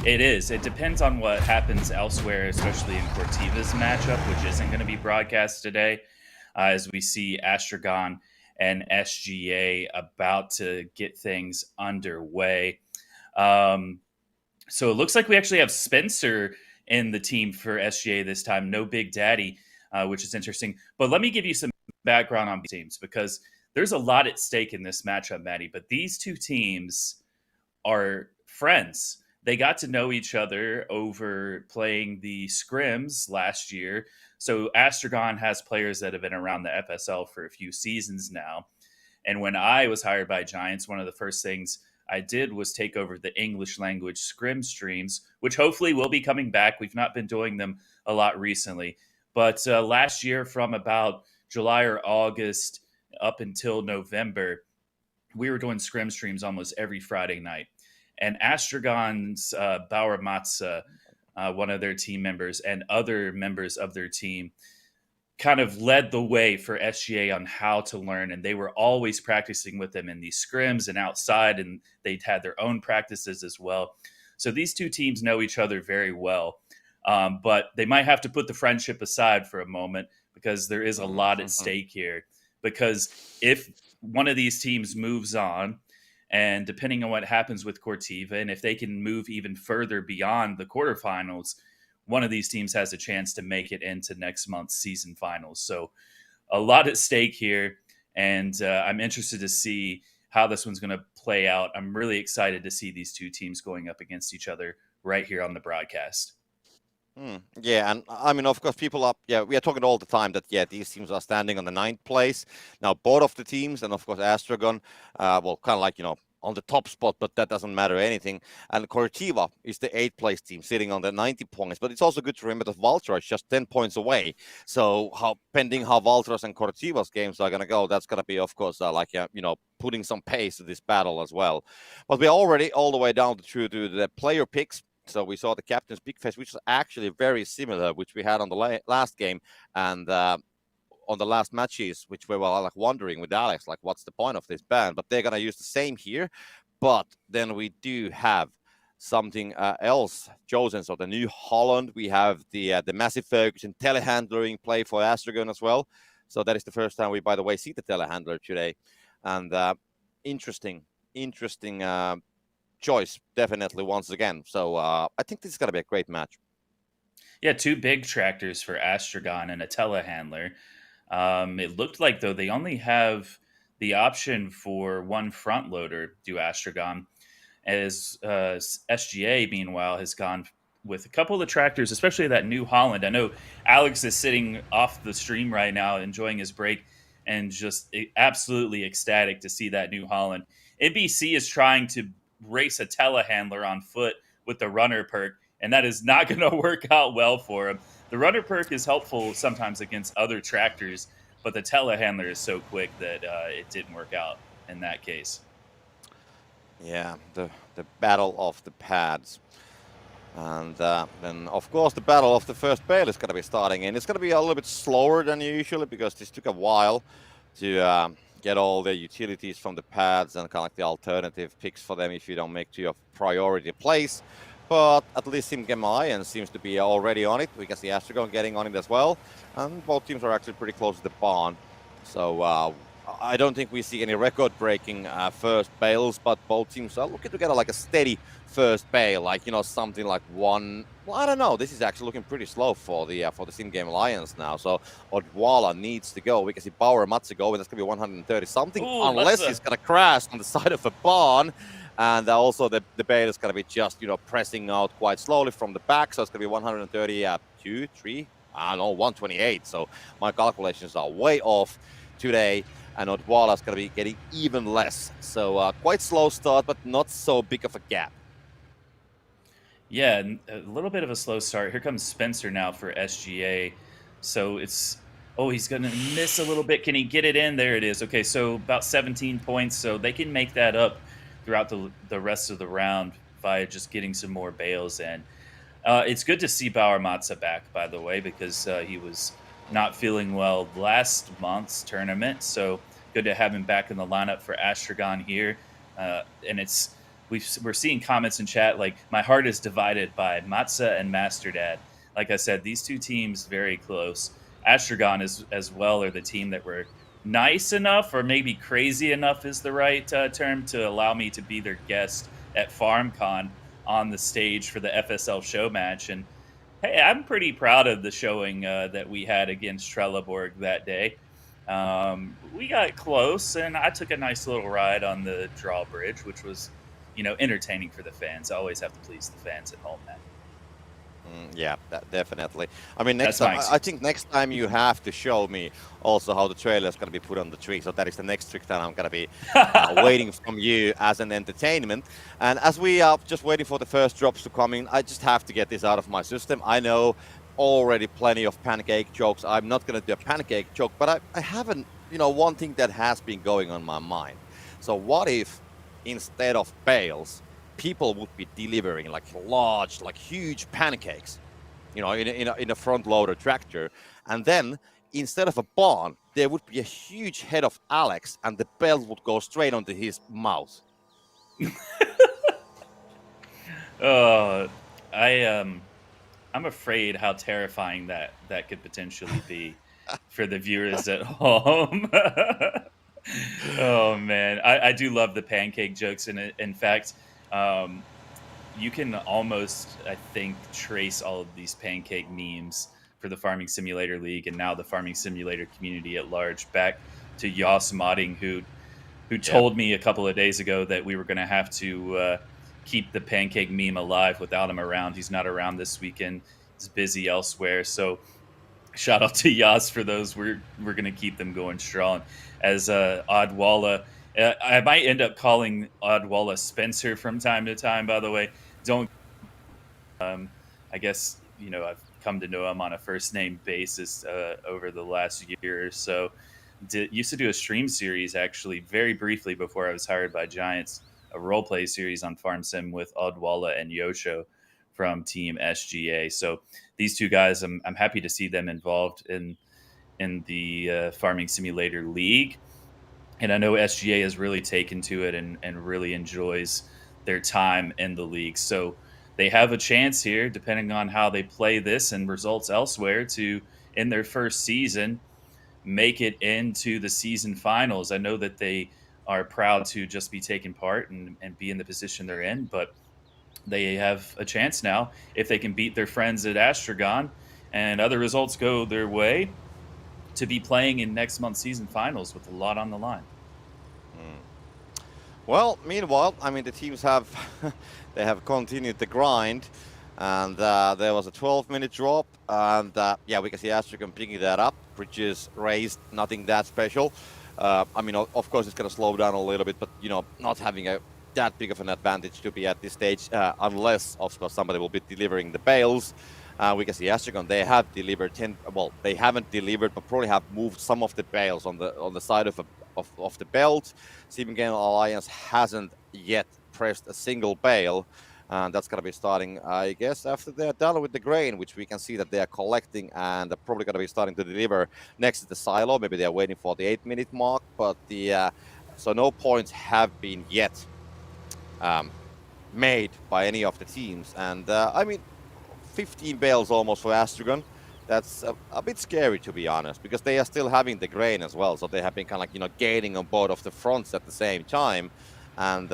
It is. It depends on what happens elsewhere, especially in Cortiva's matchup, which isn't going to be broadcast today, as we see Astragon and SGA about to get things underway. So it looks like we actually have Spencer in the team for SGA this time. No Big Daddy, which is interesting. But let me give you some background on teams, because there's a lot at stake in this matchup, Maddie. But these two teams are friends. They got to know each other over playing the scrims last year. So Astragon has players that have been around the FSL for a few seasons now. And when I was hired by Giants, one of the first things I did was take over the English language scrim streams, which hopefully will be coming back. We've not been doing them a lot recently. But last year, from about July or August up until November, we were doing scrim streams almost every Friday night. And Astragon's Bauer Matza, one of their team members, and other members of their team kind of led the way for SGA on how to learn. And they were always practicing with them in these scrims and outside, and they'd had their own practices as well. So these two teams know each other very well. But they might have to put the friendship aside for a moment, because there is a lot at stake here. Because if one of these teams moves on, and depending on what happens with Cortiva, and if they can move even further beyond the quarterfinals, one of these teams has a chance to make it into next month's season finals. So a lot at stake here, and I'm interested to see how this one's going to play out. I'm really excited to see these two teams going up against each other right here on the broadcast. Yeah, and I mean, of course, we are talking all the time that, these teams are standing on the 9th place. Now, both of the teams, and of course, Astragon, well, kind of like, on the top spot, but that doesn't matter anything. And Cortiva is the 8th place team sitting on the 90 points. But it's also good to remember that Valtra is just 10 points away. So pending how Valtra's and Cortiva's games are going to go, that's going to be, of course, putting some pace to this battle as well. But we're already all the way down to the player picks. So we saw the captain's pick phase, which is actually very similar, which we had on the last game and on the last matches, which we were like wondering with Alex, like, what's the point of this ban? But they're going to use the same here. But then we do have something else chosen. So the New Holland, we have the massive Ferguson telehandler in play for Astragon as well. So that is the first time we, by the way, see the telehandler today. And interesting choice, definitely, once again. So I think this is going to be a great match. Yeah, 2 big tractors for Astragon and a telehandler. It looked like, though, they only have the option for 1 front loader, do Astragon, as SGA, meanwhile, has gone with a couple of the tractors, especially that New Holland. I know Alex is sitting off the stream right now, enjoying his break, and just absolutely ecstatic to see that New Holland. NBC is trying to race a telehandler on foot with the runner perk, and that is not going to work out well for him. The runner perk is helpful sometimes against other tractors, but the telehandler is so quick that it didn't work out in that case. Yeah, the battle of the pads. And then, of course, the battle of the first bale is going to be starting, and it's going to be a little bit slower than usually, because this took a while to get all the utilities from the pads and kind of like the alternative picks for them if you don't make to your priority place. But at least Team Alliance seems to be already on it. We can see Astragon getting on it as well. And both teams are actually pretty close to the barn. So I don't think we see any record-breaking first bales, but both teams are looking to get like a steady first bale, like, something like 1. Well, I don't know. This is actually looking pretty slow for the Sim Game Alliance now. So Odwalla needs to go. We can see Bauer Matza go, and that's going to be 130 something, unless he's going to crash on the side of a barn. And also the bale is going to be just, pressing out quite slowly from the back. So it's going to be 132, 3, I don't know, 128. So my calculations are way off today. And Odwalla is going to be getting even less. So quite slow start, but not so big of a gap. Yeah, a little bit of a slow start. Here comes Spencer now for SGA. So it's, he's going to miss a little bit. Can he get it in? There it is. Okay, so about 17 points. So they can make that up throughout the rest of the round via just getting some more bales in. It's good to see Bauer Matza back, by the way, because he was not feeling well last month's tournament. So good to have him back in the lineup for Astragon here. And we're seeing comments in chat like my heart is divided by Matza and Masterdad. Like I said, these two teams very close. Astragon is as well are the team that were nice enough, or maybe crazy enough is the right term, to allow me to be their guest at FarmCon on the stage for the FSL show match. And hey, I'm pretty proud of the showing that we had against Trelleborg that day. We got close, and I took a nice little ride on the drawbridge, which was, entertaining for the fans. I always have to please the fans at home, Matt. Yeah, definitely. I mean, next That's my time, I excuse. think next time you have to show me also how the trailer is going to be put on the tree. So that is the next trick that I'm going to be waiting from you as an entertainment. And as we are just waiting for the first drops to come in, I just have to get this out of my system. I know already plenty of pancake jokes. I'm not going to do a pancake joke, but I haven't, one thing that has been going on my mind. So what if instead of bales, people would be delivering like large, like huge pancakes, in a front loader tractor, and then instead of a barn, there would be a huge head of Alex, and the belt would go straight onto his mouth. I'm afraid how terrifying that could potentially be for the viewers at home. Oh man, I do love the pancake jokes, and in fact, you can almost, I think, trace all of these pancake memes for the Farming Simulator League and now the Farming Simulator community at large back to Jos Modding, who told me a couple of days ago that we were going to have to keep the pancake meme alive without him around. He's not around this weekend. He's busy elsewhere. So shout out to Yas for those. We're going to keep them going strong. As Oddwalla, I might end up calling Oddwalla Spencer from time to time, by the way. Don't I guess I've come to know him on a first name basis over the last year or so. Used to do a stream series actually very briefly before I was hired by Giants, a role play series on Farm Sim with Oddwalla and Yosho from Team SGA. So these two guys, I'm happy to see them involved in the Farming Simulator League. And I know SGA has really taken to it and really enjoys their time in the league. So they have a chance here, depending on how they play this and results elsewhere, to, in their first season, make it into the season finals. I know that they are proud to just be taking part and be in the position they're in, but they have a chance now if they can beat their friends at Astragon and other results go their way to be playing in next month's season finals with a lot on the line. Well, meanwhile, I mean, the teams have they have continued the grind, and there was a 12-minute drop, and yeah, we can see Astragon picking that up. Bridges raised, nothing that special. I mean, of course, it's going to slow down a little bit, but not having that big of an advantage to be at this stage, unless, of course, somebody will be delivering the bales. We can see Astragon, they have delivered 10. Well, they haven't delivered, but probably have moved some of the bales on the side of the belt. Steam Game Alliance hasn't yet pressed a single bale. And that's going to be starting, I guess, after they're done with the grain, which we can see that they are collecting, and they're probably going to be starting to deliver next to the silo. Maybe they're waiting for the 8-minute mark, but so no points have been yet made by any of the teams. And I mean, 15 bales almost for Astragon. That's a bit scary, to be honest, because they are still having the grain as well. So they have been kind of like, gaining on both of the fronts at the same time. And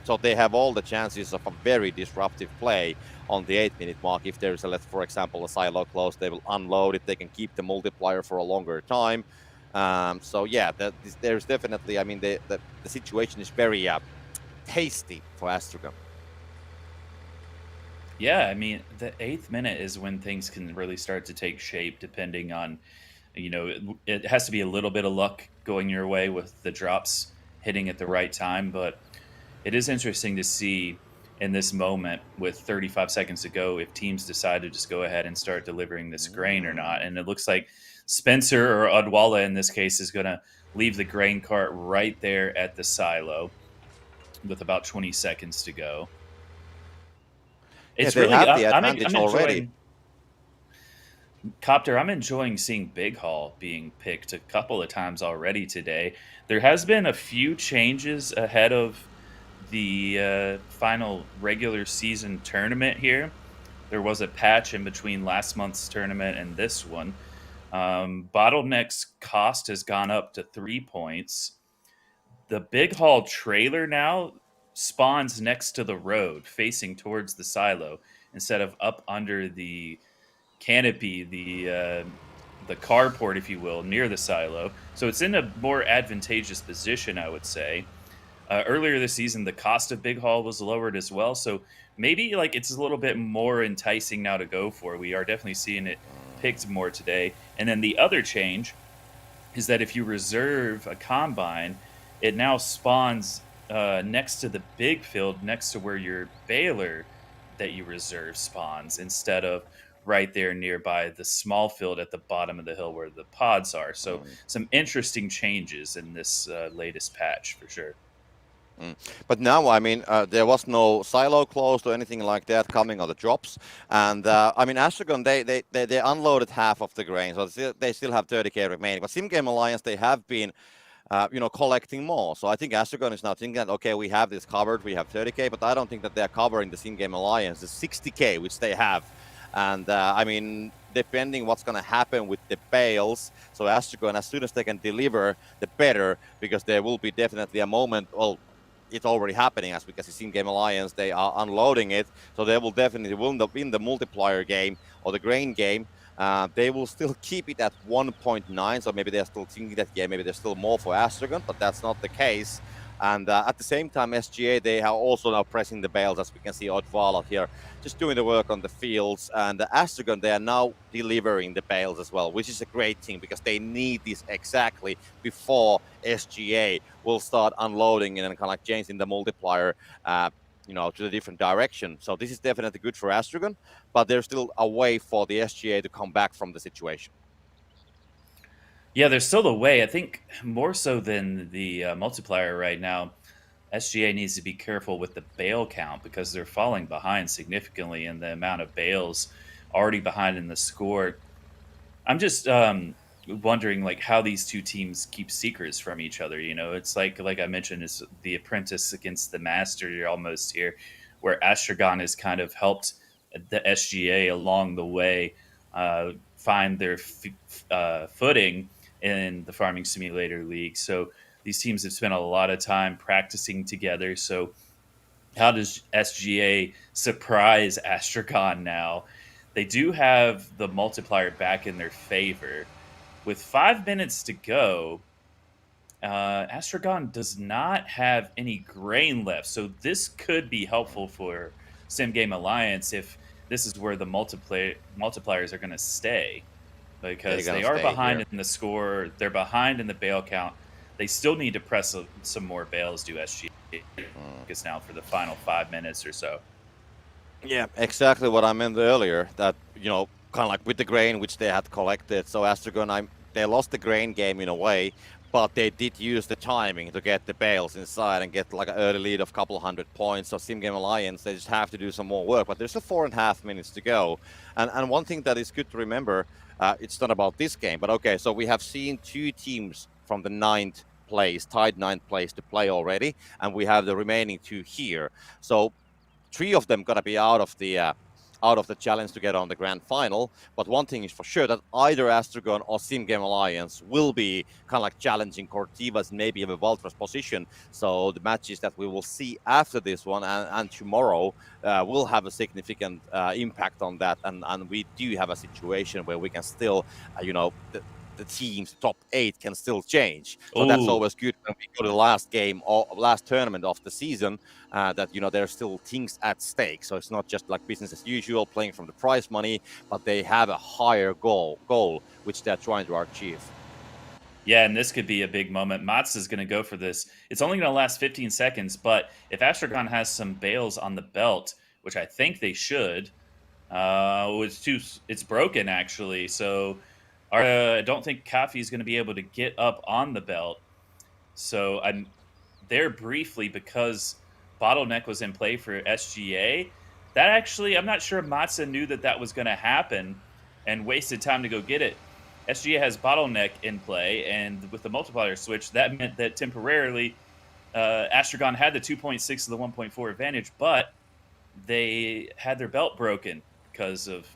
so they have all the chances of a very disruptive play on the 8-minute mark. If there is, for example, a silo close, they will unload it. They can keep the multiplier for a longer time. So yeah, there's definitely, I mean, the situation is very tasty for Astragon. Yeah, I mean, the 8th minute is when things can really start to take shape, depending on, it has to be a little bit of luck going your way with the drops hitting at the right time. But it is interesting to see in this moment with 35 seconds to go if teams decide to just go ahead and start delivering this grain or not. And it looks like Spencer, or Oddwalla in this case, is going to leave the grain cart right there at the silo with about 20 seconds to go. It's Yeah, they really, have the I'm advantage already. Copter, I'm enjoying seeing Big Hall being picked a couple of times already today. There has been a few changes ahead of the final regular season tournament here. There was a patch in between last month's tournament and this one. Bottleneck's cost has gone up to 3 points. The Big Hall trailer now spawns next to the road, facing towards the silo, instead of up under the canopy, the carport, if you will, near the silo. So it's in a more advantageous position, I would say. Earlier this season, the cost of Big Hall was lowered as well, so maybe like it's a little bit more enticing now to go for. We are definitely seeing it picked more today. And then the other change is that if you reserve a combine, it now spawns next to the big field, next to where your baler that you reserve spawns, instead of right there nearby the small field at the bottom of the hill where the pods are. So some interesting changes in this latest patch for sure. But now, I mean, there was no silo closed or anything like that coming on the drops. And I mean, Astragon, they unloaded half of the grain, so they still have 30k remaining. But Sim Game Alliance, they have been, collecting more. So I think Astragon is now thinking that, okay, we have this covered, we have 30k, but I don't think that they're covering the Sim Game Alliance, the 60k, which they have. And I mean, depending what's going to happen with the bales, so Astragon, as soon as they can deliver, the better, because there will be definitely a moment, well, it's already happening, as we can see in Game Alliance, they are unloading it, so they will definitely win the multiplier game or the grain game. They will still keep it at 1.9, so maybe they're still thinking that, yeah, maybe there's still more for Astragon, but that's not the case. And at the same time, SGA, they are also now pressing the bales, as we can see Oddvala here, just doing the work on the fields. And Astragon, they are now delivering the bales as well, which is a great thing, because they need this exactly before SGA will start unloading and kind of like changing the multiplier, to the different direction. So this is definitely good for Astragon, but there's still a way for the SGA to come back from the situation. Yeah, there's still a way. I think more so than the multiplier right now, SGA needs to be careful with the bale count, because they're falling behind significantly in the amount of bales already behind in the score. I'm just wondering like how these two teams keep secrets from each other. It's like I mentioned, it's the apprentice against the master almost here, where Astragon has kind of helped the SGA along the way find their footing in the Farming Simulator League. So these teams have spent a lot of time practicing together. So how does SGA surprise Astragon now? They do have the multiplier back in their favor. With 5 minutes to go, Astragon does not have any grain left. So this could be helpful for Sim Game Alliance if this is where the multipliers are going to stay, because they are behind in the score. They're behind in the bale count. They still need to press some more bales to SGA. Because now for the final 5 minutes or so. Yeah, exactly what I meant earlier. That, kind of like with the grain which they had collected. So Astragon, they lost the grain game in a way, but they did use the timing to get the bales inside and get like an early lead of a couple 100 points. So Sim Game Alliance, they just have to do some more work. But there's still 4.5 minutes to go. And one thing that is good to remember, it's not about this game, but okay, so we have seen two teams from the tied ninth place to play already, and we have the remaining two here. So 3 of them gonna be out of the challenge to get on the grand final. But one thing is for sure, that either Astragon or Sim Game Alliance will be kind of like challenging Cortivas, maybe even Valtra's position. So the matches that we will see after this one and tomorrow will have a significant impact on that. And we do have a situation where we can still, the team's top 8 can still change. So that's always good when we go to the last game or last tournament of the season, that, there's still things at stake. So it's not just like business as usual, playing from the prize money, but they have a higher goal which they're trying to achieve. Yeah, and this could be a big moment. Mats is going to go for this. It's only going to last 15 seconds, but if Astragon has some bales on the belt, which I think they should, it's broken actually. So I don't think Kafi is going to be able to get up on the belt. So I'm there briefly because Bottleneck was in play for SGA. That actually, I'm not sure Matza knew that was going to happen. and wasted time to go get it. SGA has bottleneck in play, and with the multiplier switch, that meant that temporarily Astragon had the 2.6 to the 1.4 advantage, but they had their belt broken because of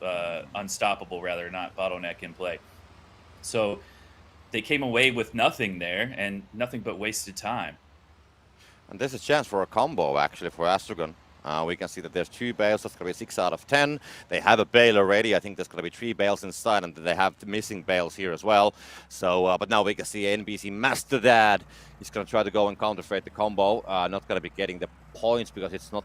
unstoppable, rather, not bottleneck in play. So they came away with nothing there and nothing but wasted time. And there's a chance for a combo actually for Astragon. We can see that there's 2 bales. That's going to be 6 out of 10. They have a bale already. I think there's going to be 3 bales inside, and they have the missing bales here as well. So, but now we can see NBC Master Dad. He's going to try to go and counterfeit the combo. Not going to be getting the points because it's not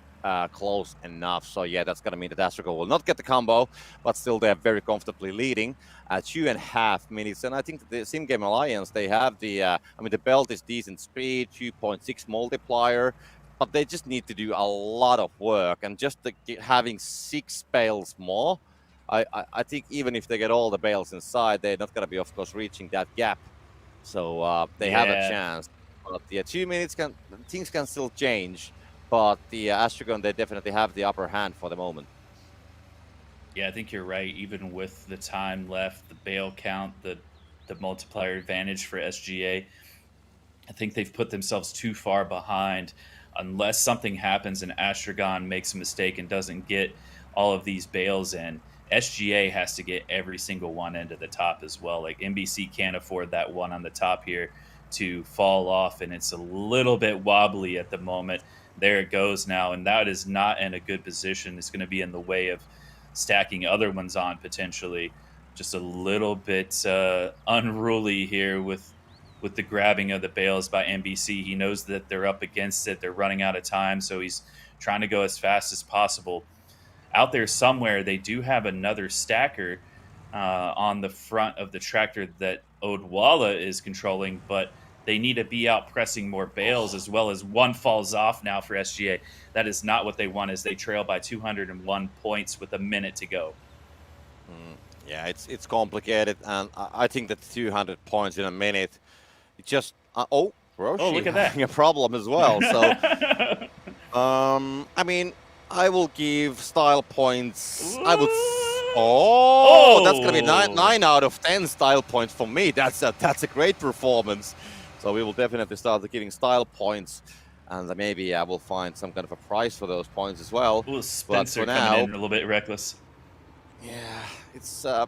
close enough. So yeah, that's going to mean that Astragon will not get the combo, but still they're very comfortably leading. 2.5 minutes, and I think the Sim Game Alliance, they have the the belt is decent speed, 2.6 multiplier, but they just need to do a lot of work, and just having 6 bales more, I think even if they get all the bales inside, they're not going to be, of course, reaching that gap. So they have a chance, but 2 minutes things can still change, but the Astragon, they definitely have the upper hand for the moment. Yeah, I think you're right. Even with the time left, the bale count, the multiplier advantage for SGA, I think they've put themselves too far behind. Unless something happens and Astragon makes a mistake and doesn't get all of these bales in, SGA has to get every single one into the top as well. Like NBC can't afford that one on the top here to fall off, and it's a little bit wobbly at the moment. There it goes now, and that is not in a good position. It's going to be in the way of stacking other ones on potentially. Just a little bit unruly here with the grabbing of the bales by NBC. He knows that they're up against it. They're running out of time, so he's trying to go as fast as possible. Out there somewhere, they do have another stacker on the front of the tractor that Odwalla is controlling, but they need to be out pressing more bales, as well as one falls off now for SGA. That is not what they want, as they trail by 201 points with a minute to go. Yeah, it's complicated, and I think that 200 points in a minute, it just Roshi look at that, having a problem as well. So I will give style points. I would. That's gonna be 9 out of 10 style points for me. That's a great performance. So we will definitely start giving style points, and maybe I will find some kind of a price for those points as well. Ooh, Spencer coming in a little bit reckless. Yeah, it's. I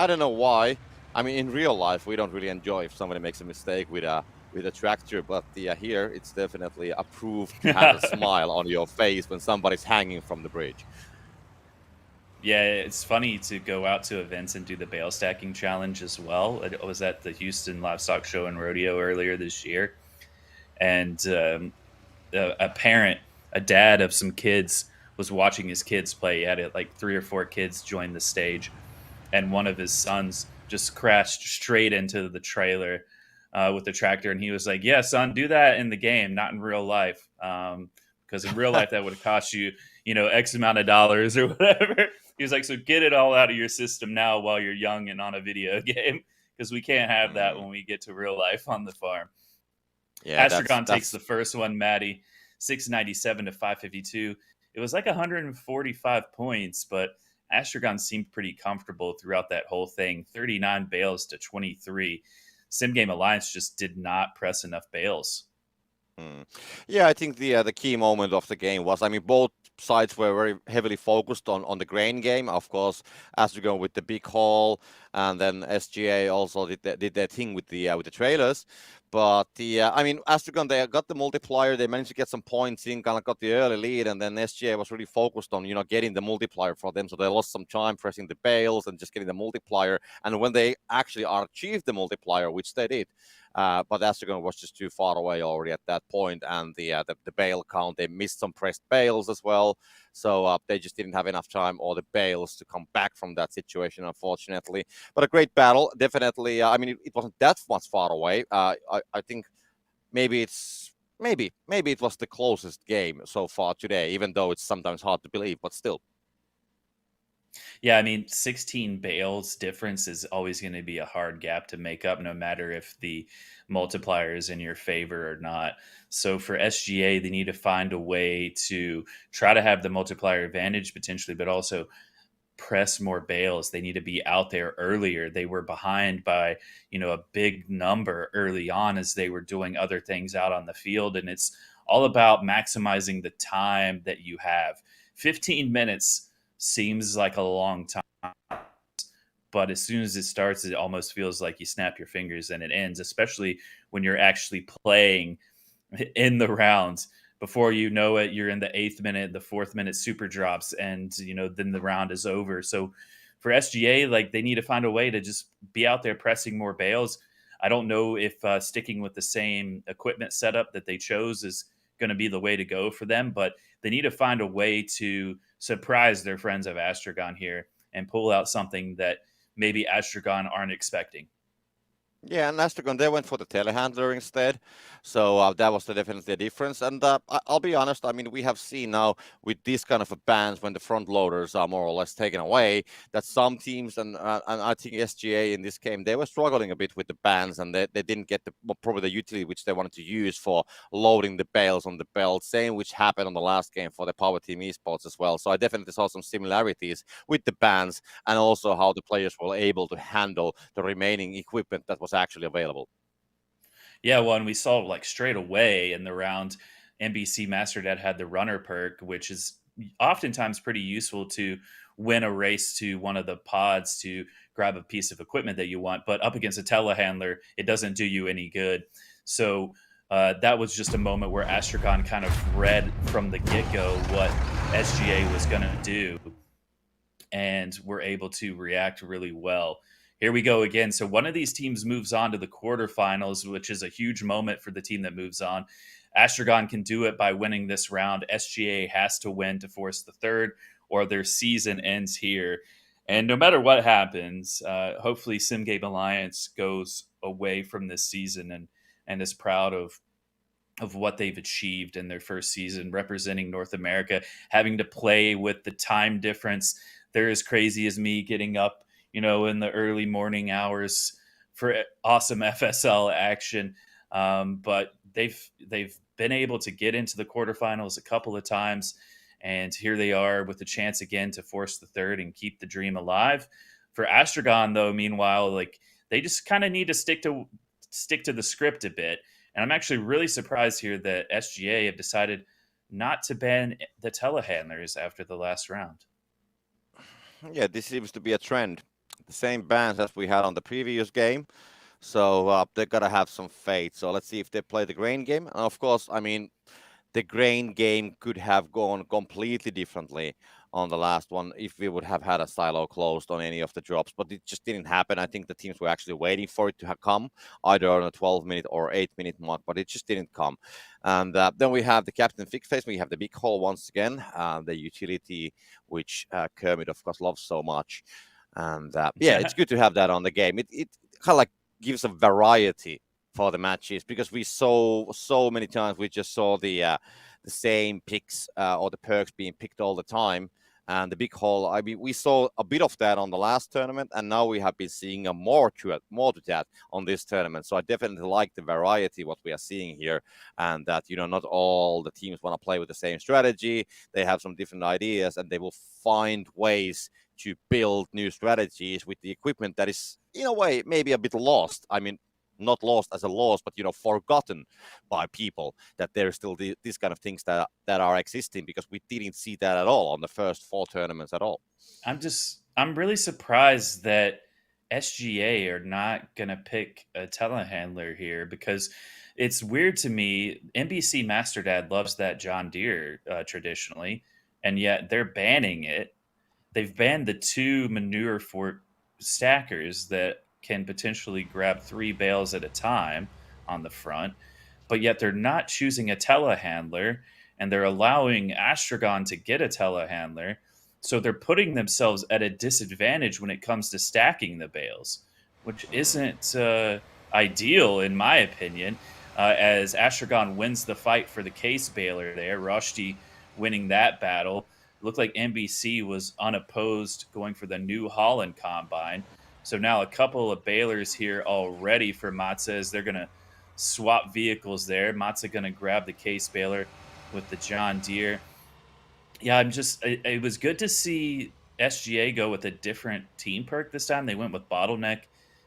don't know why. In real life, we don't really enjoy if somebody makes a mistake with a tractor, but here it's definitely approved to have a smile on your face when somebody's hanging from the bridge. Yeah, it's funny to go out to events and do the bale stacking challenge as well. I was at the Houston Livestock Show and Rodeo earlier this year, and a dad of some kids, was watching his kids play. He had like 3 or 4 kids join the stage, and one of his sons just crashed straight into the trailer with the tractor, and he was like, "Yeah, son, do that in the game, not in real life, because in real life that would have cost you, X amount of dollars or whatever." He was like, "So get it all out of your system now while you're young and on a video game, because we can't have that when we get to real life on the farm." Yeah, Astragon takes the first one, Maddie, 697 to 552. It was like 145 points, but Astragon seemed pretty comfortable throughout that whole thing. 39 bales to 23. Sim Game Alliance just did not press enough bales. Yeah, I think the key moment of the game was, both sides were very heavily focused on the grain game. Of course, Astragon with the big haul, and then SGA also did their thing with the trailers. But Astragon, they got the multiplier. They managed to get some points in, kind of got the early lead, and then SGA was really focused on getting the multiplier for them. So they lost some time pressing the bales and just getting the multiplier. And when they actually achieved the multiplier, which they did, but Astragon was just too far away already at that point, and the bale count, they missed some pressed bales as well, so they just didn't have enough time or the bales to come back from that situation, unfortunately. But a great battle, definitely. It wasn't that much far away. I think maybe it was the closest game so far today, even though it's sometimes hard to believe, but still. Yeah, 16 bales difference is always going to be a hard gap to make up, no matter if the multiplier is in your favor or not. So for SGA, they need to find a way to try to have the multiplier advantage potentially, but also press more bales. They need to be out there earlier. They were behind by, a big number early on as they were doing other things out on the field. And it's all about maximizing the time that you have. 15 minutes seems like a long time, but as soon as it starts, it almost feels like you snap your fingers and it ends, especially when you're actually playing in the rounds. Before you know it, you're in the 8th minute, the 4th minute super drops, and then the round is over. So for SGA, like, they need to find a way to just be out there pressing more bales. I don't know if sticking with the same equipment setup that they chose is going to be the way to go for them, but they need to find a way to surprise their friends of Astragon here and pull out something that maybe Astragon aren't expecting. Yeah, and Astragon, they went for the telehandler instead. So that was definitely a difference. And I'll be honest, I mean, we have seen now with these kind of bans when the front loaders are more or less taken away, that some teams, and I think SGA in this game, they were struggling a bit with the bans, and they didn't get probably the utility which they wanted to use for loading the bales on the belt. Same which happened on the last game for the Power Team Esports as well. So I definitely saw some similarities with the bans and also how the players were able to handle the remaining equipment that was actually available. Yeah, well, and we saw like straight away in the round, NBC Master Dad had the runner perk, which is oftentimes pretty useful to win a race to one of the pods to grab a piece of equipment that you want. But up against a telehandler, it doesn't do you any good. So that was just a moment where Astragon kind of read from the get go what SGA was going to do and were able to react really well. Here we go again. So one of these teams moves on to the quarterfinals, which is a huge moment for the team that moves on. Astragon can do it by winning this round. SGA has to win to force the third, or their season ends here. And no matter what happens, hopefully SimGame Alliance goes away from this season and is proud of what they've achieved in their first season representing North America, having to play with the time difference. They're as crazy as me getting up, in the early morning hours for awesome FSL action. But they've been able to get into the quarterfinals a couple of times, and here they are with the chance again to force the third and keep the dream alive. For Astragon, though, meanwhile, like, they just kind of need to stick to the script a bit. And I'm actually really surprised here that SGA have decided not to ban the telehandlers after the last round. Yeah, this seems to be a trend. The same bans as we had on the previous game. So they're going to have some fate. So let's see if they play the grain game. And of course, I mean, the grain game could have gone completely differently on the last one if we would have had a silo closed on any of the drops, but it just didn't happen. I think the teams were actually waiting for it to come either on a 12-minute or 8-minute mark, but it just didn't come. And then we have the Captain Fix Face. We have the big hole once again, the utility, which Kermit, of course, loves so much. And yeah, it's good to have that on the game. It kind of like gives a variety for the matches, because we saw so many times we just saw the same picks or the perks being picked all the time. And the big hole, I mean, we saw a bit of that on the last tournament, and now we have been seeing more to that on this tournament. So I definitely like the variety what we are seeing here, and that not all the teams want to play with the same strategy. They have some different ideas, and they will find ways to build new strategies with the equipment that is, in a way, maybe a bit lost. I mean, not lost as a loss, but forgotten by people, that there's still these kind of things that are existing, because we didn't see that at all on the first 4 tournaments at all. I'm really surprised that SGA are not gonna pick a telehandler here, because it's weird to me. NBC Master Dad loves that John Deere traditionally, and yet they're banning it. They've banned the 2 manure fort stackers that can potentially grab 3 bales at a time on the front, but yet they're not choosing a telehandler, and they're allowing Astragon to get a telehandler. So they're putting themselves at a disadvantage when it comes to stacking the bales, which isn't ideal in my opinion, as Astragon wins the fight for the case baler there, Rushdie winning that battle. It looked like NBC was unopposed going for the New Holland combine. So now a couple of balers here already for Matza as they're going to swap vehicles there. Matza going to grab the case baler with the John Deere. Yeah, it was good to see SGA go with a different team perk this time. They went with Bottleneck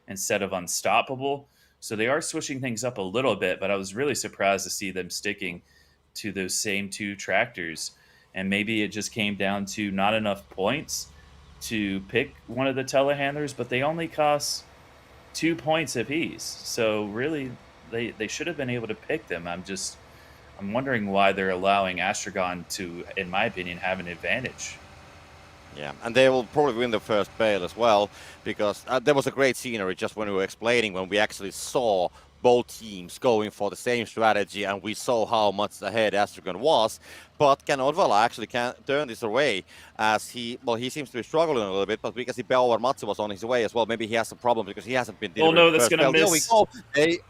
instead of Unstoppable. So they are switching things up a little bit, but I was really surprised to see them sticking to those same two tractors. And maybe it just came down to not enough points to pick one of the telehandlers, but they only cost 2 points apiece. So really, they should have been able to pick them. I'm wondering why they're allowing Astragon to, in my opinion, have an advantage. Yeah, and they will probably win the first bale as well, because there was a great scenery just when we were explaining, when we actually saw both teams going for the same strategy, and we saw how much ahead Astragon was. But can Odvala actually can turn this away, as he seems to be struggling a little bit, but because Bauer Matsu was on his way as well, maybe he has some problem because he hasn't been delivering. Oh no, that's first gonna bale. There we miss.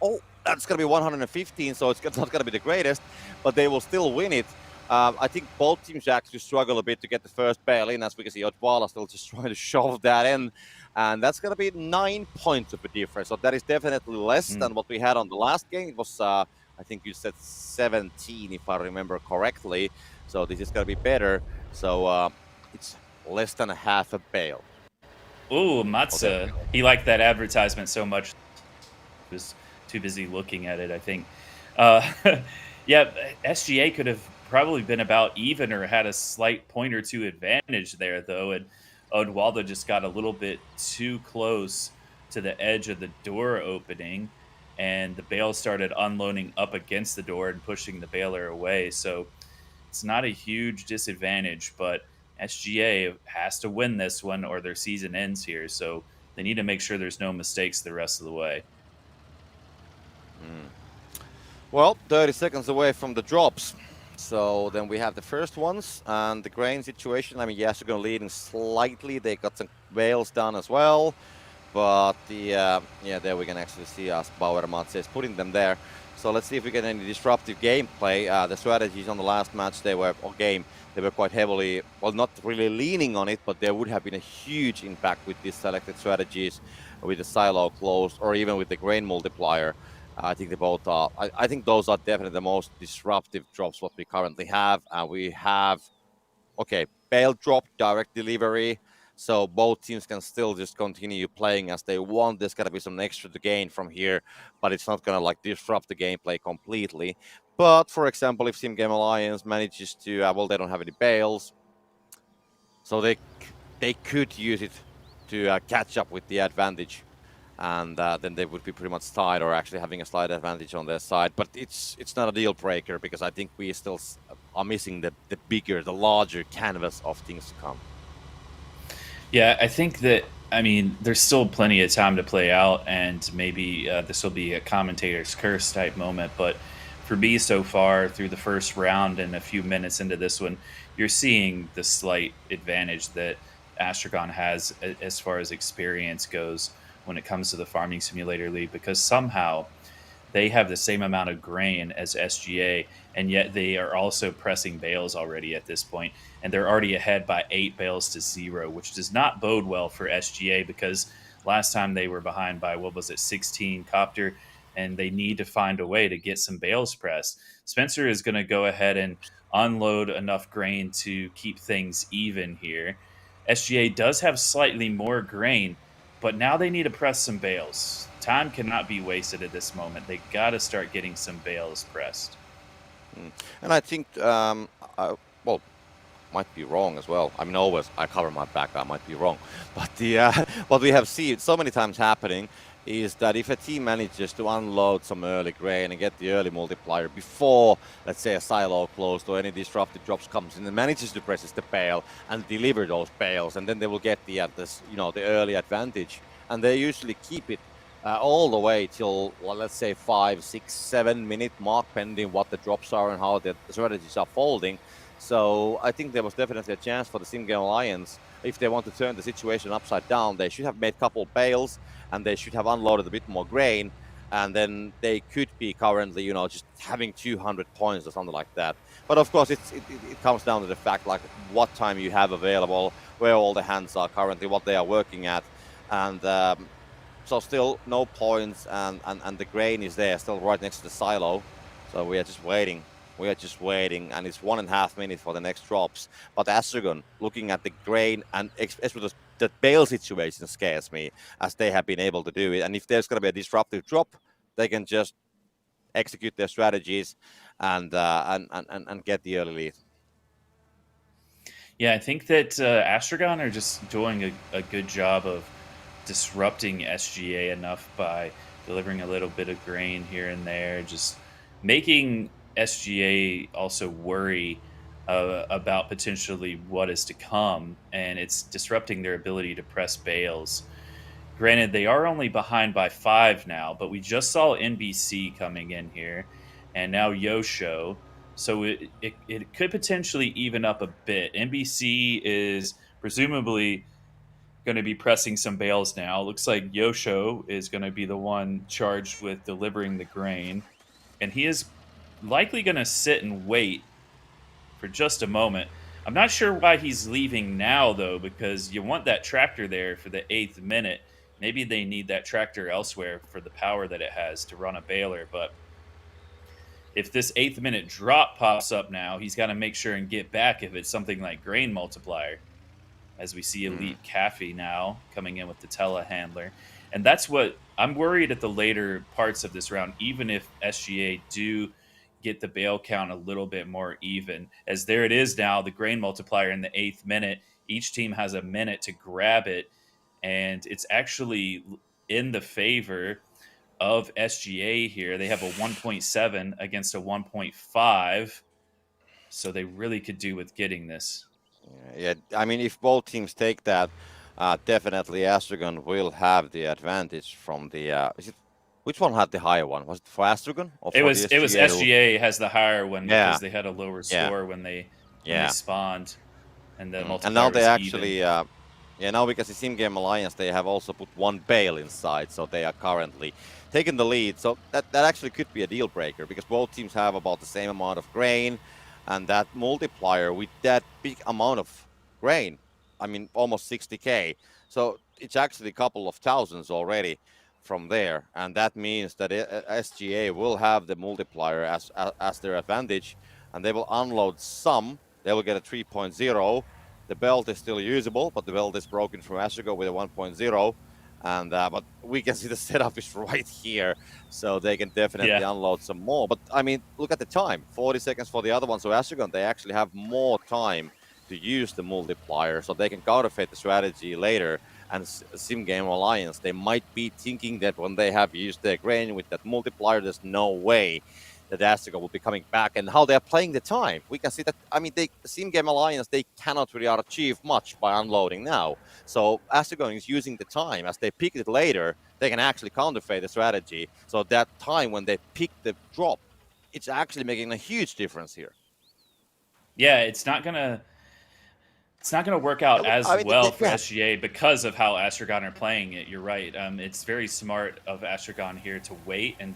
go. That's gonna be 115, so it's not gonna be the greatest, but they will still win it. I think both teams actually struggle a bit to get the first bale in, as we can see Odvala still just trying to shove that in. And that's going to be 9 points of a difference. So that is definitely less than what we had on the last game. It was, I think you said 17, if I remember correctly. So this is going to be better. So it's less than a half a bale. Ooh, Matza. He liked that advertisement so much. He was too busy looking at it, I think. Yeah, SGA could have probably been about even or had a slight point or two advantage there, though. And Odwaldo just got a little bit too close to the edge of the door opening, and the bale started unloading up against the door and pushing the baler away. So it's not a huge disadvantage, but SGA has to win this one or their season ends here. So they need to make sure there's no mistakes the rest of the way. Well, 30 seconds away from the drops. So then we have the first ones, and the grain situation. I mean, yes, they're going to leading slightly. They got some bales done as well. But there we can actually see us Bauer Matse is putting them there. So let's see if we get any disruptive gameplay. The strategies on the last match, they were quite heavily, well, not really leaning on it, but there would have been a huge impact with these selected strategies, with the silo closed, or even with the grain multiplier. I think they both are. I think those are definitely the most disruptive drops what we currently have. We have, bale drop, direct delivery. So both teams can still just continue playing as they want. There's got to be some extra to gain from here, but it's not going to disrupt the gameplay completely. But for example, if Team Game Alliance manages to, they don't have any bales, so they could use it to catch up with the advantage. And then they would be pretty much tied, or actually having a slight advantage on their side. But it's not a deal breaker, because I think we still are missing the larger canvas of things to come. Yeah, I think that, there's still plenty of time to play out, and maybe this will be a commentator's curse type moment. But for me, so far through the first round and a few minutes into this one, you're seeing the slight advantage that Astragon has as far as experience goes when it comes to the Farming Simulator League, because somehow they have the same amount of grain as SGA, and yet they are also pressing bales already at this point, and they're already ahead by 8 bales to 0, which does not bode well for SGA, because last time they were behind by, 16 copter, and they need to find a way to get some bales pressed. Spencer is going to go ahead and unload enough grain to keep things even here. SGA does have slightly more grain, but now they need to press some bales. Time cannot be wasted at this moment. They got to start getting some bales pressed. And I think, might be wrong as well. Always I cover my back. I might be wrong, but what we have seen so many times happening is that if a team manages to unload some early grain and get the early multiplier before, let's say, a silo closed or any disruptive drops comes in, and manages to press the bale and deliver those bales, and then they will get the early advantage, and they usually keep it all the way till, let's say, 5, 6, 7 minute mark, pending what the drops are and how the strategies are folding. So I think there was definitely a chance for the Sim Game Alliance. If they want to turn the situation upside down, they should have made a couple bales, and they should have unloaded a bit more grain, and then they could be currently, just having 200 points or something like that. But of course, it comes down to the fact, what time you have available, where all the hands are currently, what they are working at, and so still no points, and the grain is there, still right next to the silo. So we are just waiting We are just waiting, and it's 1.5 minutes for the next drops. But Astragon, looking at the grain, and especially the bail situation scares me, as they have been able to do it. And if there's going to be a disruptive drop, they can just execute their strategies and get the early lead. Yeah, I think that Astragon are just doing a good job of disrupting SGA enough by delivering a little bit of grain here and there, just making SGA also worry about potentially what is to come, and it's disrupting their ability to press bales. Granted, they are only behind by 5 now, but we just saw NBC coming in here, and now Yosho. So it could potentially even up a bit. NBC is presumably going to be pressing some bales now. Looks like Yosho is going to be the one charged with delivering the grain, and he is likely going to sit and wait for just a moment. I'm not sure why he's leaving now, though, because you want that tractor there for the 8th minute. Maybe they need that tractor elsewhere for the power that it has to run a baler. But if this 8th minute drop pops up now, he's got to make sure and get back if it's something like grain multiplier, as we see Elite Cafe now coming in with the telehandler. And that's what I'm worried at the later parts of this round, even if SGA do get the bale count a little bit more even, as there it is now, the grain multiplier in the 8th minute. Each team has a minute to grab it, and it's actually in the favor of SGA here. They have a 1.7 against a 1.5, so they really could do with getting this. Yeah, I mean, if both teams take that, definitely Astragon will have the advantage from the. Which one had the higher one? Was it for Astragon or for It was the SGA? SGA has the higher one Yeah. because they had a lower score when they spawned, and the multiplier and now they was actually, even. now because the Sim Game Alliance, they have also put one bale inside, so they are currently taking the lead. So that actually could be a deal breaker because both teams have about the same amount of grain, and that multiplier with that big amount of grain, I mean almost 60k. So it's actually a couple of thousands already from there, and that means that SGA will have the multiplier as their advantage, and they will unload some. They will get a 3.0. The belt is still usable, but the belt is broken from Astragon with a 1.0. And but we can see the setup is right here, so they can definitely unload some more. But I mean, look at the time, 40 seconds for the other one. So Astragon, they actually have more time to use the multiplier, so they can counterfeit the strategy later. And Sim Game Alliance, they might be thinking that when they have used their grain with that multiplier, there's no way that Astragon will be coming back, and how they're playing the time. We can see that, I mean, the Sim Game Alliance, they cannot really achieve much by unloading now. So Astragon is using the time. As they pick it later, they can actually counterfeit the strategy. So that time when they pick the drop, it's actually making a huge difference here. Yeah, it's not gonna work out well for SGA because of how Astragon are playing it. You're right. It's very smart of Astragon here to wait and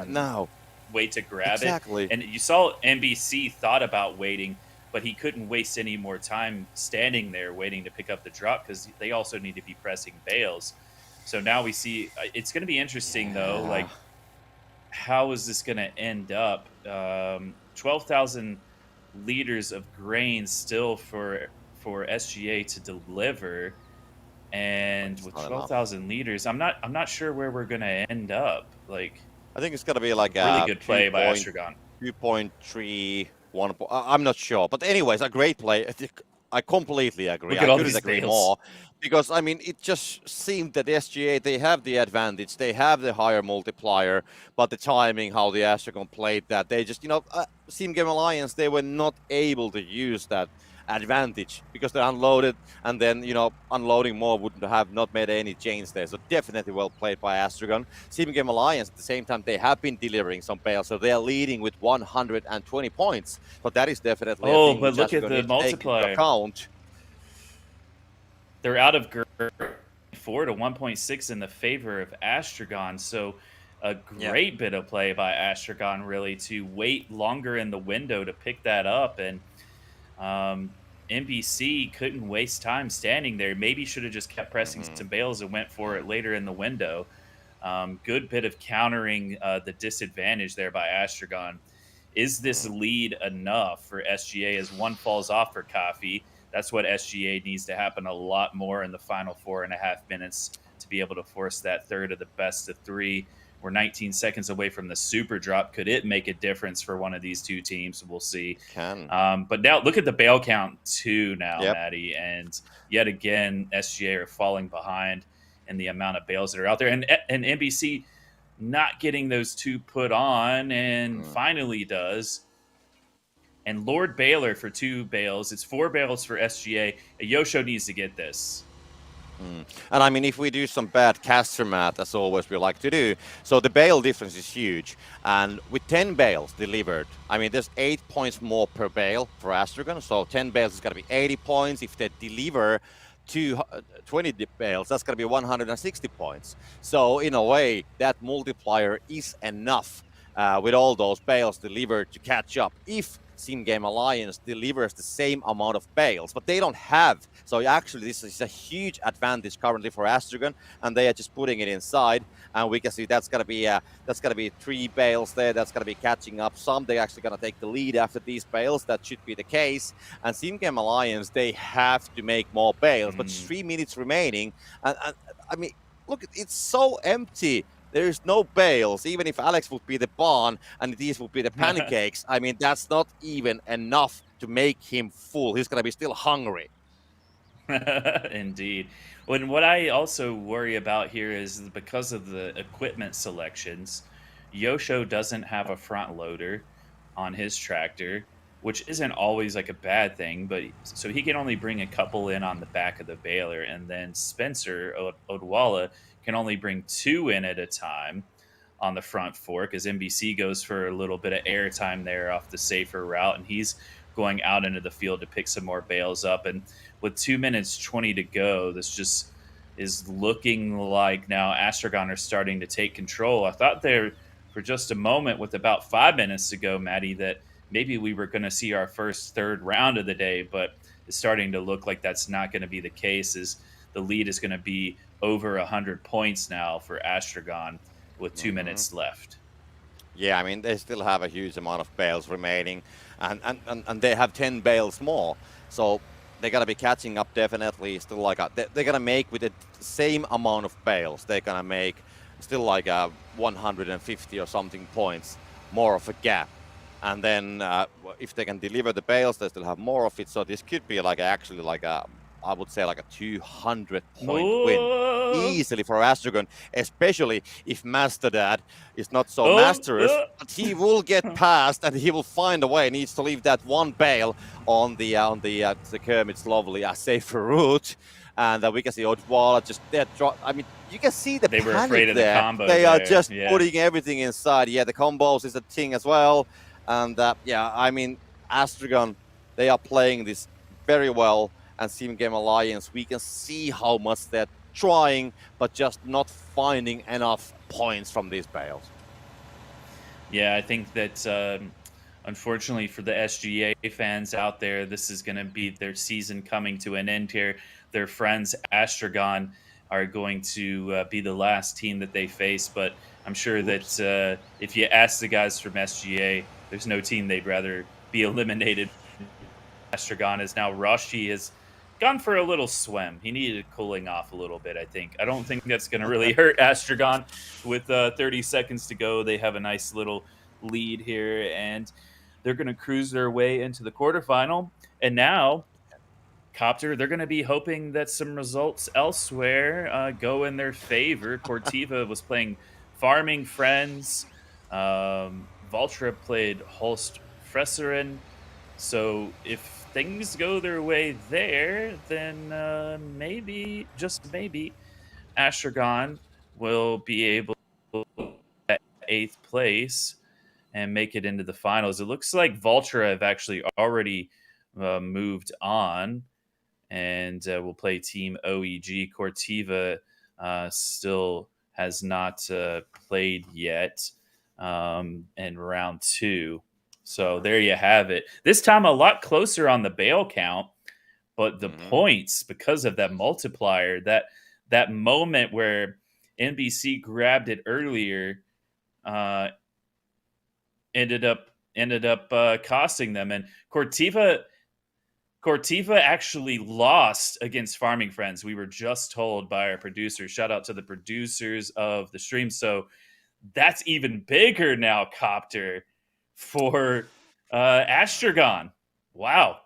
now wait to grab it. And you saw NBC thought about waiting, but he couldn't waste any more time standing there waiting to pick up the drop because they also need to be pressing bales. So now we see it's going to be interesting though. Like, how is this going to end up? 12,000 liters of grain still for SGA to deliver, and with 12,000 liters, I'm not sure where we're going to end up. Like, I think it's going to be like a really good play by Astragon. 2.3, 1. I'm not sure, but anyways, a great play. I completely agree. Look at I all couldn't these agree bales. more because I mean it just seemed that SGA, they have the advantage, they have the higher multiplier, but the timing, how the Astragon played that, they just Sim Game Alliance, they were not able to use that advantage because they unloaded, and then unloading more wouldn't have not made any change there. So definitely well played by Astragon. Sim Game Alliance at the same time, they have been delivering some bales, so they are leading with 120 points. So that is definitely a thing but look at the multiplier. They're out of 4 to 1.6 in the favor of Astragon. So a great bit of play by Astragon, really, to wait longer in the window to pick that up. And NBC couldn't waste time standing there. Maybe should have just kept pressing some bales and went for it later in the window. Good bit of countering the disadvantage there by Astragon. Is this lead enough for SGA as one falls off for Coffee? That's what SGA needs to happen a lot more in the final 4.5 minutes to be able to force that third of the best of three. We're 19 seconds away from the super drop. Could it make a difference for one of these two teams? We'll see. Can. But now look at the bail count too now, Yep. Maddie. And yet again, SGA are falling behind in the amount of bails that are out there. And NBC not getting those two put on and finally does. And Lord Baylor for 2 bails. It's 4 bails for SGA. Yosho needs to get this. And I mean, if we do some bad caster math, as always we like to do, so the bail difference is huge. And with 10 bails delivered, I mean, there's 8 points more per bail for Astragon. So 10 bails is going to be 80 points. If they deliver 20 bails, that's going to be 160 points. So in a way, that multiplier is enough with all those bails delivered to catch up. If Sim Game Alliance delivers the same amount of bails, but they don't have. So actually, this is a huge advantage currently for Astragon, and they are just putting it inside. And we can see that's gonna be 3 bails there. That's gonna be catching up. Some they're actually gonna take the lead after these bails. That should be the case. And Sim Game Alliance, they have to make more bails, but 3 minutes remaining. And I mean, look, it's so empty. There's no bails. Even if Alex would be the barn and these would be the pancakes, I mean, that's not even enough to make him full. He's going to be still hungry. Indeed. When what I also worry about here is because of the equipment selections, Yosho doesn't have a front loader on his tractor, which isn't always like a bad thing, but so he can only bring a couple in on the back of the baler, and then Spencer Odwalla can only bring 2 in at a time on the front fork as NBC goes for a little bit of airtime there off the safer route, and he's going out into the field to pick some more bales up. And with 2 minutes 20 to go, this just is looking like now Astragon are starting to take control. I thought there for just a moment with about 5 minutes to go, Maddie, that maybe we were going to see our first third round of the day, but it's starting to look like that's not going to be the case, as the lead is going to be over 100 points now for Astragon with 2 minutes left. Yeah, I mean, they still have a huge amount of bales remaining, and they have 10 bales more. So they're going to be catching up definitely. Still like they're going to make with the same amount of bales, they're going to make still like 150 or something points more of a gap. And then if they can deliver the bales, they still have more of it. So this could be like actually like I would say like a 200-point win easily for Astragon, especially if Master Dad is not so masterous, but he will get past and he will find a way. He needs to leave that one bale on the Kermit's lovely safer route, and we can see Odwalla just there. I mean, you can see the they panic were afraid of there. the combo. They are there. just putting everything inside. Yeah, the combos is a thing as well, and yeah, I mean, Astragon, they are playing this very well. And Sim Game Alliance, we can see how much they're trying, but just not finding enough points from these bales. Yeah, I think that unfortunately for the SGA fans out there, this is going to be their season coming to an end here. Their friends Astragon are going to be the last team that they face, but I'm sure that if you ask the guys from SGA, there's no team they'd rather be eliminated. Astragon is now rushed. He has gone for a little swim. He needed cooling off a little bit, I think. I don't think that's going to really hurt Astragon. With 30 seconds to go, they have a nice little lead here, and they're going to cruise their way into the quarterfinal. And now, Copter, they're going to be hoping that some results elsewhere go in their favor. Cortiva was playing Farming Friends. Valtra played Holst Fresseren. So if things go their way there, then maybe, just maybe, Astragon will be able to get 8th place and make it into the finals. It looks like Valtra have actually already moved on and will play Team OEG. Cortiva still has not played yet in round 2. So there you have it. This time a lot closer on the bail count, but the points, because of that multiplier, that moment where NBC grabbed it earlier, ended up ended up costing them. And Cortiva actually lost against Farming Friends. We were just told by our producers. Shout out to the producers of the stream. So that's even bigger now, Copter, for Astragon. Wow.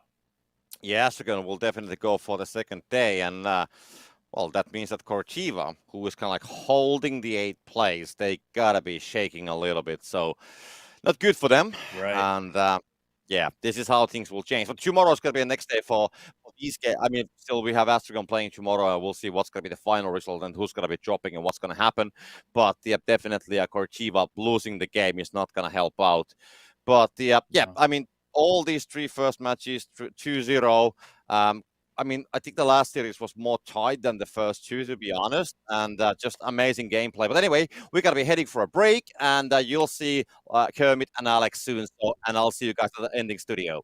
Yeah, Astragon will definitely go for the second day. And well, that means that Cortiva, who is kind of like holding the 8th place, they gotta be shaking a little bit. So not good for them. Right. And yeah, this is how things will change. But tomorrow is going to be a next day for these games. I mean, still we have Astragon playing tomorrow. We'll see what's going to be the final result and who's going to be dropping and what's going to happen. But yeah, definitely Cortiva losing the game is not going to help out. But yeah, No. I mean, all these 3 first matches, 2-0. I mean, I think the last series was more tight than the first 2, to be honest, and just amazing gameplay. But anyway, we're going to be heading for a break, and you'll see Kermit and Alex soon, and I'll see you guys at the ending studio.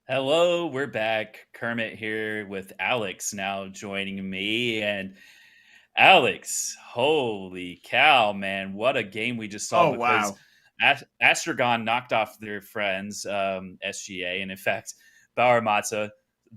Hello, we're back. Kermit here with Alex now joining me. And Alex, holy cow, man, what a game we just saw. Oh, because wow. Astragon knocked off their friends, SGA, and in fact, Bauer Matza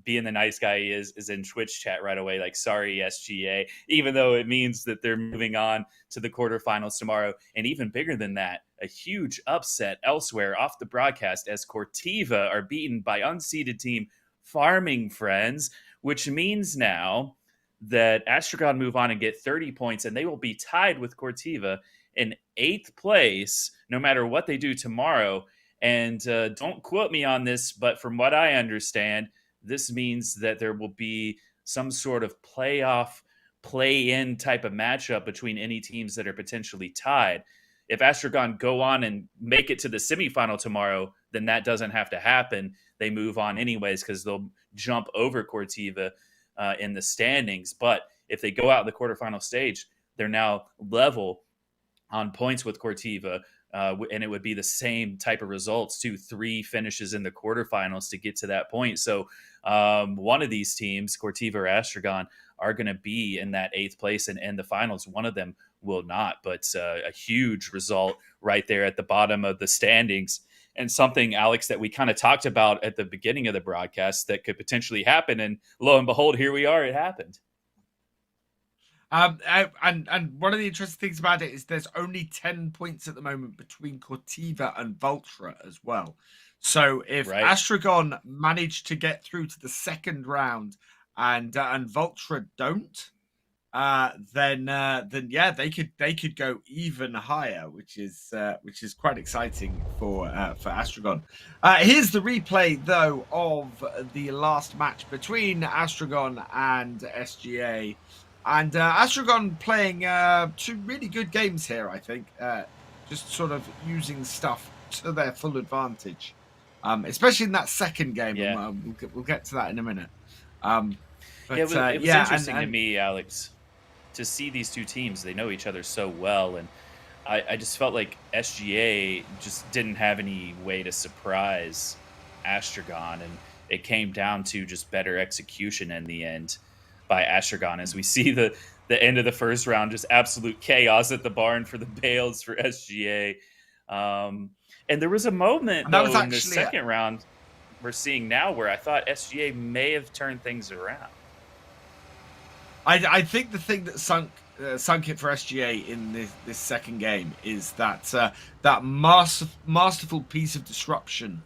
being the nice guy he is in Twitch chat right away, like, sorry, SGA, even though it means that they're moving on to the quarterfinals tomorrow. And even bigger than that, a huge upset elsewhere off the broadcast as Cortiva are beaten by unseeded team Farming Friends, which means now that Astragon move on and get 30 points, and they will be tied with Cortiva in 8th place, no matter what they do tomorrow. And don't quote me on this, but from what I understand, this means that there will be some sort of playoff, play-in type of matchup between any teams that are potentially tied. If Astragon go on and make it to the semifinal tomorrow, then that doesn't have to happen. They move on anyways because they'll jump over Cortiva in the standings. But if they go out in the quarterfinal stage, they're now level on points with Cortiva, and it would be the same type of results too. 3 finishes in the quarterfinals to get to that point. So one of these teams, Cortiva or Astragon, are going to be in that 8th place and the finals. One of them will not, but a huge result right there at the bottom of the standings. And something, Alex, that we kind of talked about at the beginning of the broadcast that could potentially happen. And lo and behold, here we are. It happened. And one of the interesting things about it is there's only 10 points at the moment between Cortiva and Vultra as well. So if Astragon manage to get through to the second round and Vultra don't, then yeah, they could go even higher, which is quite exciting for Astragon. Here's the replay though of the last match between Astragon and SGA. And Astragon playing 2 really good games here, I think. Just sort of using stuff to their full advantage, especially in that second game. Yeah. And, we'll get to that in a minute. But it was interesting to me, Alex, to see these 2 teams. They know each other so well, and I just felt like SGA just didn't have any way to surprise Astragon, and it came down to just better execution in the end by Astragon, as we see the end of the first round, just absolute chaos at the barn for the Bales for SGA. And there was a moment though in the second round we're seeing now where I thought SGA may have turned things around. I think the thing that sunk it for SGA in this second game is that that masterful piece of disruption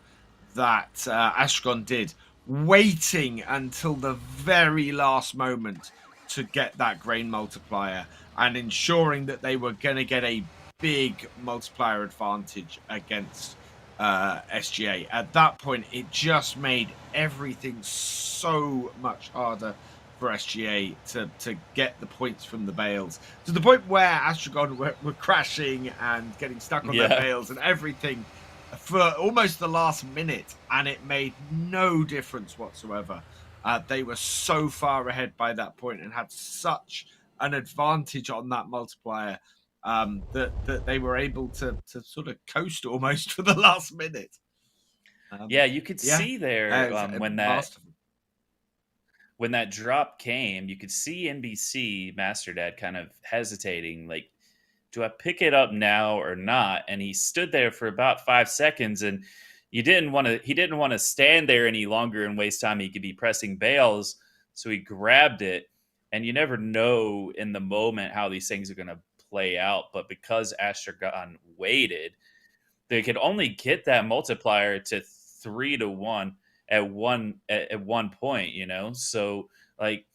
that Astragon did, waiting until the very last moment to get that grain multiplier and ensuring that they were going to get a big multiplier advantage against SGA. At that point, it just made everything so much harder for SGA to get the points from the bales, to the point where Astragon were crashing and getting stuck on their bales and everything for almost the last minute, and it made no difference whatsoever. They were so far ahead by that point and had such an advantage on that multiplier that they were able to sort of coast almost for the last minute. You could see there when that drop came, you could see NBC Masterdad kind of hesitating, like, do I pick it up now or not? And he stood there for about 5 seconds, and he didn't want to stand there any longer and waste time. He could be pressing bales, so he grabbed it. And you never know in the moment how these things are going to play out. But because Astragon waited, they could only get that multiplier to 3-1 at one point, you know? So like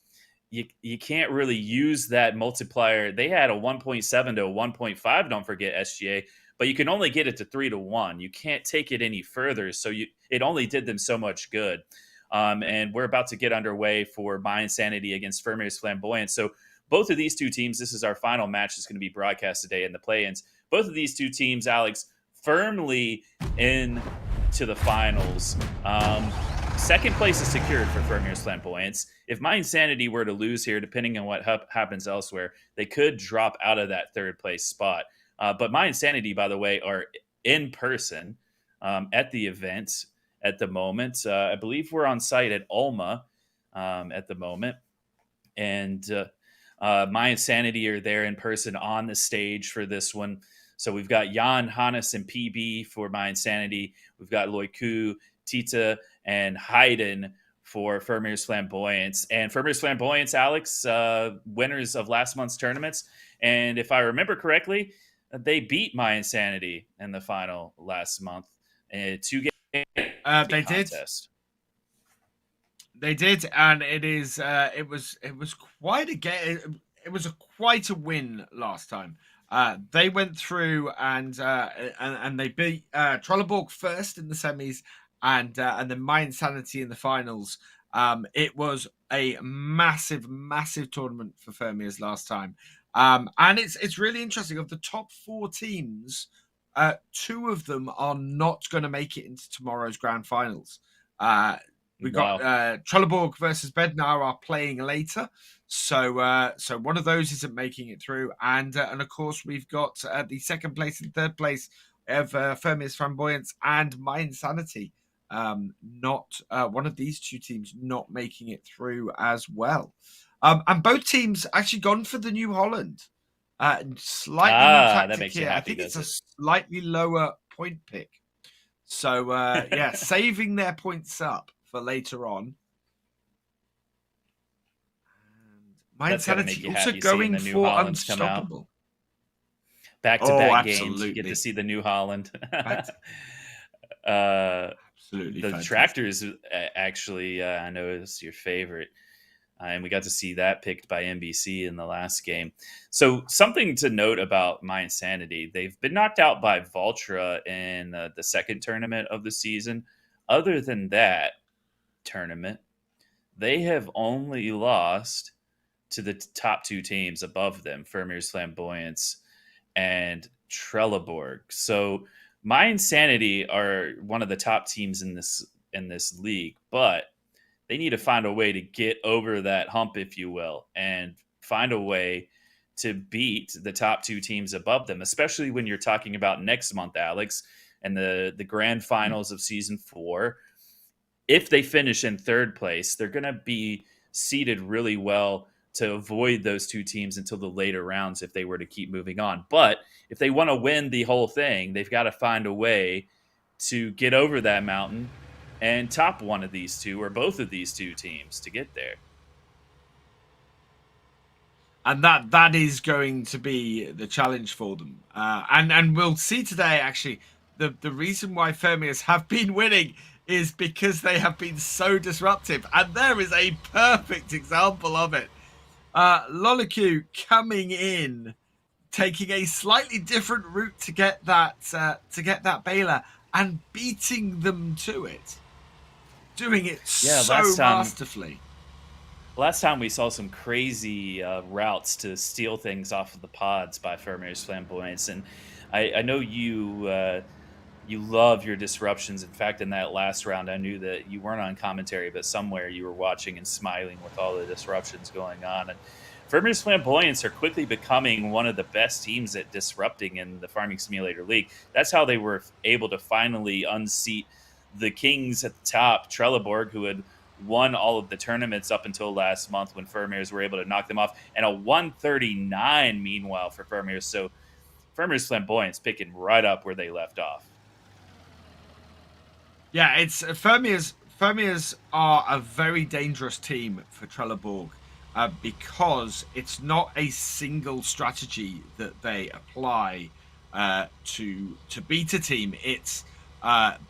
you can't really use that multiplier. They had a 1.7 to a 1.5, don't forget, SGA, but you can only get it to 3-1. You can't take it any further. So it only did them so much good. And we're about to get underway for My Insanity against Fermier's Flamboyant. So both of these 2 teams, this is our final match that's going to be broadcast today in the play-ins. Both of these 2 teams, Alex, firmly in to the finals. Second place is secured for Fermier's Flamboyance. If My Insanity were to lose here, depending on what happens elsewhere, they could drop out of that 3rd place spot. But My Insanity, by the way, are in person at the event at the moment. I believe we're on site at Ulma at the moment. And My Insanity are there in person on the stage for this one. So we've got Jan, Hannes, and PB for My Insanity. We've got Loiku, Tita, and Hayden for Vermeer's Flamboyance. And Vermeer's Flamboyance, Alex, winners of last month's tournaments. And if I remember correctly, they beat My Insanity in the final last month. 2-game They did. contest. They did, and it was quite a game. It was quite a win last time. They went through and they beat Trelleborg first in the semis, and then My Insanity in the finals. It was a massive tournament for Fermiers last time, and it's really interesting. Of the top 4 teams, 2 of them are not going to make it into tomorrow's grand finals. We got Trelleborg versus Bednar are playing later, so one of those isn't making it through, and of course we've got the second place and third place of Fermiers Flamboyance and My Insanity. Not one of these 2 teams not making it through as well, and both teams actually gone for the New Holland. Slightly new tactic that makes you here. happy, I think it's a does slightly lower point pick. So, yeah, saving their points up for later on. And My That's gotta make Insanity you also happy seeing going the New for Hollands come out. Unstoppable. Back-to-back games, you absolutely. get to see the New Holland. Absolutely. The fantastic. Tractors, actually, I know is your favorite. And we got to see that picked by NBC in the last game. So something to note about My Insanity, they've been knocked out by Valtra in the second tournament of the season. Other than that tournament, they have only lost to the top 2 teams above them, Vermeer's Flamboyance and Trelleborg. So My Insanity are one of the top teams in this league, but they need to find a way to get over that hump, if you will, and find a way to beat the top 2 teams above them, especially when you're talking about next month, Alex, and the grand finals of season 4. If they finish in third place, they're going to be seeded really well to avoid those 2 teams until the later rounds if they were to keep moving on. But if they want to win the whole thing, they've got to find a way to get over that mountain and top one of these 2 or both of these 2 teams to get there. And that is going to be the challenge for them. And we'll see today, actually, the reason why Fermiers have been winning is because they have been so disruptive. And there is a perfect example of it. Lolaku coming in, taking a slightly different route to get that Baylor and beating them to it. Doing it so masterfully. Last time we saw some crazy routes to steal things off of the pods by Vermeer's Flamboyance, and I know you love your disruptions. In fact, in that last round, I knew that you weren't on commentary, but somewhere you were watching and smiling with all the disruptions going on. And Vermeer's Flamboyance are quickly becoming one of the best teams at disrupting in the Farming Simulator League. That's how they were able to finally unseat the Kings at the top, Trelleborg, who had won all of the tournaments up until last month when Vermeers were able to knock them off, and a 139 meanwhile for Vermeers. So Vermeers Flamboyance picking right up where they left off. Yeah, it's Vermeers. Vermeers are a very dangerous team for Trelleborg because it's not a single strategy that they apply to beat a team. It's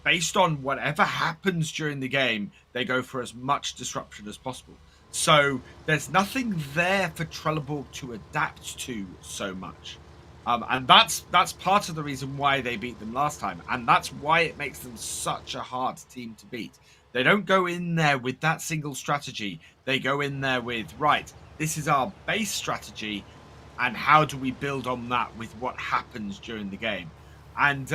based on whatever happens during the game, they go for as much disruption as possible. So there's nothing there for Trelleborg to adapt to so much. And that's part of the reason why they beat them last time. And that's why it makes them such a hard team to beat. They don't go in there with that single strategy. They go in there with, right, this is our base strategy, and how do we build on that with what happens during the game? And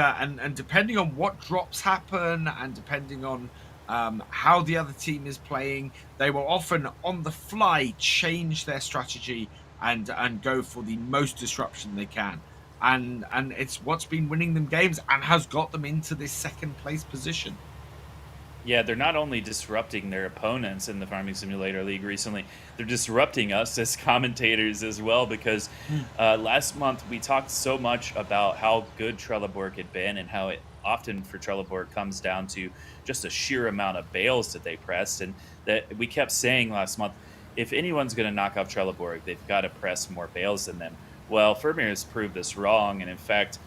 depending on what drops happen, and depending on how the other team is playing, they will often on the fly change their strategy and go for the most disruption they can. And it's what's been winning them games and has got them into this second place position. Yeah, they're not only disrupting their opponents in the Farming Simulator League recently, they're disrupting us as commentators as well, because last month we talked so much about how good Trelleborg had been and how often for Trelleborg comes down to just a sheer amount of bales that they pressed, and that we kept saying last month, if anyone's going to knock off Trelleborg, they've got to press more bales than them. Well, Vermeer has proved this wrong, and in fact,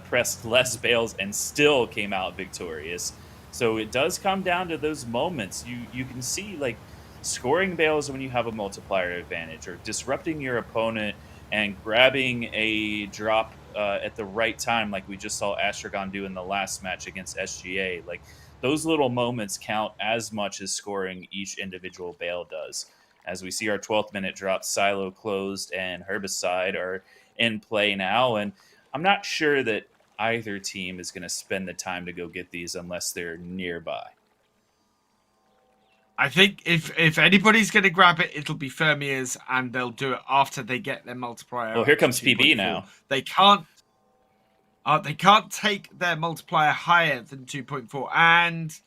pressed less bales and still came out victorious. So it does come down to those moments. You can see like scoring bales when you have a multiplier advantage, or disrupting your opponent and grabbing a drop at the right time, like we just saw Astragon do in the last match against SGA. Like those little moments count as much as scoring each individual bale does. As we see our 12th minute drop, Silo closed and Herbicide are in play now, and I'm not sure that either team is going to spend the time to go get these unless they're nearby. I think if anybody's going to grab it, it'll be Fermier's, and they'll do it after they get their multiplier. Well, here comes PB now. They can't take their multiplier higher than 2.4, and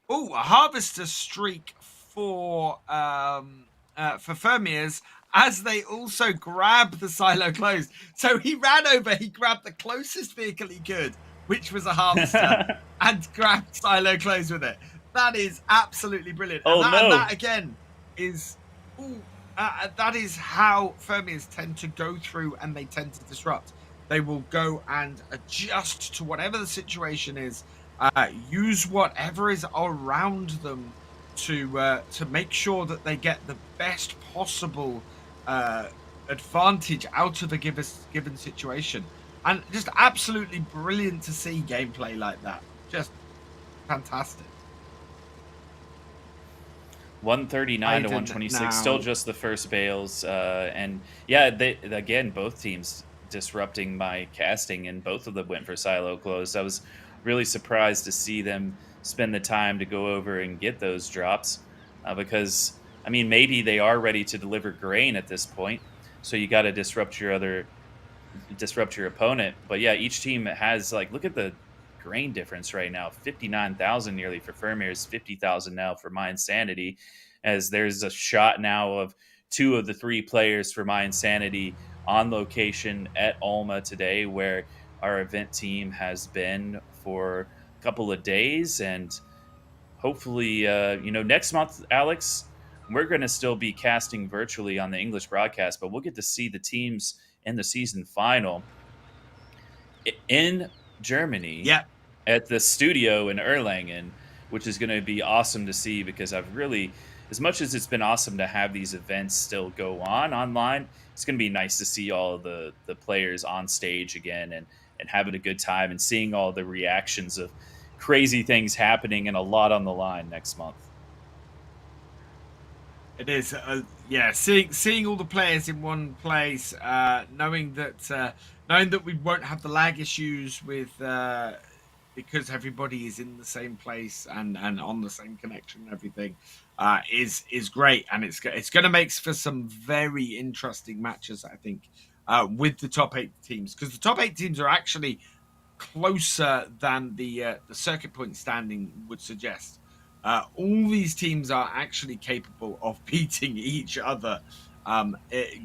a harvester streak for Fermier's, as they also grab the silo close. So he ran over, he grabbed the closest vehicle he could, which was a harvester, and grabbed silo close with it. That is absolutely brilliant. Oh, and no. And that again is that is how Fermiers tend to go through, and they tend to disrupt. They will go and adjust to whatever the situation is, use whatever is around them to make sure that they get the best possible advantage out of a given situation. And just absolutely brilliant to see gameplay like that. Just fantastic. 139 to 126, still just the first bales. And yeah, both teams disrupting my casting, and both of them went for silo close. I was really surprised to see them spend the time to go over and get those drops, because I mean, maybe they are ready to deliver grain at this point, so you got to disrupt your opponent. But yeah, each team has, like, look at the grain difference right now, 59,000 nearly for Vermeer's, 50,000 now for My Insanity, as there's a shot now of 2 of the 3 players for My Insanity on location at Ulma today, where our event team has been for a couple of days. And hopefully, next month, Alex, we're going to still be casting virtually on the English broadcast, but we'll get to see the teams in the season final in Germany, at the studio in Erlangen, which is going to be awesome to see, because I've really, as much as it's been awesome to have these events still go on online, it's going to be nice to see all of the players on stage again, and having a good time, and seeing all the reactions of crazy things happening and a lot on the line next month. It is, seeing all the players in one place, knowing that we won't have the lag issues with because everybody is in the same place and on the same connection and everything, is great, and it's going to make for some very interesting matches, I think, with the top 8 teams, because the top 8 teams are actually closer than the circuit point standing would suggest. All these teams are actually capable of beating each other,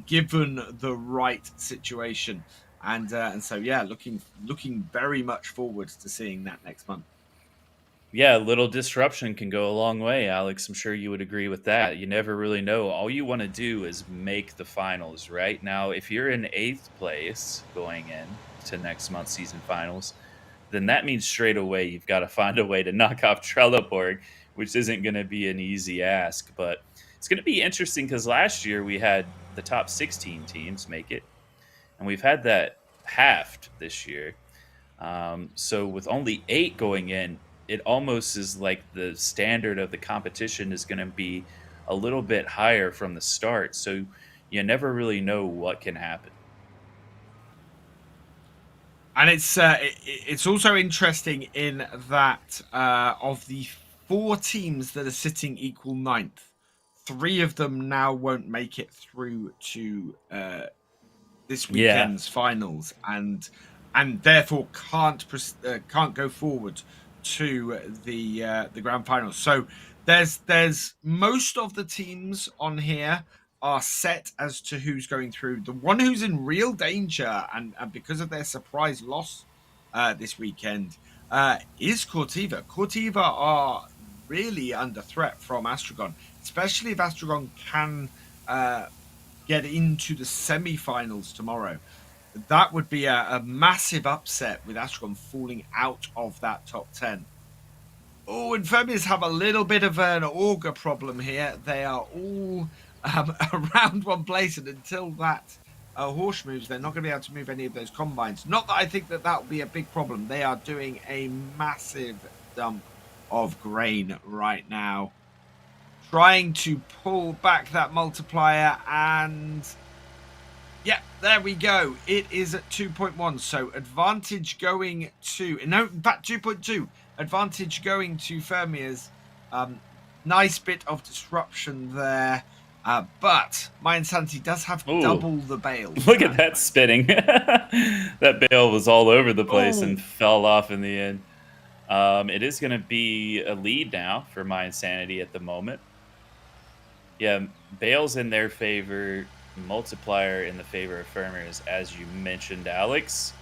given the right situation, and so looking very much forward to seeing that next month. Yeah, a little disruption can go a long way, Alex. I'm sure you would agree with that. You never really know. All you want to do is make the finals, right? Now, if you're in 8th place going in to next month's season finals, then that means straight away you've got to find a way to knock off Trelleborg, which isn't going to be an easy ask. But it's going to be interesting, because last year we had the top 16 teams make it, and we've had that halved this year. So with only 8 going in, it almost is like the standard of the competition is going to be a little bit higher from the start. So you never really know what can happen. And it's also interesting in that of the 4 teams that are sitting equal 9th, 3 of them now won't make it through to this weekend's finals, and therefore can't go forward to the grand finals. So there's most of the teams on here are set as to who's going through. The one who's in real danger, and because of their surprise loss this weekend is Cortiva. Cortiva are really under threat from Astragon, especially if Astragon can get into the semi-finals tomorrow. That would be a massive upset with Astragon falling out of that top 10. Oh, and Fermiers have a little bit of an auger problem here. They are all around one place, and until that horse moves, they're not going to be able to move any of those combines. Not that I think that will be a big problem. They are doing a massive dump of grain right now, trying to pull back that multiplier, and yeah, there we go. It is at 2.1, so advantage going to... No, in fact, 2.2. Advantage going to Fermiers. Nice bit of disruption there. But My Insanity does have double the bales. Look at that spinning. That bale was all over the place and fell off in the end. It is going to be a lead now for My Insanity at the moment. Yeah, bales in their favor, multiplier in the favor of Fermiers, as you mentioned, Alex,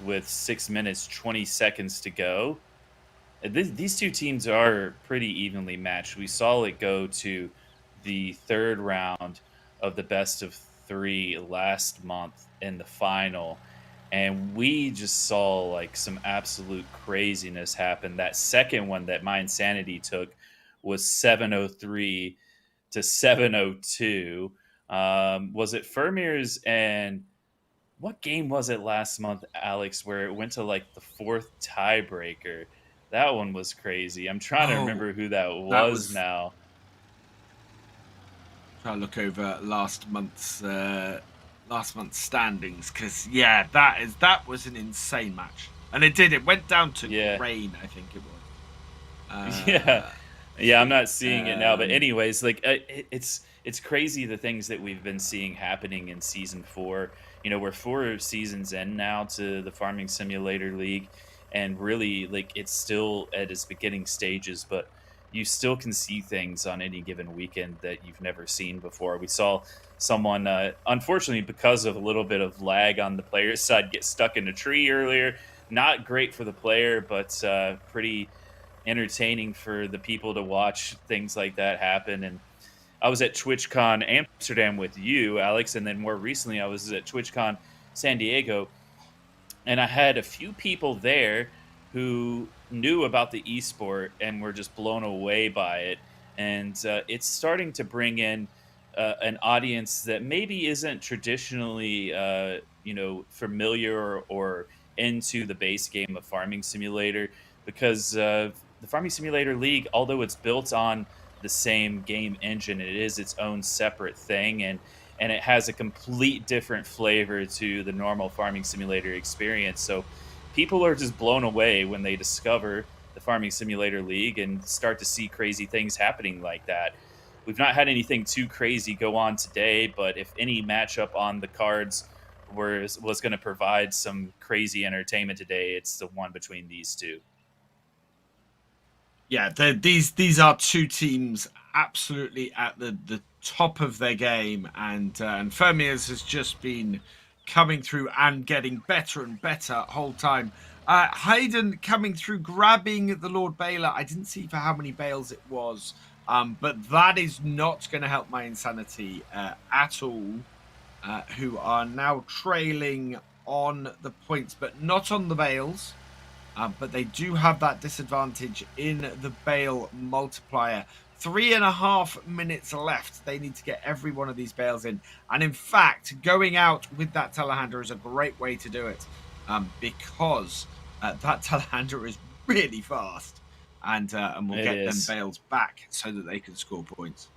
with 6 minutes, 20 seconds to go. These two teams are pretty evenly matched. We saw it go to the third round of the best of 3 last month in the final, and we just saw like some absolute craziness happen. That second one that My Insanity took was 703 to 702. Was it Fermiers and what game was it last month, Alex, where it went to like the 4th tiebreaker? That one was crazy. I'm trying to remember who that was now. Try to look over last month's standings, because yeah, that was an insane match, and it went down to rain, I think it was. Yeah, I'm not seeing it now, but anyways, like it's crazy the things that we've been seeing happening in season 4. You know, we're 4 seasons in now to the Farming Simulator League, and really, like, it's still at its beginning stages, but you still can see things on any given weekend that you've never seen before. We saw someone, unfortunately, because of a little bit of lag on the player's side, get stuck in a tree earlier. Not great for the player, but pretty entertaining for the people to watch things like that happen. And I was at TwitchCon Amsterdam with you, Alex, and then more recently I was at TwitchCon San Diego, and I had a few people there who knew about the esport and were just blown away by it. And it's starting to bring in an audience that maybe isn't traditionally, familiar or into the base game of Farming Simulator, because the Farming Simulator League, although it's built on the same game engine, it is its own separate thing, and it has a complete different flavor to the normal Farming Simulator experience. So people are just blown away when they discover the Farming Simulator League and start to see crazy things happening like that. We've not had anything too crazy go on today, but if any matchup on the cards was going to provide some crazy entertainment today, it's the one between these two. Yeah, these are two teams absolutely at the top of their game, and Fermiers has just been coming through and getting better and better whole time. Hayden coming through, grabbing the Lord Baylor. I didn't see for how many bales it was, but that is not going to help My Insanity at all, who are now trailing on the points, but not on the bales. But they do have that disadvantage in the bale multiplier. 3.5 minutes left. They need to get every one of these bales in. And in fact, going out with that telehandler is a great way to do it, because that telehandler is really fast, and will get them bales back so that they can score points.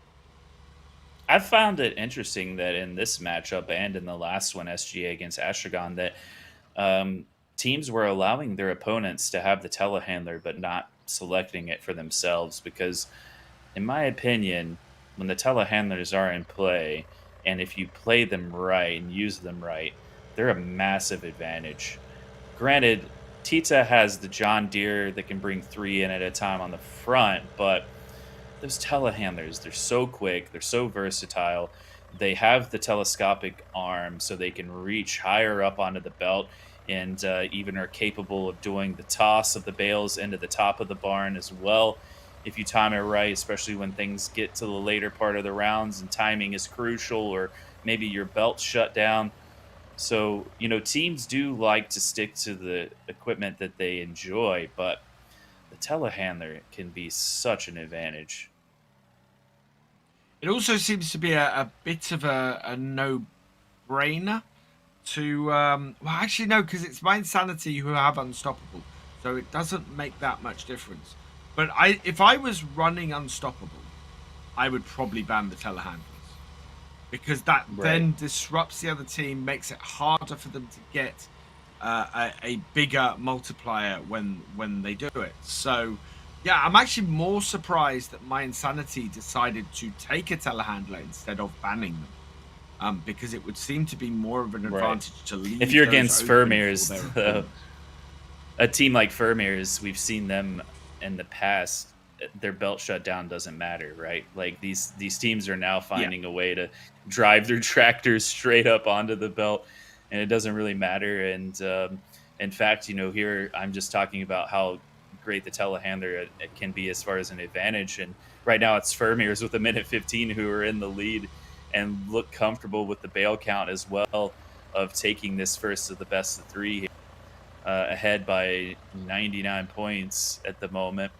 I found it interesting that in this matchup and in the last one, SGA against Astragon, that teams were allowing their opponents to have the telehandler but not selecting it for themselves, because in my opinion, when the telehandlers are in play, and if you play them right and use them right, they're a massive advantage. Granted, Tita has the John Deere that can bring 3 in at a time on the front, but those telehandlers, they're so quick, they're so versatile. They have the telescopic arm so they can reach higher up onto the belt. and even are capable of doing the toss of the bales into the top of the barn as well. If you time it right, especially when things get to the later part of the rounds and timing is crucial, or maybe your belt's shut down. So, teams do like to stick to the equipment that they enjoy, but the telehandler can be such an advantage. It also seems to be a bit of a no-brainer to well, actually no, because it's my Insanity who have Unstoppable, so it doesn't make that much difference. But if I was running Unstoppable, I would probably ban the telehandlers, because that then disrupts the other team, makes it harder for them to get a bigger multiplier when they do it. So yeah, I'm actually more surprised that my Insanity decided to take a telehandler instead of banning them, because it would seem to be more of an advantage to leave. If you're against those open Vermeers, for their though, opponents. a team like Vermeers, we've seen them in the past. Their belt shutdown doesn't matter, right? Like these teams are now finding a way to drive their tractors straight up onto the belt, and it doesn't really matter. And in fact, here I'm just talking about how great the telehandler it can be as far as an advantage. And right now it's Vermeers with a minute 15 who are in the lead and look comfortable with the bale count as well of taking this first of the best of three, ahead by 99 points at the moment,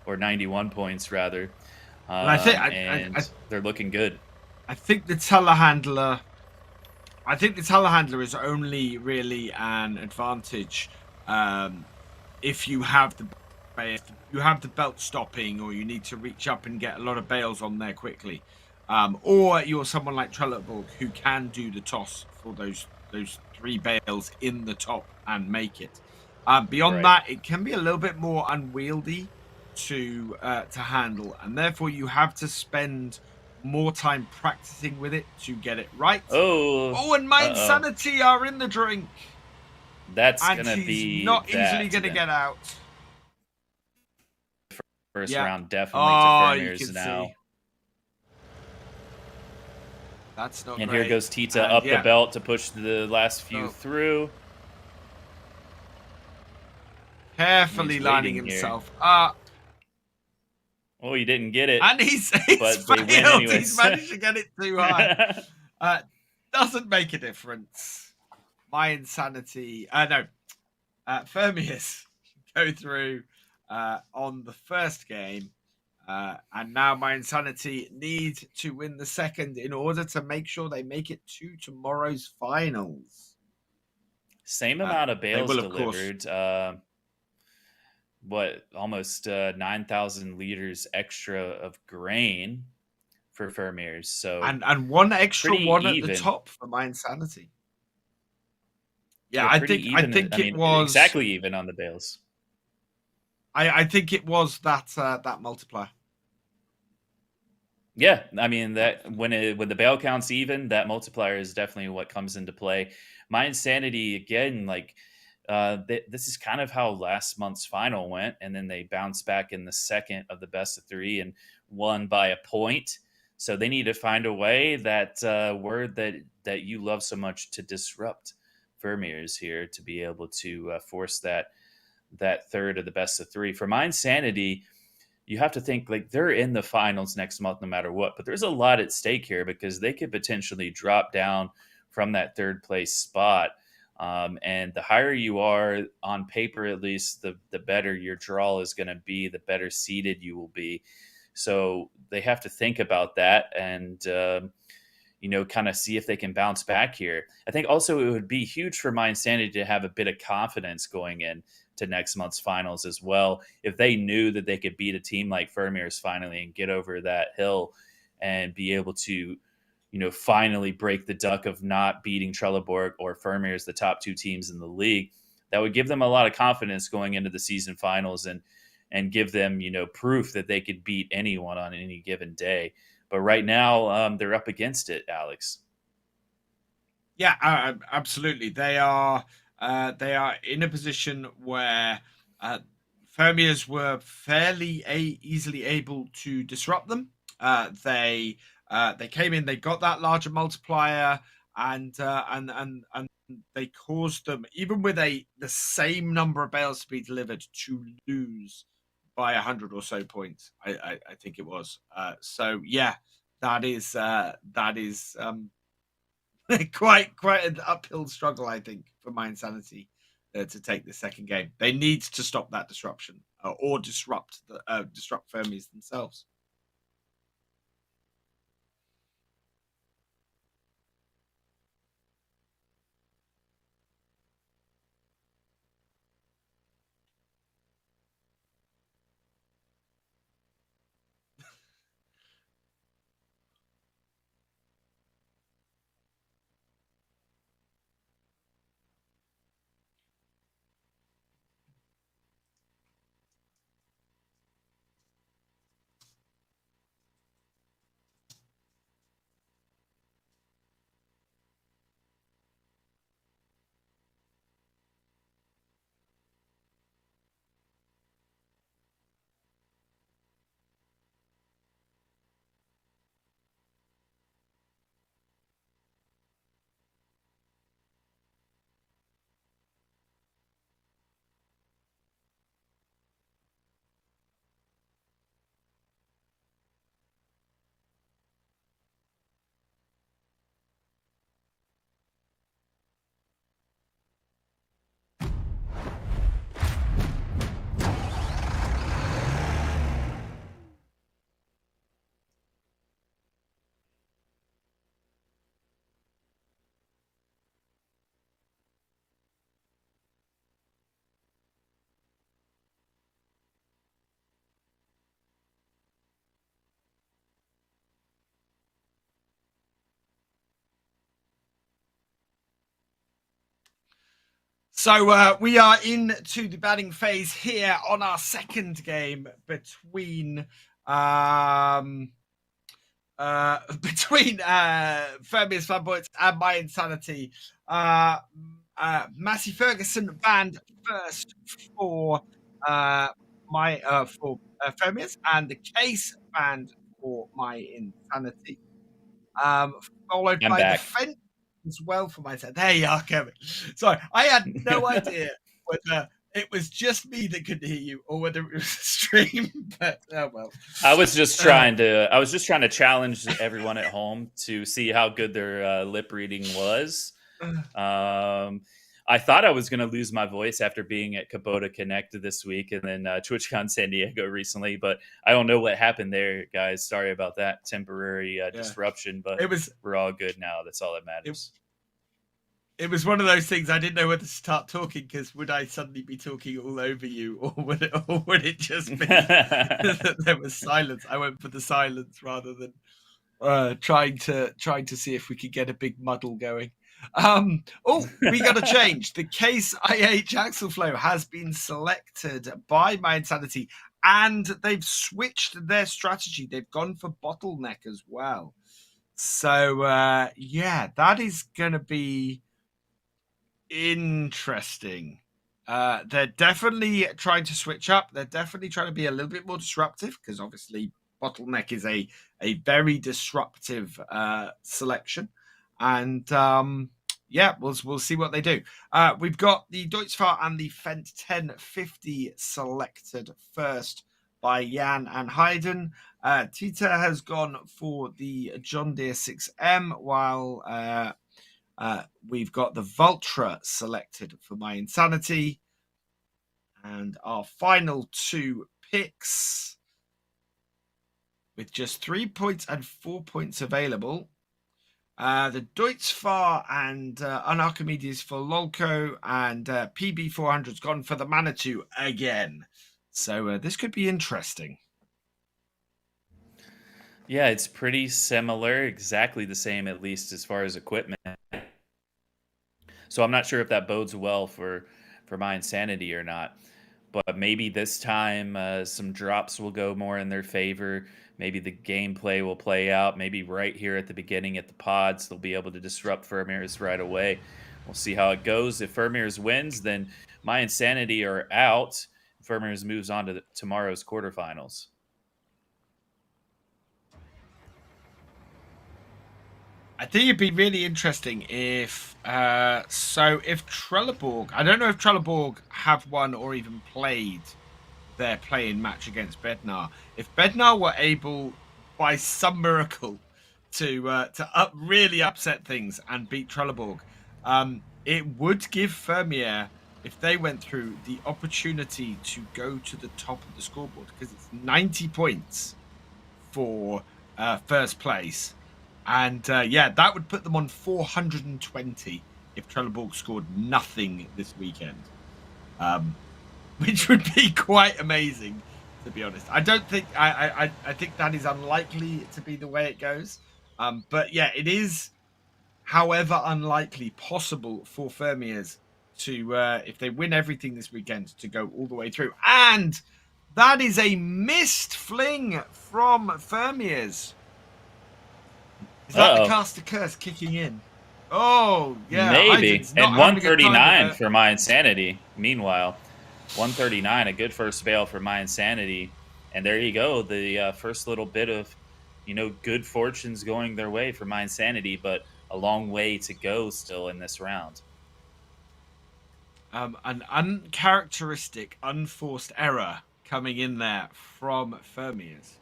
or 91 points rather. I think they're looking good. I think the telehandler is only really an advantage if you have the belt stopping, or you need to reach up and get a lot of bales on there quickly, or you're someone like Trelleborg who can do the toss for those 3 bales in the top and make it. Beyond that, it can be a little bit more unwieldy to handle, and therefore you have to spend more time practicing with it to get it right. And my Insanity are in the drink. That's gonna be not easily gonna get out. First round definitely to Vermeers now. See. That's not and great. Here goes Tita up the belt to push the last few through. Carefully lining himself up. Oh, he didn't get it. And he's but failed. They win anyways. He's managed to get it too high. Doesn't make a difference. My Insanity... Vermeers go through on the first game. And now my Insanity need to win the second in order to make sure they make it to tomorrow's finals. Same amount of bales delivered. Almost 9,000 liters extra of grain for Vermeers. So and one extra one at the top for my Insanity. Yeah, I think it was exactly even on the bales. I think it was that multiplier. Yeah, I mean that when the bale count's even, that multiplier is definitely what comes into play. My Insanity again, this is kind of how last month's final went, and then they bounced back in the second of the best of 3 and won by a point. So they need to find a way, that word that you love so much, to disrupt Vermeers here, to be able to force that third of the best of 3. For my Insanity, you have to think they're in the finals next month no matter what, but there's a lot at stake here because they could potentially drop down from that third place spot. And the higher you are on paper, at least, the better your draw is going to be, the better seeded you will be. So they have to think about that and, kind of see if they can bounce back here. I think also it would be huge for my Insanity to have a bit of confidence going in to next month's finals as well. If they knew that they could beat a team like Vermeers finally and get over that hill and be able to, finally break the duck of not beating Trelleborg or Vermeers, the top 2 teams in the league, that would give them a lot of confidence going into the season finals and give them, proof that they could beat anyone on any given day. But right now, they're up against it, Alex. Yeah, absolutely. They are in a position where Vermeers were fairly easily able to disrupt them. They came in, they got that larger multiplier. and they caused them, even with the same number of bales to be delivered, to lose by 100 or so points. I think it was. So yeah, that is quite an uphill struggle, I think, for My Insanity to take the second game. They need to stop that disruption or disrupt Fermi's themselves. So we are into the batting phase here on our second game between Fermi's Flamboyance and My Insanity. Massey Ferguson banned first for Fermi's, and the case banned for My Insanity. Followed I'm by the back. fence as well for myself. There you are, Kevin. Sorry, I had no idea whether it was just me that could hear you or whether it was a stream. But oh well. I was just trying to challenge everyone at home to see how good their lip reading was. I thought I was going to lose my voice after being at Kubota Connect this week and then TwitchCon San Diego recently, but I don't know what happened there, guys. Sorry about that temporary disruption, but we're all good now. That's all that matters. It was one of those things I didn't know whether to start talking because would I suddenly be talking all over you, or would it just be that there was silence? I went for the silence rather than trying to see if we could get a big muddle going. We got to change. The Case IH Axle Flow has been selected by My Insanity, and they've switched their strategy. They've gone for bottleneck as well. So that is going to be interesting. They're definitely trying to switch up. They're definitely trying to be a little bit more disruptive because obviously bottleneck is a very disruptive selection, and we'll see what they do. We've got the Deutzfahr and the Fendt 1050 selected first by Jan and Hayden. Tita has gone for the John Deere 6M, while we've got the Vultra selected for My Insanity. And our final two picks, with just 3 points and 4 points available, the Deutzfahr and Unarchimedes for Lolco, and PB400's gone for the Manitou again. So this could be interesting. Yeah, it's pretty similar, exactly the same, at least as far as equipment. So I'm not sure if that bodes well for My Insanity or not. But maybe this time some drops will go more in their favor. Maybe the gameplay will play out. Maybe right here at the beginning at the pods, they'll be able to disrupt Vermeers right away. We'll see how it goes. If Vermeers wins, then My Insanity are out. Vermeers moves on to tomorrow's quarterfinals. I think it'd be really interesting if if Trelleborg, I don't know if Trelleborg have won or even played their playing match against Bednar. If Bednar were able, by some miracle, to really upset things and beat Trelleborg, it would give Fermier, if they went through, the opportunity to go to the top of the scoreboard because it's 90 points for first place. And that would put them on 420 if Trelleborg scored nothing this weekend, which would be quite amazing, to be honest. I don't think I think that is unlikely to be the way it goes. But yeah, it is, however unlikely, possible for Fermiers to, if they win everything this weekend, to go all the way through. And that is a missed fling from Fermiers. Is that the caster curse kicking in? Oh, yeah. Maybe. Heiden's not And having a good time 139 with it. for my Insanity. Meanwhile, 139, a good first bail for my Insanity. And there you go. The first little bit of, good fortunes going their way for my Insanity, but a long way to go still in this round. An uncharacteristic, unforced error coming in there from Fermiers.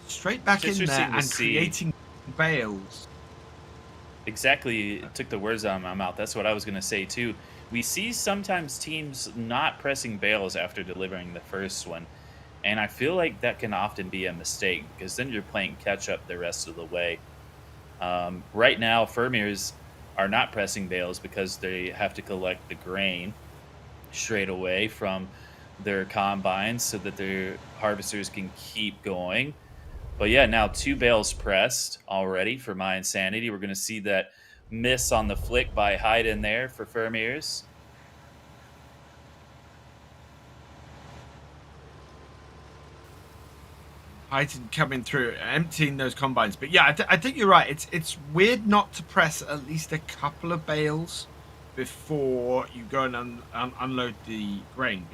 Straight back in there and creating bails. Exactly. It took the words out of my mouth. That's what I was going to say, too. We see sometimes teams not pressing bails after delivering the first one. And I feel like that can often be a mistake because then you're playing catch up the rest of the way. Right now, Fermiers are not pressing bales because they have to collect the grain straight away from their combines so that their harvesters can keep going. But yeah, now 2 bales pressed already for my Insanity. We're going to see that miss on the flick by Haydn there for Fermiers. Haydn coming through, emptying those combines. But yeah, I think you're right. It's weird not to press at least a couple of bales before you go and unload the grain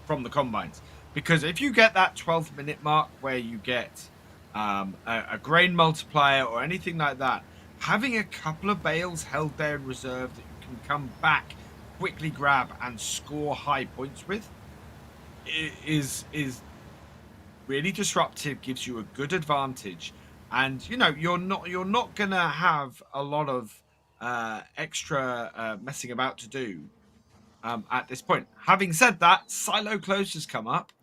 from the combines. Because if you get that 12-minute mark where you get a grain multiplier or anything like that, having a couple of bales held there in reserve that you can come back, quickly grab and score high points with is really disruptive, gives you a good advantage. And you're not gonna have a lot of extra messing about to do at this point. Having said that, silo close has come up.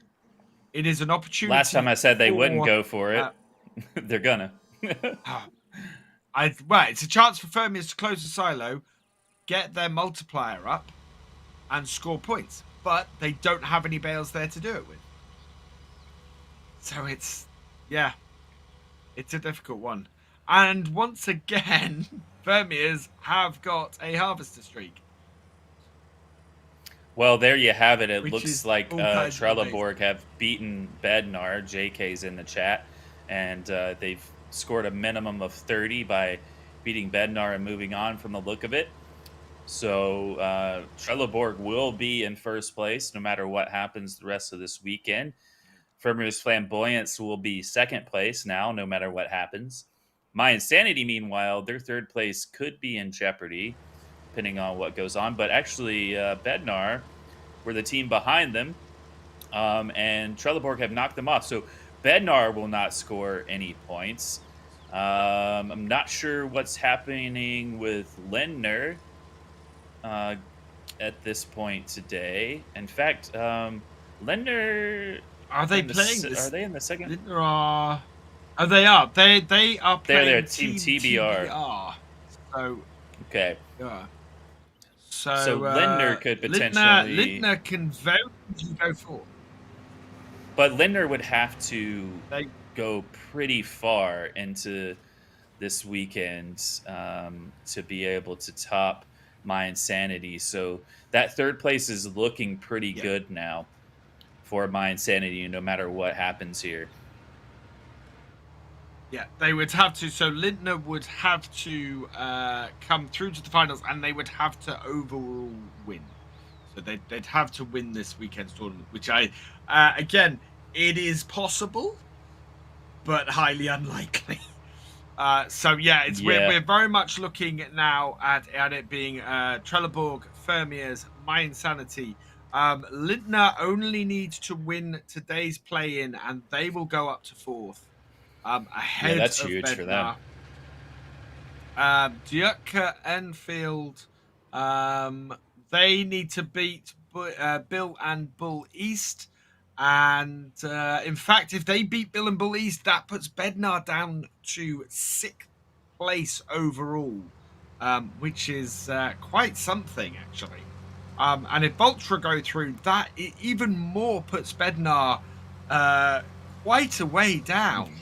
It is an opportunity. Last time I said they wouldn't go for it. They're gonna. It's a chance for Fermiers to close the silo, get their multiplier up, and score points. But they don't have any bales there to do it with. So it's a difficult one. And once again, Fermiers have got a harvester streak. Well, there you have it. It Which looks is like all kinds of Trelleborg have beaten Bednar. JK's in the chat. And they've scored a minimum of 30 by beating Bednar and moving on from the look of it. So Trelleborg will be in first place no matter what happens the rest of this weekend. Fermiers Flamboyance will be second place now, no matter what happens. My Insanity, meanwhile, their third place could be in jeopardy, depending on what goes on. But actually, Bednar were the team behind them, and Trelleborg have knocked them off. So Bednar will not score any points. I'm not sure what's happening with Lindner at this point today. In fact, Lindner... Are they playing this? Are they in the second? Lindner are... Oh, they are. They are playing They're Team TBR. So... Okay. Yeah. So Lindner could potentially... Lindner can very easily go for. But Lindner would have to go pretty far into this weekend to be able to top my Insanity. So that third place is looking pretty good now for my Insanity, no matter what happens here. Yeah, they would have to. So Lindner would have to come through to the finals, and they would have to overall win. So they'd have to win this weekend's tournament, which again, it is possible, but highly unlikely. So yeah, we're very much looking now at it being Trelleborg, Fermiers, My Insanity. Lindner only needs to win today's play-in, and they will go up to 4th, ahead that's of huge for them. Bednar. Dierke Enfield, they need to beat Bill and Bull East. And in fact, if they beat Bill and Bull East, that puts Bednar down to 6th place overall, which is quite something, actually. And if Vultra go through, that it even more puts Bednar quite a way down.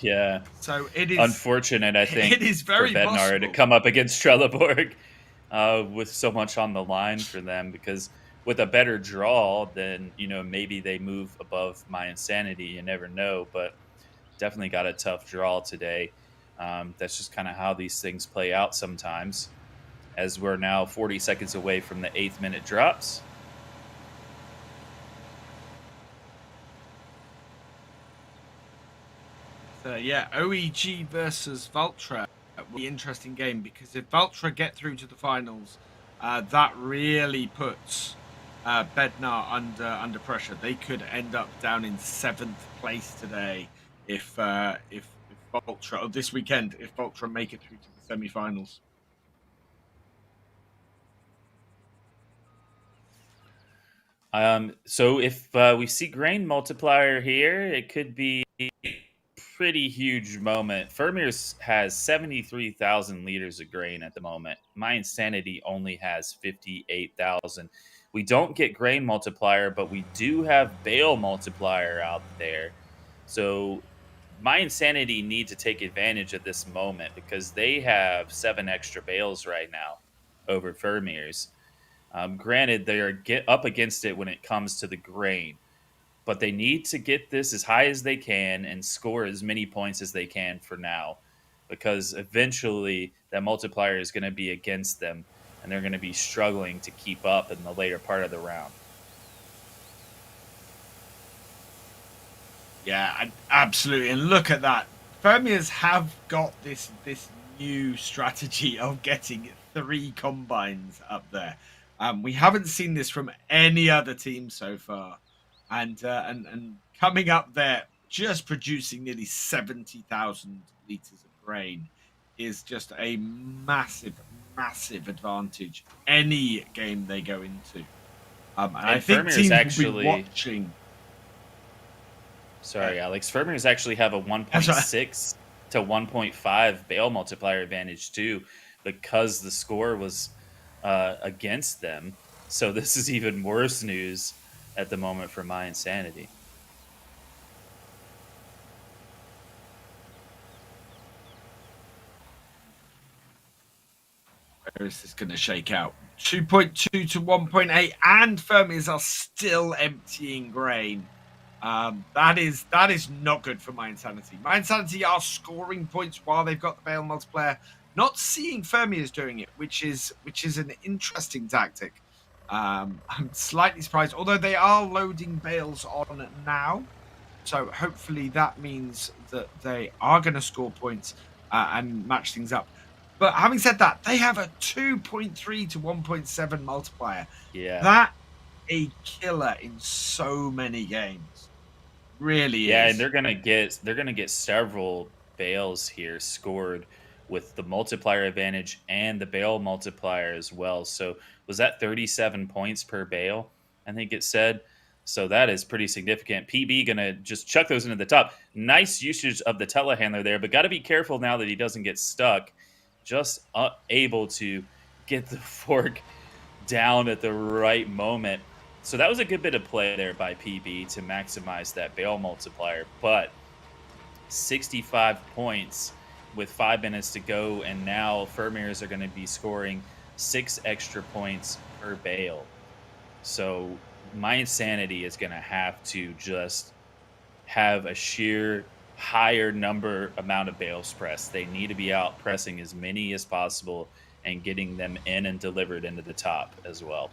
Yeah. So it is unfortunate, I think, it is very for Bednar possible to come up against Trelleborg with so much on the line for them, because with a better draw, then maybe they move above My Insanity. You never know, but definitely got a tough draw today. That's just kind of how these things play out sometimes. As we're now 40 seconds away from the 8th minute drops. Yeah, OEG versus Vultra will be an interesting game, because if Vultra get through to the finals, that really puts Bednar under pressure. They could end up down in 7th place today if Vultra, or this weekend, if Vultra make it through to the semi-finals. So if we see grain multiplier here, it could be pretty huge moment. Fermiers has 73,000 liters of grain at the moment. My Insanity only has 58,000. We don't get grain multiplier, but we do have bale multiplier out there. So My Insanity need to take advantage of this moment, because they have 7 extra bales right now over Fermiers. Granted, they are up against it when it comes to the grain, but they need to get this as high as they can and score as many points as they can for now, because eventually that multiplier is going to be against them and they're going to be struggling to keep up in the later part of the round. Yeah, absolutely. And look at that. Fermiers have got this new strategy of getting 3 combines up there. We haven't seen this from any other team so far. And coming up there, just producing nearly 70,000 liters of grain is just a massive, massive advantage any game they go into. And I think Fermiers teams actually will be watching. Sorry, Alex. Fermiers actually have a 1.6 to 1.5 bale multiplier advantage too, because the score was against them. So this is even worse news at the moment for My Insanity. Where is this going to shake out? 2.2 to 1.8, and Fermiers are still emptying grain. That is not good for My Insanity. My Insanity are scoring points while they've got the bale multiplier. Not seeing Fermiers doing it, which is an interesting tactic. I'm slightly surprised, although they are loading bales on now. So hopefully that means that they are going to score points and match things up. But having said that, they have a 2.3 to 1.7 multiplier. Yeah. That a killer in so many games. Really Yeah, is. and they're gonna get several bales here scored with the multiplier advantage and the bale multiplier as well. So was that 37 points per bale? I think it said. So that is pretty significant. PB gonna just chuck those into the top. Nice usage of the telehandler there, but got to be careful now that he doesn't get stuck. Just able to get the fork down at the right moment. So that was a good bit of play there by PB to maximize that bale multiplier. But 65 points with 5 minutes to go, and now Fermiers are going to be scoring 6 extra points per bale. So My Insanity is going to have to just have a sheer higher amount of bales pressed. They need to be out pressing as many as possible and getting them in and delivered into the top as well.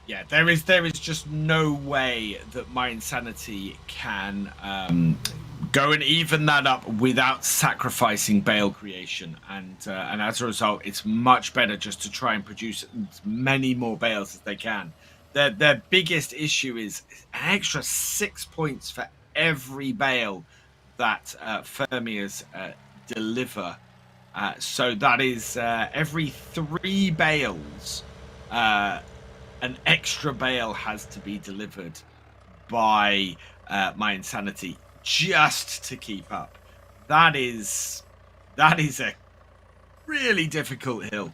Yeah, there is just no way that my insanity can go and even that up without sacrificing bale creation, and as a result, it's much better just to try and produce as many more bales as they can. Their biggest issue is an extra 6 points for every bale that Fermiers deliver. So that is every 3 bales. An extra bale has to be delivered by my insanity just to keep up. That is a really difficult hill.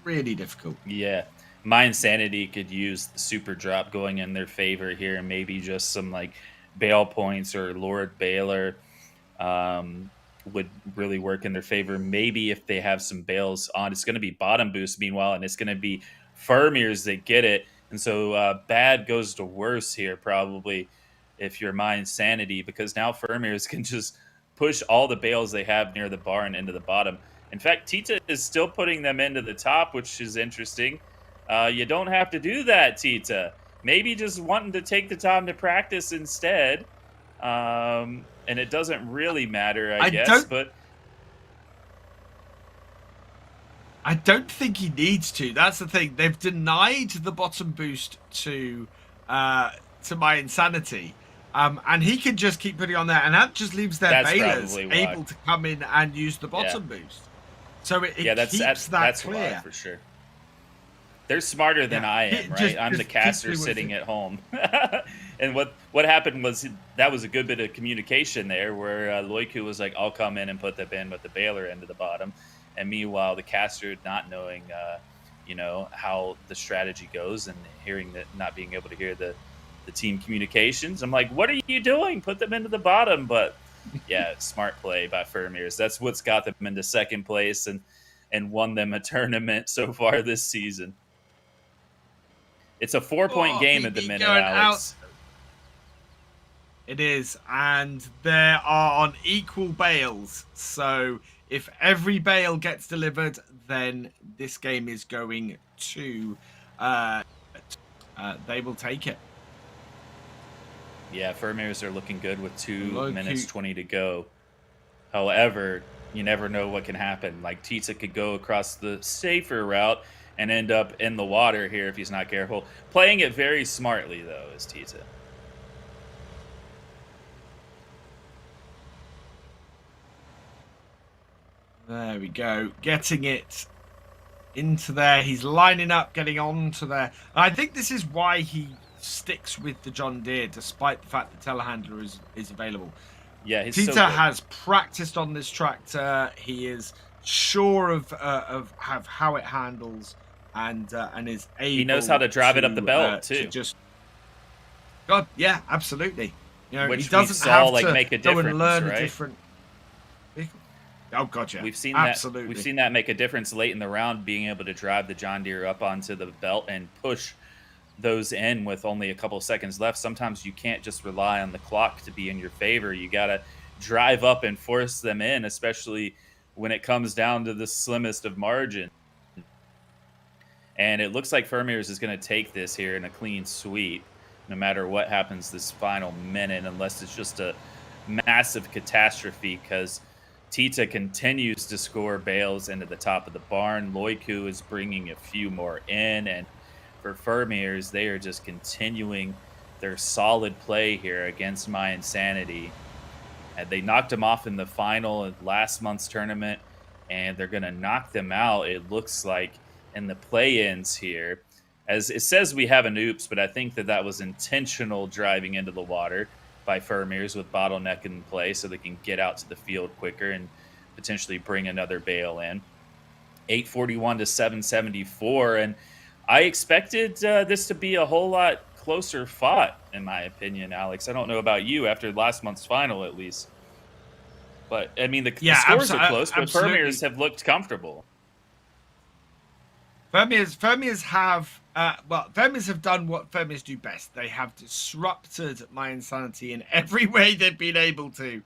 Really difficult. Yeah. My insanity could use the super drop going in their favor here, and maybe just some like bail points or Lord Baylor would really work in their favor. Maybe if they have some bales on, it's going to be bottom boost meanwhile, and it's going to be Fermiers that get it. And so bad goes to worse here, probably, if you're my insanity, because now Fermiers can just push all the bales they have near the barn into the bottom. In fact, Tita is still putting them into the top, which is interesting. You don't have to do that, Tita. Maybe just wanting to take the time to practice instead. And it doesn't really matter, I guess. But I don't think he needs to. That's the thing. They've denied the bottom boost to my insanity. And he can just keep putting on there, and that just leaves their balers able to come in and use the bottom boost. So it keeps that's clear. Why, for sure. They're smarter than I am, right? I'm the caster sitting at home. And what happened was that was a good bit of communication there, where Loiku was like, "I'll come in and put the bin with the baler into the bottom," and meanwhile the caster, not knowing, how the strategy goes and hearing that, not being able to hear the team communications, I'm like, "What are you doing? Put them into the bottom!" But yeah, smart play by Fermiers. That's what's got them into second place and won them a tournament so far this season. It's a 4-point game at the minute, Alex. It is, and they are on equal bales. So if every bale gets delivered, then this game is going to they will take it. Yeah, Fermiers are looking good with 2 minutes 20 to go. However, you never know what can happen. Like, Tita could go across the safer route and end up in the water here if he's not careful. Playing it very smartly, though, is Tita. There we go. Getting it into there. He's lining up, getting onto there. And I think this is why he sticks with the John Deere, despite the fact that telehandler is available. Yeah, he's Tita so good. has practiced on this tractor. He is sure of how it handles, and is able. He knows how to drive it up the belt too. God, yeah, absolutely. Which he doesn't have to make a go difference, and learn right? a different vehicle. Oh, gotcha. We've seen absolutely. that. We've seen that make a difference late in the round, being able to drive the John Deere up onto the belt and push those in with only a couple seconds left. Sometimes you can't just rely on the clock to be in your favor. You got to drive up and force them in, especially when it comes down to the slimmest of margin. And it looks like Fermiers is going to take this here in a clean sweep, no matter what happens this final minute, unless it's just a massive catastrophe, because Tita continues to score bales into the top of the barn. Loiku is bringing a few more in, and for Fermiers, they are just continuing their solid play here against my insanity. And they knocked them off in the final of last month's tournament, and they're going to knock them out, it looks like, in the play-ins here. As it says, we have an oops, but I think that was intentional driving into the water by Fermiers with bottleneck in play so they can get out to the field quicker and potentially bring another bale in. 841 to 774, and I expected this to be a whole lot closer fought, in my opinion, Alex. I don't know about you after last month's final, at least. But, I mean, the scores are close, but Fermiers have looked comfortable. Fermiers have Fermiers have done what Fermiers do best. They have disrupted my insanity in every way they've been able to,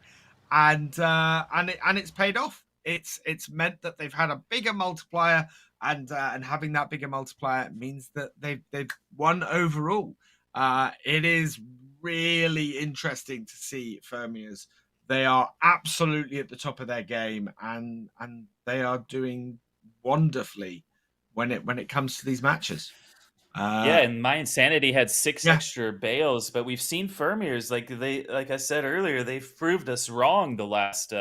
and it's paid off. It's meant that they've had a bigger multiplier, and having that bigger multiplier means that they've won overall. It is really interesting to see Fermiers. They are absolutely at the top of their game, and they are doing wonderfully when it comes to these matches. Yeah, and My Insanity had 6 Yeah. extra bales, but we've seen Fermiers like I said earlier, they've proved us wrong the last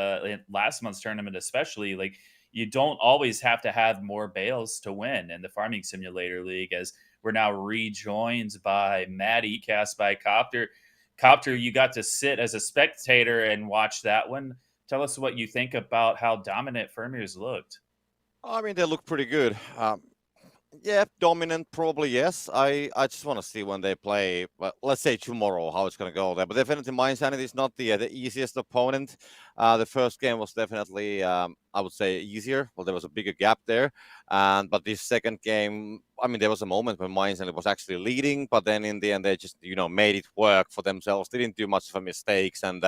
month's tournament, especially. Like, you don't always have to have more bales to win in the Farming Simulator League, as we're now rejoined by Maddie, cast by Copter. Copter, you got to sit as a spectator and watch that one. Tell us what you think about how dominant Fermiers looked. I mean, they look pretty good. Yeah, dominant, probably yes. I just want to see when they play. Well, let's say tomorrow how it's going to go there. But definitely, My Insanity is not the easiest opponent. The first game was definitely, I would say, easier. Well, there was a bigger gap there, but this second game, I mean, there was a moment when My Insanity was actually leading, but then in the end, they just made it work for themselves. They didn't do much of mistakes, and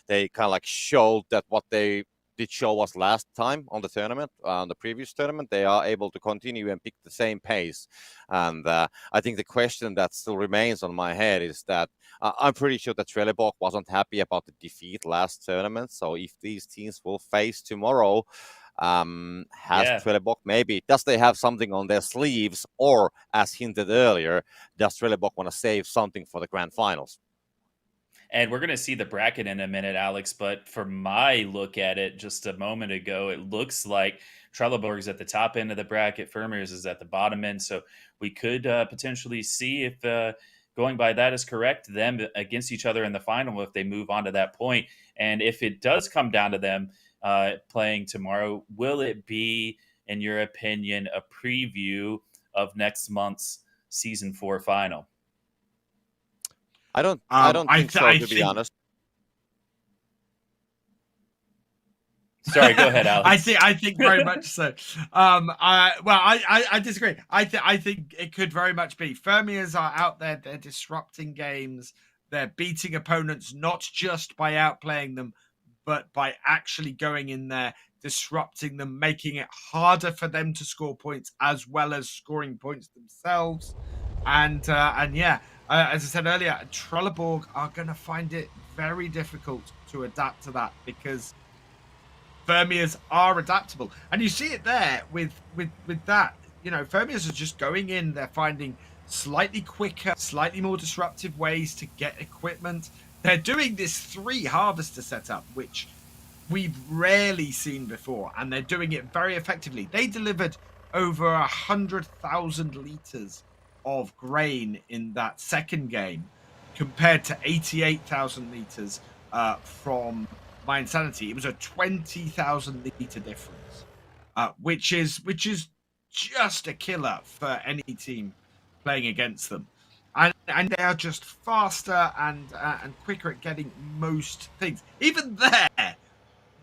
they kind of like showed that what they did show us last time on the tournament, on the previous tournament, they are able to continue and pick the same pace. And I think the question that still remains on my head is that I'm pretty sure that Trelleborg wasn't happy about the defeat last tournament. So if these teams will face tomorrow, has Trelleborg does they have something on their sleeves, or as hinted earlier, does Trelleborg want to save something for the grand finals? And we're going to see the bracket in a minute, Alex. But from my look at it just a moment ago, it looks like Trelleborg's at the top end of the bracket. Fermiers is at the bottom end. So we could potentially see, if going by that is correct, them against each other in the final if they move on to that point. And if it does come down to them playing tomorrow, will it be, in your opinion, a preview of next month's Season 4 final? I don't think so, to be honest. Sorry, go ahead, Alex. I think very much so. I disagree. I think it could very much be. Fermiers are out there. They're disrupting games. They're beating opponents not just by outplaying them, but by actually going in there, disrupting them, making it harder for them to score points, as well as scoring points themselves. And yeah, as I said earlier, Trelleborg are going to find it very difficult to adapt to that, because Fermiers are adaptable, and you see it there with that. Fermiers are just going in. They're finding slightly quicker, slightly more disruptive ways to get equipment. They're doing this 3 harvester setup, which we've rarely seen before, and they're doing it very effectively. They delivered over 100,000 liters of grain in that second game, compared to 88,000 liters from My Insanity. It was a 20,000 liter difference, which is just a killer for any team playing against them. And they are just faster and quicker at getting most things. Even there,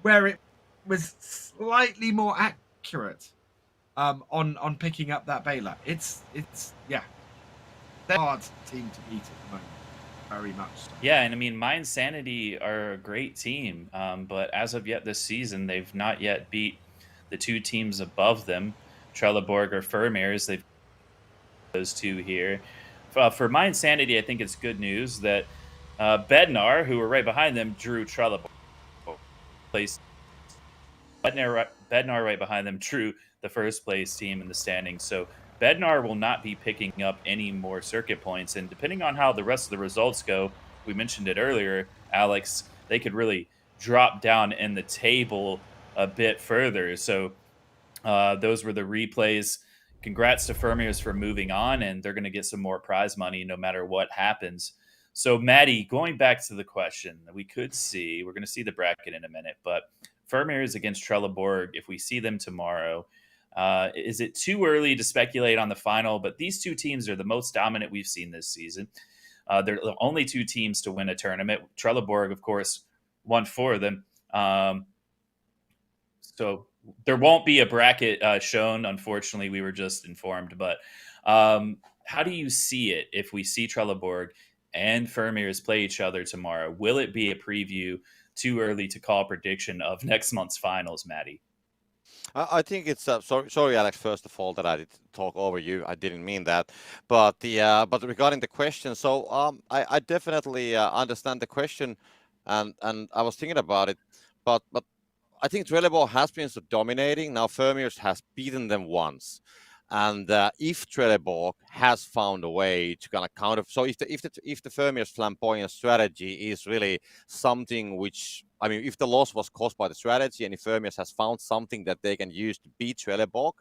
where it was slightly more accurate on picking up that baler. It's yeah, they're a hard team to beat at the moment. Very much so. Yeah, and I mean, My Insanity are a great team, but as of yet this season, they've not yet beat the 2 teams above them, Trelleborg or Fermiers. They've those 2 here. For My Insanity, I think it's good news that Bednar, who were right behind them, drew Trelleborg. Bednar right behind them drew the first place team in the standings. So Bednar will not be picking up any more circuit points. And depending on how the rest of the results go, we mentioned it earlier, Alex, they could really drop down in the table a bit further. So those were the replays. Congrats to Fermiers for moving on, and they're going to get some more prize money no matter what happens. So, Maddie, going back to the question that we could see, we're going to see the bracket in a minute, but Fermiers against Trelleborg, if we see them tomorrow, is it too early to speculate on the final? But these 2 teams are the most dominant we've seen this season. They're the only 2 teams to win a tournament. Trelleborg, of course, won 4 of them. So there won't be a bracket shown. Unfortunately, we were just informed. But how do you see it if we see Trelleborg and Fermiers play each other tomorrow? Will it be a preview? Too early to call prediction of next month's finals, Maddie? I think it's sorry, Alex. First of all, that I did talk over you. I didn't mean that. But regarding the question, so I definitely understand the question, and I was thinking about it, but I think Trelleborg has been so dominating. Now Fermiers has beaten them once. And if Trelleborg has found a way to kind of counter, so if the Fermiers flamboyant strategy is really something which, I mean, if the loss was caused by the strategy and if Fermiers has found something that they can use to beat Trelleborg,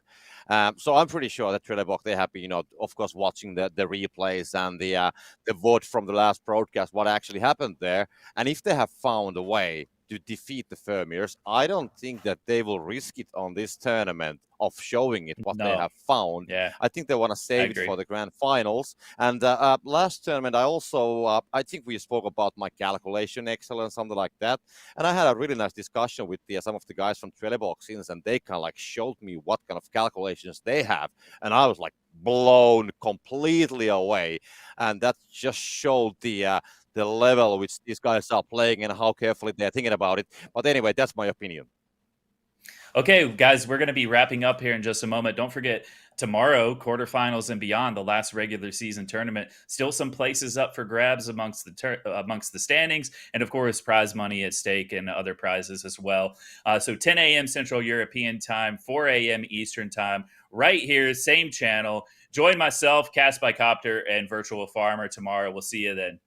so I'm pretty sure that Trelleborg, they have been, of course, watching the replays and the vote from the last broadcast, what actually happened there, and if they have found a way to defeat the Fermiers, I don't think that they will risk it on this tournament of showing it what they No. have found. Yeah. I think they want to save it agree. for the grand finals. And last tournament, I think we spoke about my calculation excellence, something like that. And I had a really nice discussion with some of the guys from Trelleborg since, and they kind of like showed me what kind of calculations they have. And I was like blown completely away. And that just showed the level which these guys are playing and how carefully they're thinking about it. But anyway, that's my opinion. Okay, guys, we're going to be wrapping up here in just a moment. Don't forget, tomorrow, quarterfinals and beyond, the last regular season tournament. Still some places up for grabs amongst the standings, and of course, prize money at stake and other prizes as well. So 10 a.m. Central European time, 4 a.m. Eastern time, right here, same channel. Join myself, Cast by Copter, and Virtual Farmer tomorrow. We'll see you then.